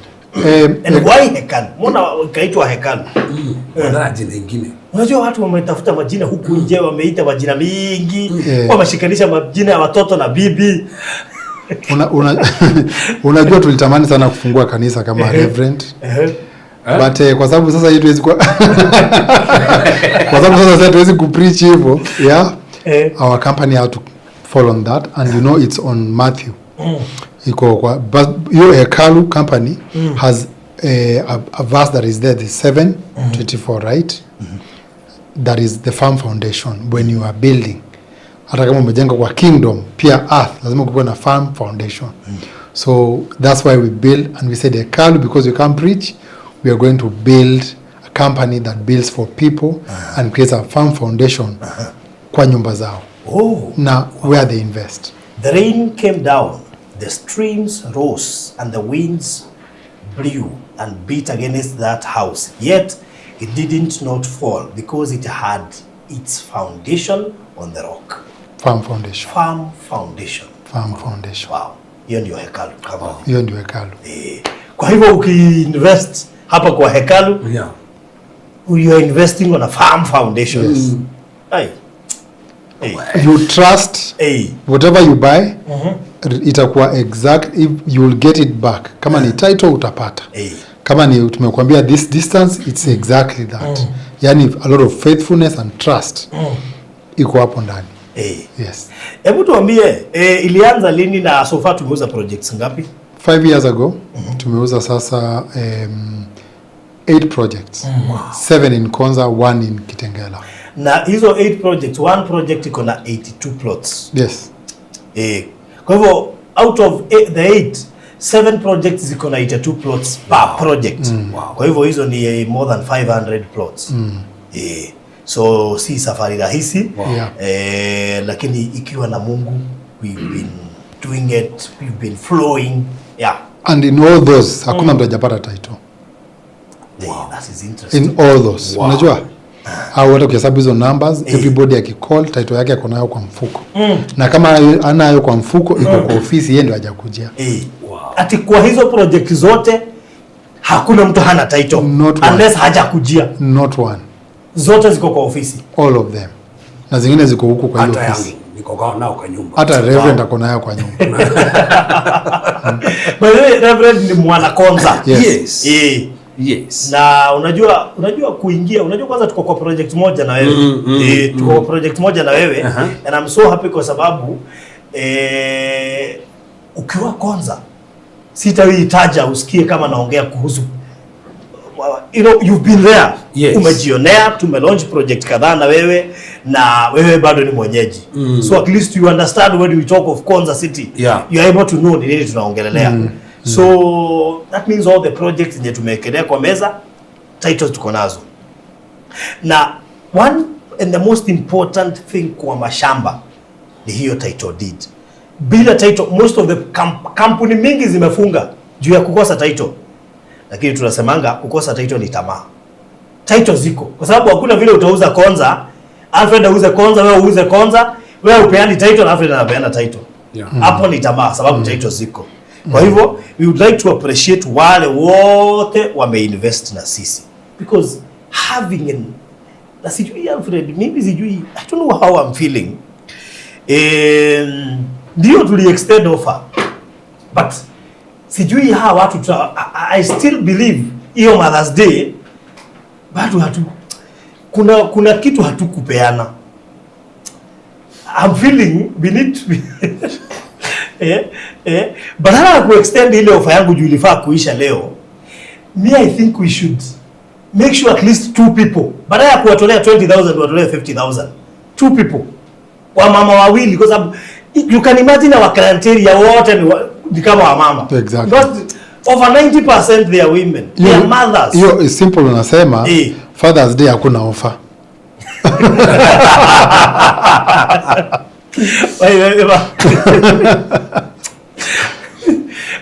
Speaker 5: And why Hekalu? Mbona kaitwa Hekalu?
Speaker 4: Kuna jina lingine.
Speaker 5: Unajua watu wametafuta majina huku nje, wameita majina mingi, wameshikanisha majina ya watoto na bibi.
Speaker 6: Unajua tulitamani sana kufungua kanisa kama Reverend. But kwa sababu sasa hii tuwezi kwa sababu sasa tuwezi kupreach hivyo, our company had to fall on that, and you know it's on Matthew. But your Hekalu company has a verse that is there, the 7:24, right? That is the firm foundation when you are building. Hata kama umejenga kwa kingdom, pia earth lazima kuwe na firm foundation. So that's why we build, and we said Hekalu because we can't preach. We are going to build a company that builds for people and creates a firm foundation kwa nyumba zao. Now where they invest.
Speaker 5: The rain came down, the streams rose, and the winds blew and beat against that house. Yet it didn't not fall because it had its foundation on the rock.
Speaker 6: Firm foundation.
Speaker 5: Firm foundation.
Speaker 6: Firm foundation.
Speaker 5: Wow. Hiyo ndio Hekalu.
Speaker 6: Hiyo ndio Hekalu.
Speaker 5: Kwa hivyo ukiinvest hapa kwa Hekalu, you are investing on a firm foundation.
Speaker 6: You trust whatever you buy, itakuwa exact, if you will get it back. Kama ni title utapata. Kama ni tumekuambia this distance, it's exactly that. Yani a lot of faithfulness and trust iko hapo ndani. Yes.
Speaker 5: Hebu tuambie ilianza lini na so far tumeuza projects ngapi?
Speaker 6: 5 years ago tumeuza sasa 8 projects. 7 in Konza, 1 in Kitengela.
Speaker 5: Na hizo 8 projects, 1 project iko na 82 plots.
Speaker 6: Yes.
Speaker 5: Kwa hivyo out of the 8, 7 projects ziko na 82 plots per project. Kwa hivyo hizo ni more than 500 plots. So si safari rahisi.
Speaker 6: Yeah.
Speaker 5: Lakini ikiwa na Mungu, we've been doing it, we've been flowing. Yeah.
Speaker 6: And in all those hakuna mtu hajapata title.
Speaker 5: That is interesting.
Speaker 6: In all those. Unajua? Au hata ukihesabu hizo numbers, everybody akicall title yake ako nayo kwa mfuko. Na kama anayo kwa mfuko iko kwa ofisi, yeye ndio hajakujia.
Speaker 5: Ati kwa hizo project zote hakuna mtu hana title unless hajakujia.
Speaker 6: Not one.
Speaker 5: Zote ziko kwa ofisi.
Speaker 6: All of them. Na zingine ziko huko kwa hiyo ofisi.
Speaker 4: Niko kwa nao kwa nyumba.
Speaker 6: Hata Reverend ako nayo kwa nyumba.
Speaker 5: By the way, Reverend ni mwana konza.
Speaker 6: Yes.
Speaker 4: Yes.
Speaker 5: Na unajua kuingia, unajua kwanza tuko kwa project moja na wewe. Tuko kwa project moja na wewe and I'm so happy kwa sababu ukiwa konza sitahitaji usikie kama naongea kuhusu, you know, you've been there.
Speaker 4: Yes.
Speaker 5: Umejionea, tumelaunch project kadhaa na wewe, na wewe bado ni mwenyeji. So at least you understand when we talk of Konza City.
Speaker 4: Yeah.
Speaker 5: You are able to know ni nini tunaongelelea. So that means all the projects zenye tumewekelea kwa meza, titles tuko nazo. Na one and the most important thing kwa mashamba ni hiyo title deed. Bila title, most of the kampuni mingi zimefunga juu ya kukosa title. Lakini tunasemanga kukosa title ni tamaa. Title ziko. Kwa sababu hakuna vile utauza Konza, Alfred auze Konza, wewe uuze Konza, wewe upeani title, Alfred anapeana title. Hapo ni tamaa sababu title ziko. Kwa hivyo we would like to appreciate wale wote wameinvest na sisi. Because having na sijui Alfred, maybe sijui, I don't know how I'm feeling. Ndio tuli extend offer. But sijui hawa watu I still believe hiyo Mother's Day bado kuna kitu hatukupeana. I'm feeling we need to be badala ya kuextend ile offer yangu juu ilifaa kuisha leo, I think we should make sure at least 2 people, badala ya kuwatolea 20,000 watolee 50,000, 2 people, wa mama wawili, kwa sababu you can imagine our criteria wote ni kama wa mama.
Speaker 6: Exactly.
Speaker 5: But over 90% they are women. They are mothers.
Speaker 6: Hiyo is simple, unasema Father's Day hakuna offer.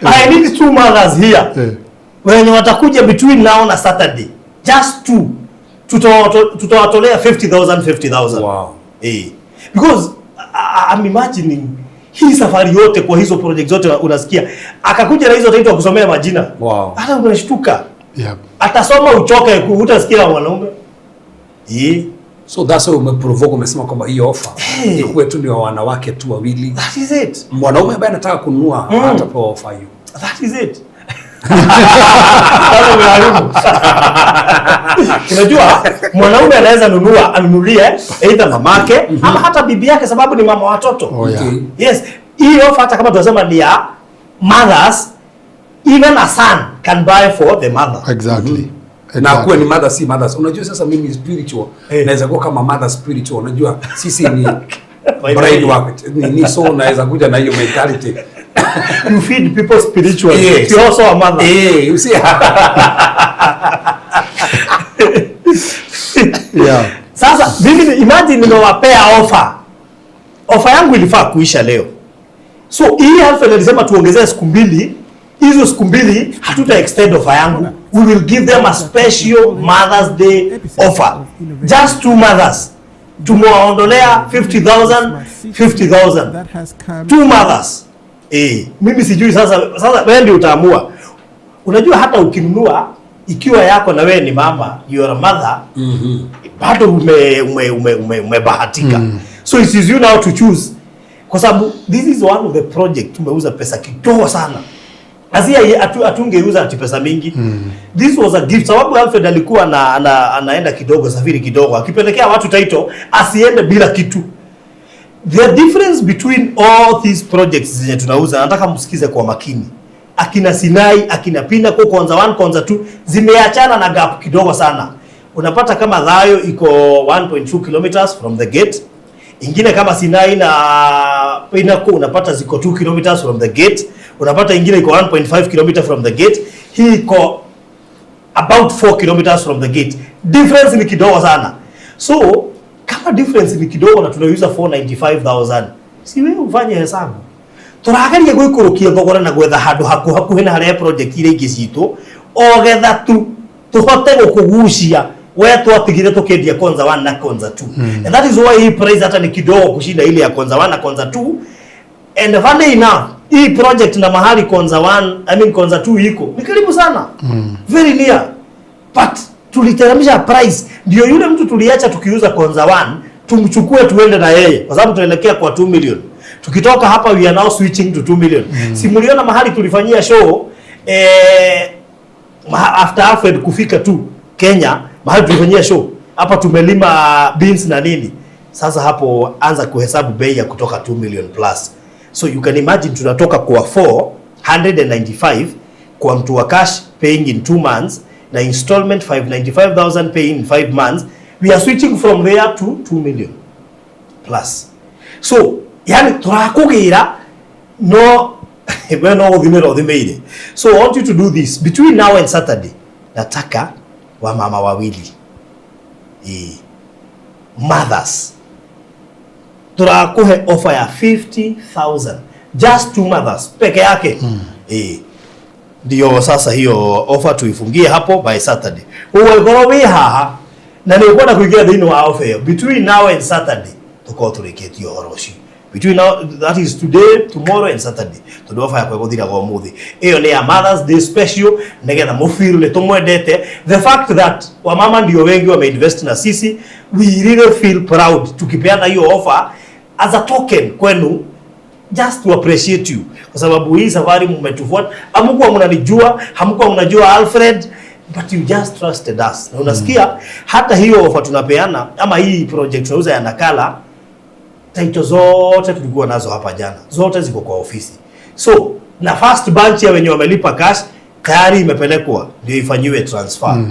Speaker 6: I need 2 mothers here. When watakuja between now na Saturday, just 2, tutawatolea 50,000.
Speaker 4: Wow.
Speaker 5: Because I'm imagining hii safari yote kwa hizo project zote unasikia akakuja na hizo title kusomea majina.
Speaker 4: Wow.
Speaker 5: Hata unashtuka.
Speaker 6: Yep.
Speaker 5: Atasoma uchoke, utasikia wanaume.
Speaker 4: So that's why umeprovoke, umesema kwamba hiyo offer ikuwe tu ni wa wanawake tu wawili.
Speaker 5: That is it.
Speaker 4: Mwanaume ambaye anataka kununua hata kwa offer hiyo.
Speaker 5: That is it. Unajua mwanaume anaweza anunulie either mamake ama hata bibi yake, sababu ni mama watoto. Yes, hiyo offer hata kama tunasema ni ya mothers, even a son can buy for the mother.
Speaker 6: Exactly.
Speaker 4: Na kuwe ni mother si mothers. Unajua sasa mimi spiritual naweza kuwa kama mother spiritual. Unajua sisi ni brain work ni so naweza kuja na hiyo mentality.
Speaker 5: You feed people spiritually. Yes. You're also a mother.
Speaker 4: You see.
Speaker 6: Yeah.
Speaker 5: Sasa mimi imagine nimewapea offer. Offer yangu ilifaa kuisha leo. So hii Alfred alisema tuongezee siku 2. Hizo siku 2 hatuta extend offer yangu. We will give them a special Mother's Day offer. Just 2 mothers. Tumewaondolea 50,000. 2 mothers. Mimi sijui sasa wewe ndio utaamua. Unajua hata ukinunua ikiwa yako na wewe ni mama, you are a mother, bado umebahatika. So it is you now to choose. Kwa sababu this is one of the project tumeuza pesa kidogo sana. Azia atungeuza ati pesa mingi. This was a gift. Sababu Alfred alikuwa anaenda kidogo, safiri kidogo, akipelekea watu title asiende bila kitu. The difference between all these projects zenye tunauza, nataka msikize kwa makini. Akina Sinai, akina Pina kwa Konza 1, Konza 2 zimeachana na gap kidogo sana. Unapata kama Dhayo iko 1.2 kilometers from the gate. Ingine kama Sinai na Pina kwa unapata ziko 2 kilometers from the gate. Unapata ingine iko 1.5 kilometers from the gate. Hii iko about 4 kilometers from the gate. Difference ni kidogo sana. So kama difference ni kidogo na tunauza 495,000, si wewe ufanye hesabu. Turageria gwikurukia thogora na gwetha handu hakuhi na haria project ile ingi citu ogetha tu tuhote gukugucia we twatigire tukendia Konza 1 na Konza 2. And that is why hii price hata ni kidogo kushinda ile ya Konza 1 na Konza 2. And funny enough, hii project na mahali Konza 1 Konza 2 iko ni karibu sana. Very near. But tuliteremsha price ndio yule mtu tuliacha tukiuza Konza 1 tumchukue tuende na yeye kwa sababu tunaelekea kwa 2 million. Tukitoka hapa we are now switching to 2 million. Simuliona mahali tulifanyia show after Alfred kufika tu Kenya, mahali tulifanyia show hapa tumelima beans na nini. Sasa hapo anza kuhesabu bei ya kutoka 2 million plus. So you can imagine tunatoka kwa 495 kwa mtu wa cash paying in 2 months na installment 595,000 paying in 5 months. We are switching from there to 2 million plus. So yani turakugira no we no udhimire. So I want you to do this between now and Saturday. Nataka wa mama wawili mothers turakuhe offer ya 50,000 just 2 mothers peke yake. Ndio sasa hiyo offer tuifungie hapo by Saturday. Uwe we haha na ni kwenda kuingia dhini wa offer between now and Saturday tuko tureketio horoshi. Between now, that is today, tomorrow and Saturday. To offer ya kuthira go muthi. Iyo ni ya Mother's Day special negetha mufirule tumwendete. The fact that wamama ndio wengi wameinvest na sisi, we really feel proud tukipeana hiyo offer as a token kwenu, just to appreciate you. Kwa sababu hii safari mmetufuata, hamkuwa mnanijua, hamkuwa mnajua Alfred, but you just trusted us. Na unasikia hata hiyo offer tunapeana ama hii project tunauza ya nakala, title zote tulikuwa nazo hapa jana, zote ziko kwa ofisi. So na first bunch ya wenye wamelipa cash tayari imepelekwa ndio ifanyiwe transfer.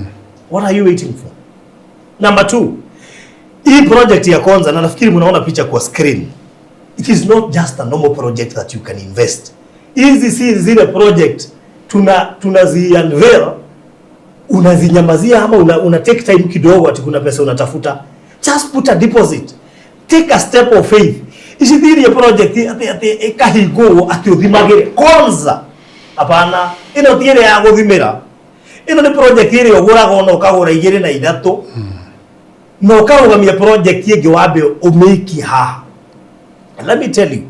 Speaker 5: What are you waiting for? Number 2, hii project ya Konza, na nafikiri mnaona picha kwa screen, it is not just a normal project that you can invest. Hizi si zile project tunazi unveil unazinyamazia ama una take time kidogo ati kuna pesa unatafuta. Just put a deposit. Take a step of faith. Isithiri ya project ati ekahigo ati uthimagire Konza. Hapana, ino tiere ya guthimira. Ino ni project ile oguraga no kagura 2 na 3. No karugamia project yege wabe umeki ha. And let me tell you,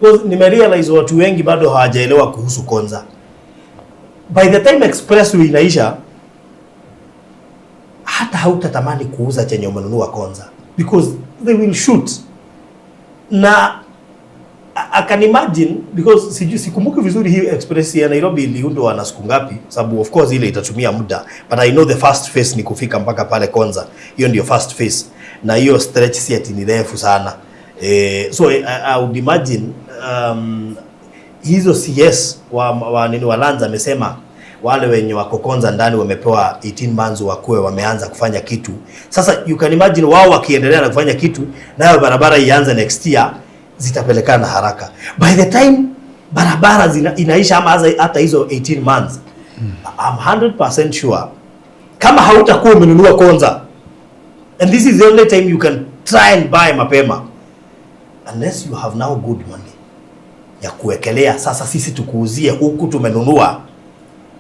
Speaker 5: because nimerealize watu wengi bado hawajaelewa kuhusu Konza. By the time expressway inaisha, hata hautatamani kuuza chenye umenunua Konza, because they will shoot. Na I can imagine, because sikumbuki vizuri hii express ya Nairobi iliundwa na siku ngapi, sababu of course ile itatumia muda, but I know the first phase ni kufika mpaka pale Konza. Hiyo ndio first phase, na hiyo stretch si ati ni refu sana. So I would imagine hizo CS wa Lanza amesema wale wenye wako Konza ndani wamepewa 18 months wakuwe wameanza kufanya kitu. Sasa you can imagine wao wakiendelea na kufanya kitu, nayo barabara ianze next year, zitapelekana haraka. By the time barabara inaisha ama hata hizo 18 months, I'm 100% sure kama hautakuwa umenunua Konza, and this is the only time you can try and buy mapema, unless you have now good money ya kuwekelea sasa sisi tukuuzie huku tumenunua,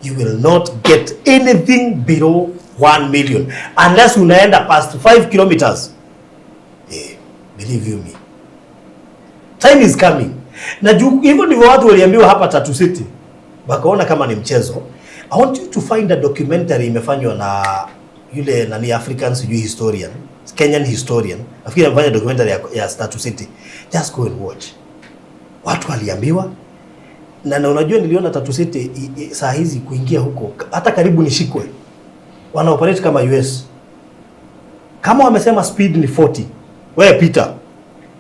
Speaker 5: you will not get anything below 1 million unless unaenda past 5 kilometers. Believe you me, time is coming. Na hivyo ndivyo watu waliambiwa hapa Tatu City, wakaona kama ni mchezo. I want you to find a documentary imefanywa na yule nani African historian, Kenyan historian. Nafikiri amefanya documentary ya Tatu City. Just go and watch. Watu waliambiwa, na unajua niliona Tatu City saa hizi kuingia huko hata karibu nishikwe. Wana operate kama US. Kama wamesema speed ni 40, wewe pita.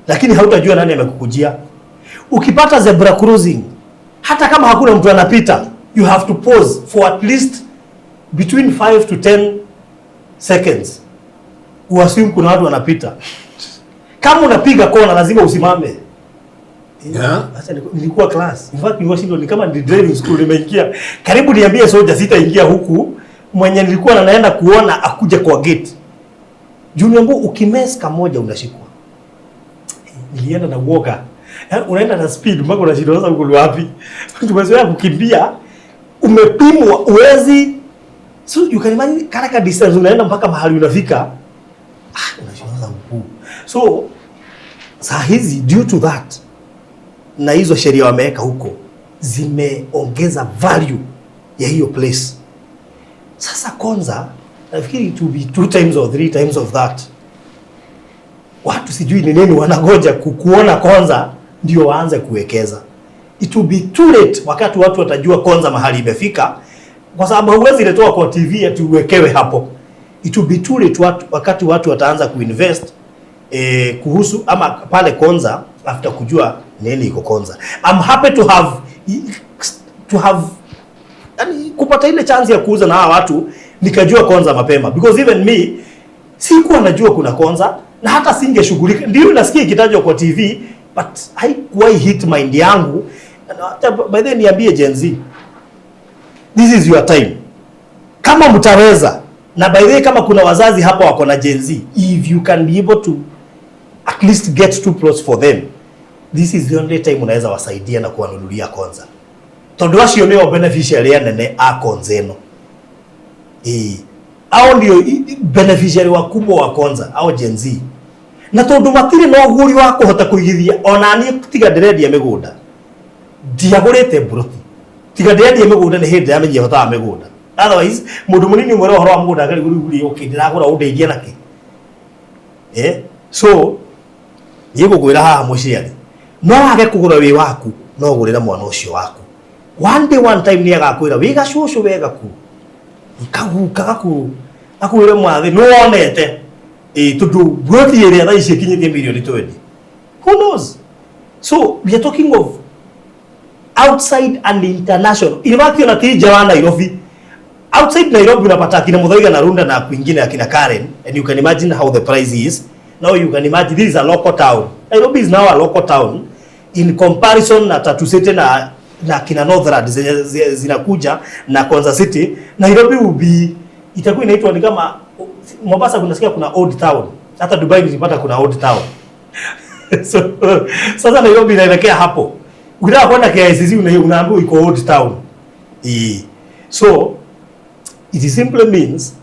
Speaker 5: Lakini hautajua nani amekukujia. Ukipata zebra crossing, hata kama hakuna mtu anapita, you have to pause for at least between 5 to 10 seconds. Uassume kuna watu wanapita. Kama unapiga kona lazima usimame. Acha nilikuwa class. In fact ni kama ni driving school nimeingia. Karibu niambie soja sitaingia huku. Mwenye nilikuwa naenda kuona akuja kwa gate. Junior mbo ukimess kamoja unashikwa. Nilienda na uoga. Unaenda na speed mpaka unashindwa ukulu wapi. Tumezoea kukimbia. Umepimwa uwezi. So you can imagine karaka distance unaenda mpaka mahali unafika. Unashindwa ukulu. So saa hizi due to that na hizo sheria wameweka huko zimeongeza value ya hiyo place. Sasa Konza nafikiri it will be 2 times or 3 times of that. Watu sijui ni nini wanangoja kuona Konza ndio waanze kuwekeza. It will be too late wakati watu watajua Konza mahali imefika, kwa sababu huwezi letoa kwa TV ati uwekewe hapo. It will be too late wakati watu wataanza kuinvest kuhusu ama pale Konza after kujua nini iko Konza. I'm happy to have yani kupata ile chance ya kuuza na hawa watu nikajua Konza mapema, because even me sikuwa najua kuna Konza na hata singeshughulika. Ndio nasikia ikitajwa kwa TV but haikuwa hit mind yangu. By then niambie Gen Z, this is your time kama mtaweza. Na by the way, kama kuna wazazi hapa wako na Gen Z, if you can be able to at least get 2 plots for them, this is the only time unaweza wasaidia na kuwanunulia Konza. Tondu acio nio beneficiary anene a Konza eno. Au ndio beneficiary wakubwa wa Konza au Gen Z. Na tondu matire no guri wa kuhota kuigithia, ona ni tiga ndirendia migunda. Ndiagurite broti. Tiga ndirendia migunda ni hindi amenye hota migunda. Otherwise mundu munini mwero horo wa mugunda ngari guri okay ndiragura undeithia naki. So yego gwira haha muciari no wage kugura wi waku no gurira mwana ucio waku. One day one time ni agakwira wi gacucu wega ku ikaguka ku akwire mwathi no onete tundu broti area tha ici kinyithie milioni 20. Who knows? So we are talking of outside and international. Ilibaki na tija wa Nairobi. Outside Nairobi unapata kina Muthaiga na Runda na kwingine akina Karen, and you can imagine how the price is. Now you can imagine this is a local town. Nairobi is now a local town in comparison na Tatu City na kina Northland zinakuja na Konza City. Nairobi will be itakuwa inaitwa ni kama Mombasa kunasikia kuna old town. Hata Dubai nilipata kuna old town. So sasa Nairobi inaelekea hapo. Ukitaka kwenda KICC unaambiwa iko old town. So it simply means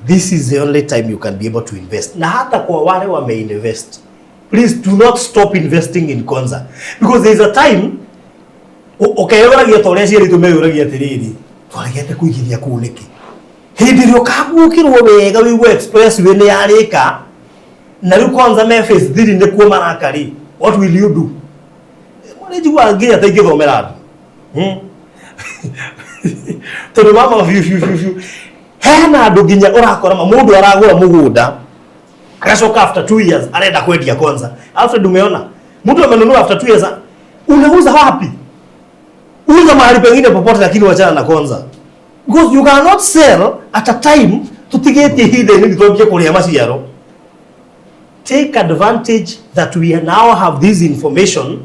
Speaker 5: this is the only time you can be able to invest. Na hata kwa wale wameinvest, please do not stop investing in Konza, because there is a time ukayora torecia ritumeyuragia tiriri twarigete kuigithia kuniki hindi rio kagukirwo wega wigo express we ni yarika na riu Konza me face thiri ni kuo marakari. What will you do? Mwana jigwa nginya taigithomera tondu mama hena andu nginya urakora mundu aragura mugunda agacoka after 2 years arenda kwendia Konza. Alfred, umeona mtu amenunua after 2 years, unauza wapi? Uza mahali pengine popote, lakini wachana na Konza, because you cannot sell at a time tutigete hide ni tobye kuria maciaro. Take advantage that we now have this information,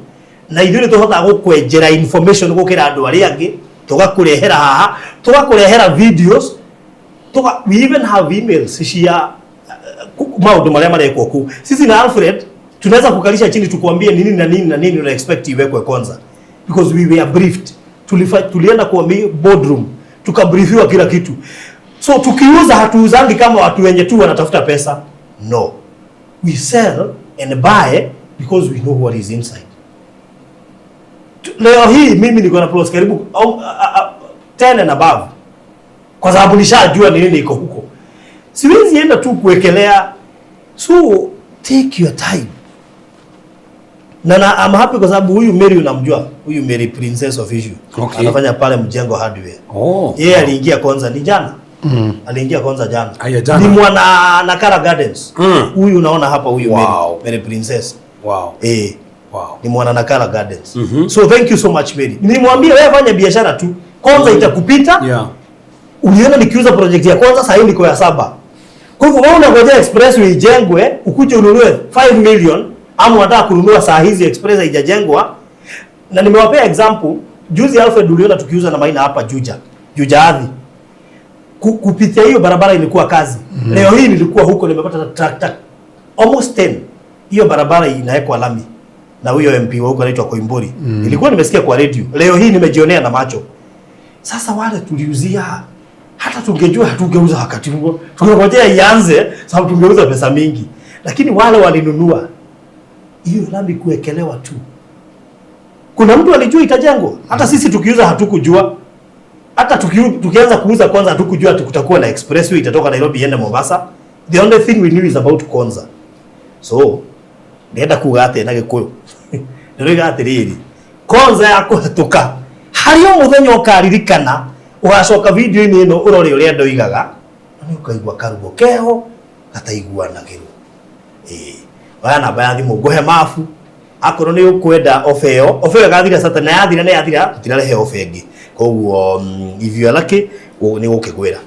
Speaker 5: na ithuĩ tuhota gukwenjera information gukira andu ari angi, tugakurehera haha, tugakurehera videos, we even have emails cia maundu maria marekwo ku. Sisi na Alfred tunaweza kukalisha chini tukuambie nini na nini na nini una expect iwekwe Konza, because we were briefed. Tulienda kwa boardroom tukabriefiwa kila kitu. So tukiuza hatuuzangi kama watu wenye tu wanatafuta pesa. No, we sell and buy because we know what is inside. Leo hii mimi niko na plots karibu 10 and above, kwa sababu nishajua nini iko huko. Siwezi enda tu kuwekelea. So take your time. Na I'm happy kwa sababu huyu Mary unamjua, huyu Mary Princess of Issue. Okay. Anafanya pale Mjengo Hardware. Yeye aliingia Konza ni jana. Aliingia Konza jana. Ni mwana Nakara Gardens. Huyu unaona hapa huyu Mary Princess.
Speaker 4: Wow.
Speaker 5: Ni mwana Nakara Gardens. So thank you so much Mary. Nimwambia wewe fanya biashara tu. Konza itakupita.
Speaker 4: Yeah.
Speaker 5: Uliona nikiuza project ya Konza, sasa hivi niko ya 7. Kwa hivyo wewe unangojea expressway ijengwe, ukuje ununue 5 million, ama unataka kununua saa hizi express haijajengwa. Na nimewapea example, juzi Alfred uliona tukiuza na Maina hapa Juja Adhi. kupitia hiyo barabara ilikuwa kazi. Leo hii nilikuwa huko nimepata tractor almost 10. Hiyo barabara inawekwa lami na huyo MP wa huko anaitwa Koimburi. Nilikuwa nimesikia kwa radio. Leo hii nimejionea na macho. Sasa wale tuliuzia, hata tungejua hatungeuza wakati huo. Tungengojea ianze sababu tungeuza pesa mingi. Lakini wale walinunua hiyo lami kuwekelewa tu. Kuna mtu alijua itajengwa. Hata sisi tukiuza hatukujua. Hata tukianza kuuza kwanza hatukujua tukutakuwa na expressway itatoka Nairobi iende Mombasa. The only thing we knew is about Konza. So, ndenda kuga ate na Gikuyu. Ndiriga atiriri. Konza yako hatuka. Hario muthenya ukaririkana ugacoka video-ini ino urore uria ndoigaga. Ni ukaigua karugo keho gataiguanagirwo. Wana baadhi mugohe mafu. Akorwo ni ukwenda ofeo gathira sata na yathira tutirarehe ofengi. Koguo if you are lucky ni ukigwira.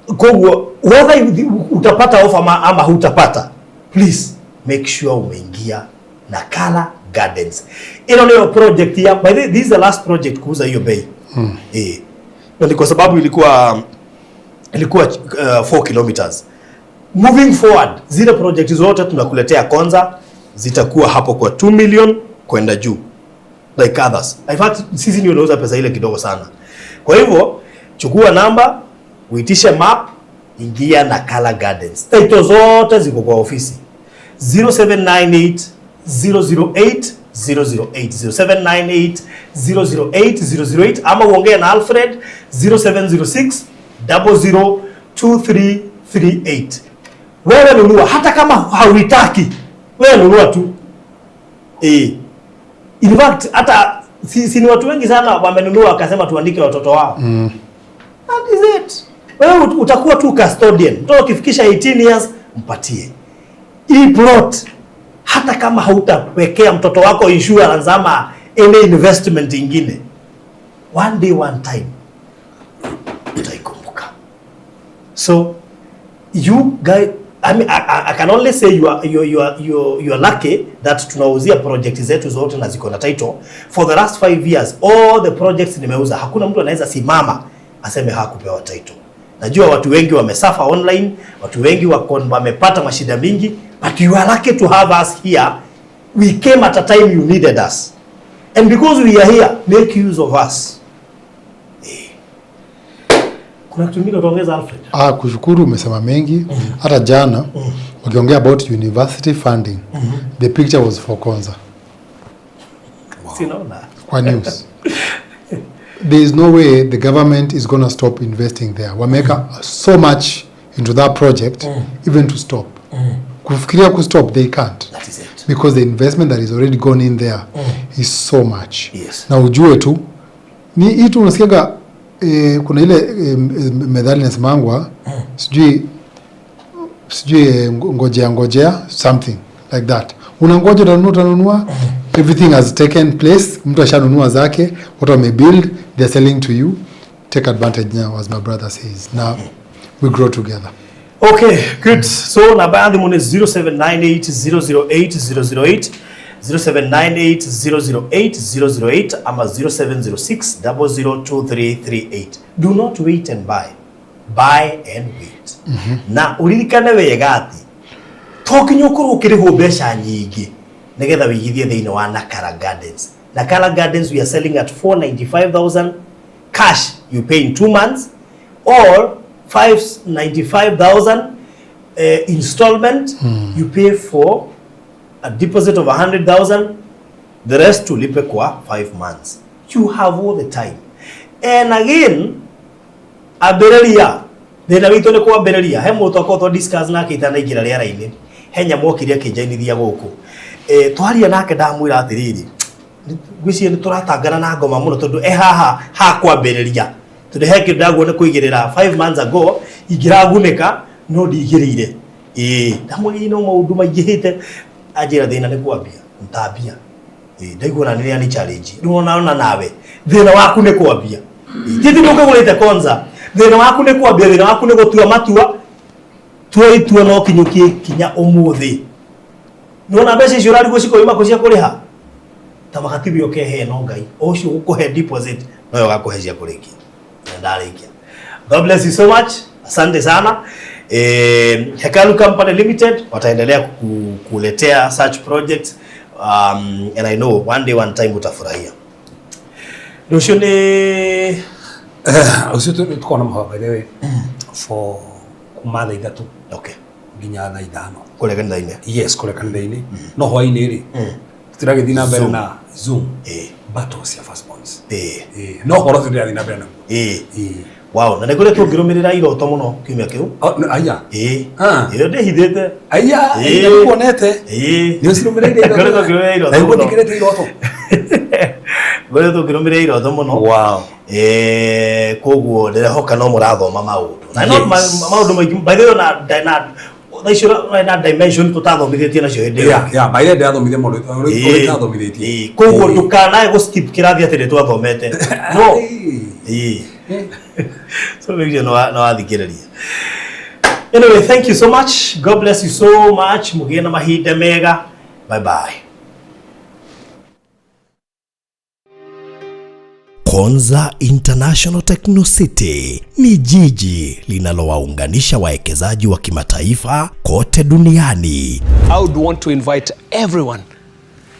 Speaker 5: Koguo whether utapata offer ama hutapata, please make sure umeingia Nakala Gardens. Ino ni project ya, by the way, this is the last project kuuza hiyo bei. Ni kwa sababu ilikuwa 4 kilometers. Moving forward, zile project zote tunakuletea Konza zitakuwa hapo kwa 2 million kwenda juu like others. In fact, sisi ndio tunauza pesa ile kidogo sana. Kwa hivyo, chukua namba, uitishe map, ingia Nakala Gardens. Title zote ziko kwa ofisi. 0798 008 008 0798 008 ama uongea na Alfred 0706 002338. Wewe nunua hata kama hauitaki. Wewe nunua tu. In fact hata si ni watu wengi sana wamenunua wakasema tuandike watoto wao. That is it. Wewe utakuwa tu custodian. Mtoto ukifikisha 18 years mpatie. Hii plot hata kama hautawekea mtoto wako insurance ama any investment ingine, one day one time utaikumbuka. So you guys, I mean, I can only say you are lucky that tunauzia project zetu zote na ziko na title. For the last 5 years all the projects nimeuza, hakuna mtu anaweza simama aseme hakupewa title. Najua watu wengi wamesafa online, watu wengi wamepata mashida mingi, but you are lucky to have us here. We came at a time you needed us. And because we are here, make use of us. Kuna kitu kingine utaongeza Alfred?
Speaker 6: Kushukuru, umesema mengi. Hata jana wakiongea about university funding, the picture was for Konza.
Speaker 5: Sinaona.
Speaker 6: Kwa news. There is no way the government is going to stop investing there. Wameka so much into that project, even to stop. Kufikiria kustop, they can't.
Speaker 5: That is it.
Speaker 6: Because the investment that is already gone in there is so much.
Speaker 5: Yes.
Speaker 6: Na ujue tu, ni itu unasikiaga, kuna ile methali nasemangwa, sijui ngojea something like that. Unangoja utanunua, everything has taken place, mtu ashanunua zake, what I may build, they're selling to you. Take advantage now, as my brother says. Now we grow together.
Speaker 5: Okay, good. So namba yangu ni 0798008008, 0798008008 ama 0706002338. Do not wait and buy. Buy and wait. Na uririkane wega ati tokinyo kuru kiriho besha nyingi nigetha wigithie thiini wa Nakala Gardens. Nakala Gardens we are selling at 495,000 cash you pay in 2 months or 595,000 installment. You pay for a deposit of 100,000, the rest to lipe kwa 5 months. You have all the time. And again, abereria thina witu ni kwa bereria he muto ko discuss na kitana igira ria raini henya mokiria kijainithia guku twaria nake ndamwira atiriri ngwicie ni turatangana na ngoma muno tondu haha ha kwambiriria tondu he kindu ndagwo ni kuigirira 5 months ago ingiraguneka no ndigirire ndamwiri no maundu maingihite ajira thina ni kwambia ntambia ndaigua na ni challenge ndona nawe thina waku ni kwambia titi ndukagurite Konza thina waku ni kwambia thina waku ni gutua matua tuitua no kinyukie kinya umuthi nona mbeca icio rari guciko ima kucia kuriha ta makatibi oke he no ngai ucio gukuhe deposit no yo gakuhe cia kurikia ndarikia God bless you so much. Asante sana. Hekalu Company Limited wataendelea kukuletea such projects, and I know one day one time utafurahia. Ndio ni
Speaker 4: usitu tuko na mahaba by the way for kumada idatu.
Speaker 5: Okay.
Speaker 4: Ginya na idano.
Speaker 5: Kule kanida ine.
Speaker 4: Yes, kule kanida ine. No hwa ine ri. Tutirage dina bere na Zoom. Battles ya Firstborns. No horo tutirage dina bere na.
Speaker 5: Wow, na negole tu giromirira iroto muno kimya kiu.
Speaker 4: Aya.
Speaker 5: Iyo de hidete.
Speaker 4: Aya, kuonete. Ndio siromirira iroto.
Speaker 5: Negole tu giromirira iroto.
Speaker 4: Negole tikirete iroto.
Speaker 5: Negole tu giromirira iroto muno.
Speaker 4: Wow.
Speaker 5: Koguo ndirehoka no murathoma maundu. Na no maundu maingi by the way na they na dimension tutathomithitie nacio hindi.
Speaker 4: Yeah, by the way athomithie mundu tutathomithitie.
Speaker 5: Koguo ndukanae go skip kirathi atire twathomete. No. So maybe you know athikiriria. Anyway, thank you so much. God bless you so much. Mugena mahinda mega. Bye bye.
Speaker 1: Konza International Techno City ni jiji linalowaunganisha wawekezaji wa kimataifa kote duniani.
Speaker 2: I would want to invite everyone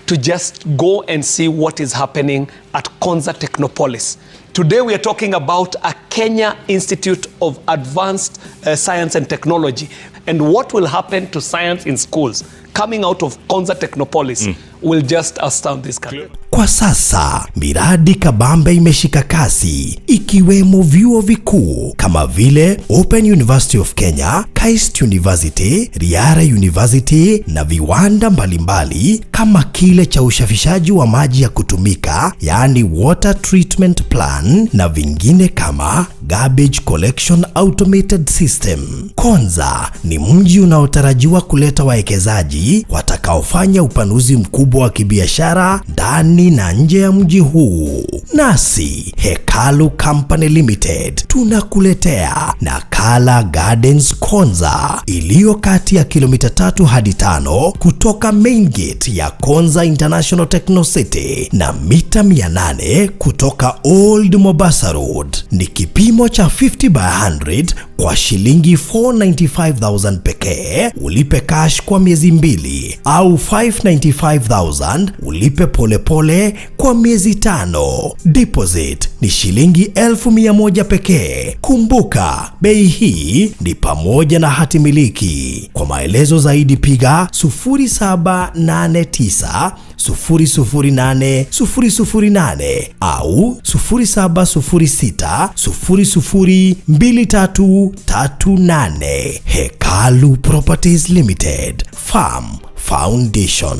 Speaker 2: to just go and see what is happening at Konza Technopolis. Today we are talking about a Kenya Institute of Advanced Science and Technology, and what will happen to science in schools coming out of Konza Technopolis will just astound this country.
Speaker 1: Kwa sasa miradi kabambe imeshika kasi, ikiwemo vyuo vikuu kama vile Open University of Kenya, KAIST University, Riara University na viwanda mbalimbali kama kile cha ushafishaji wa maji ya kutumika, yani water treatment plan, na vingine kama garbage collection automated system. Konza ni mji unaotarajiwa kuleta wawekezaji watakaofanya upanuzi mkubwa wa kibiashara ndani na nje ya mji huu. Nasi Hekalu Company Limited tunakuletea Nakala Gardens Konza, iliyo kati ya kilomita 3 hadi 5 kutoka main gate ya Konza International Techno City na mita 800 kutoka Old Mombasa Road. Ni kipimo cha 50 by 100 kwa shilingi 495,000 pekee. Ulipe cash kwa miezi 2 au 595,000 ulipe polepole kwa miezi 5. Deposit ni shilingi 1,100 pekee. Kumbuka, bei hii ni pamoja na hati miliki. Kwa maelezo zaidi piga 0789 008 008 au 0706 002338. Hekalu Properties Limited, Farm Foundation.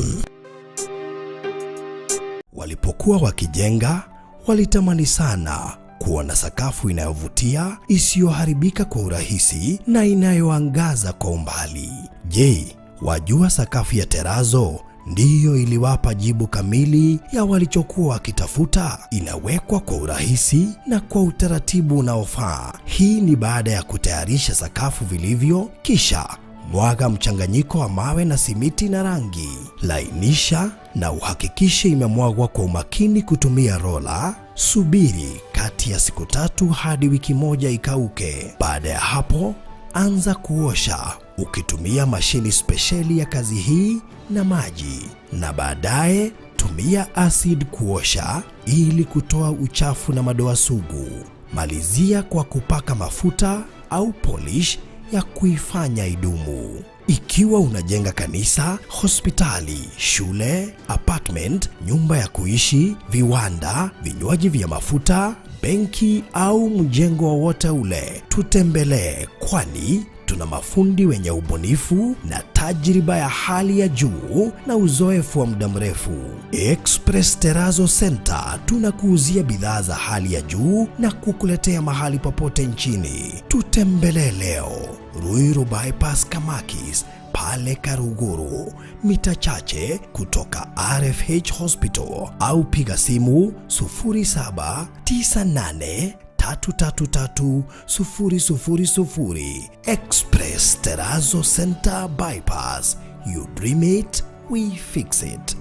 Speaker 1: Walipokuwa wakijenga, walitamani sana kuwa na sakafu inayovutia, isiyoharibika kwa urahisi na inayoangaza kwa umbali. Je, wajua sakafu ya terazo ndiyo iliwapa jibu kamili ya walichokuwa wakitafuta? Inawekwa kwa urahisi na kwa utaratibu unaofaa. Hii ni baada ya kutayarisha sakafu vilivyo, kisha mwaga mchanganyiko wa mawe na simiti na rangi. Lainisha na uhakikishe imemwagwa kwa umakini kutumia rola. Subiri kati ya siku 3 hadi wiki 1 ikauke. Baada ya hapo, anza kuosha ukitumia mashini spesheli ya kazi hii na maji, na baadaye tumia acid kuosha ili kutoa uchafu na madoa sugu. Malizia kwa kupaka mafuta au polish ya kuifanya idumu. Ikiwa unajenga kanisa, hospitali, shule, apartment, nyumba ya kuishi, viwanda, vinywaji vya mafuta, benki au mjengo wowote ule, tutembelee, kwani tuna mafundi wenye ubunifu na tajriba ya hali ya juu na uzoefu wa muda mrefu. Express Terazo Center tunakuuzia bidhaa za hali ya juu na kukuletea mahali popote nchini. Tutembelee leo, Ruiru Bypass Kamakis, pale Karuguru, mita chache kutoka RFH Hospital, au piga simu 0798 333 000. Express Terazo Center Bypass. You dream it, we fix it.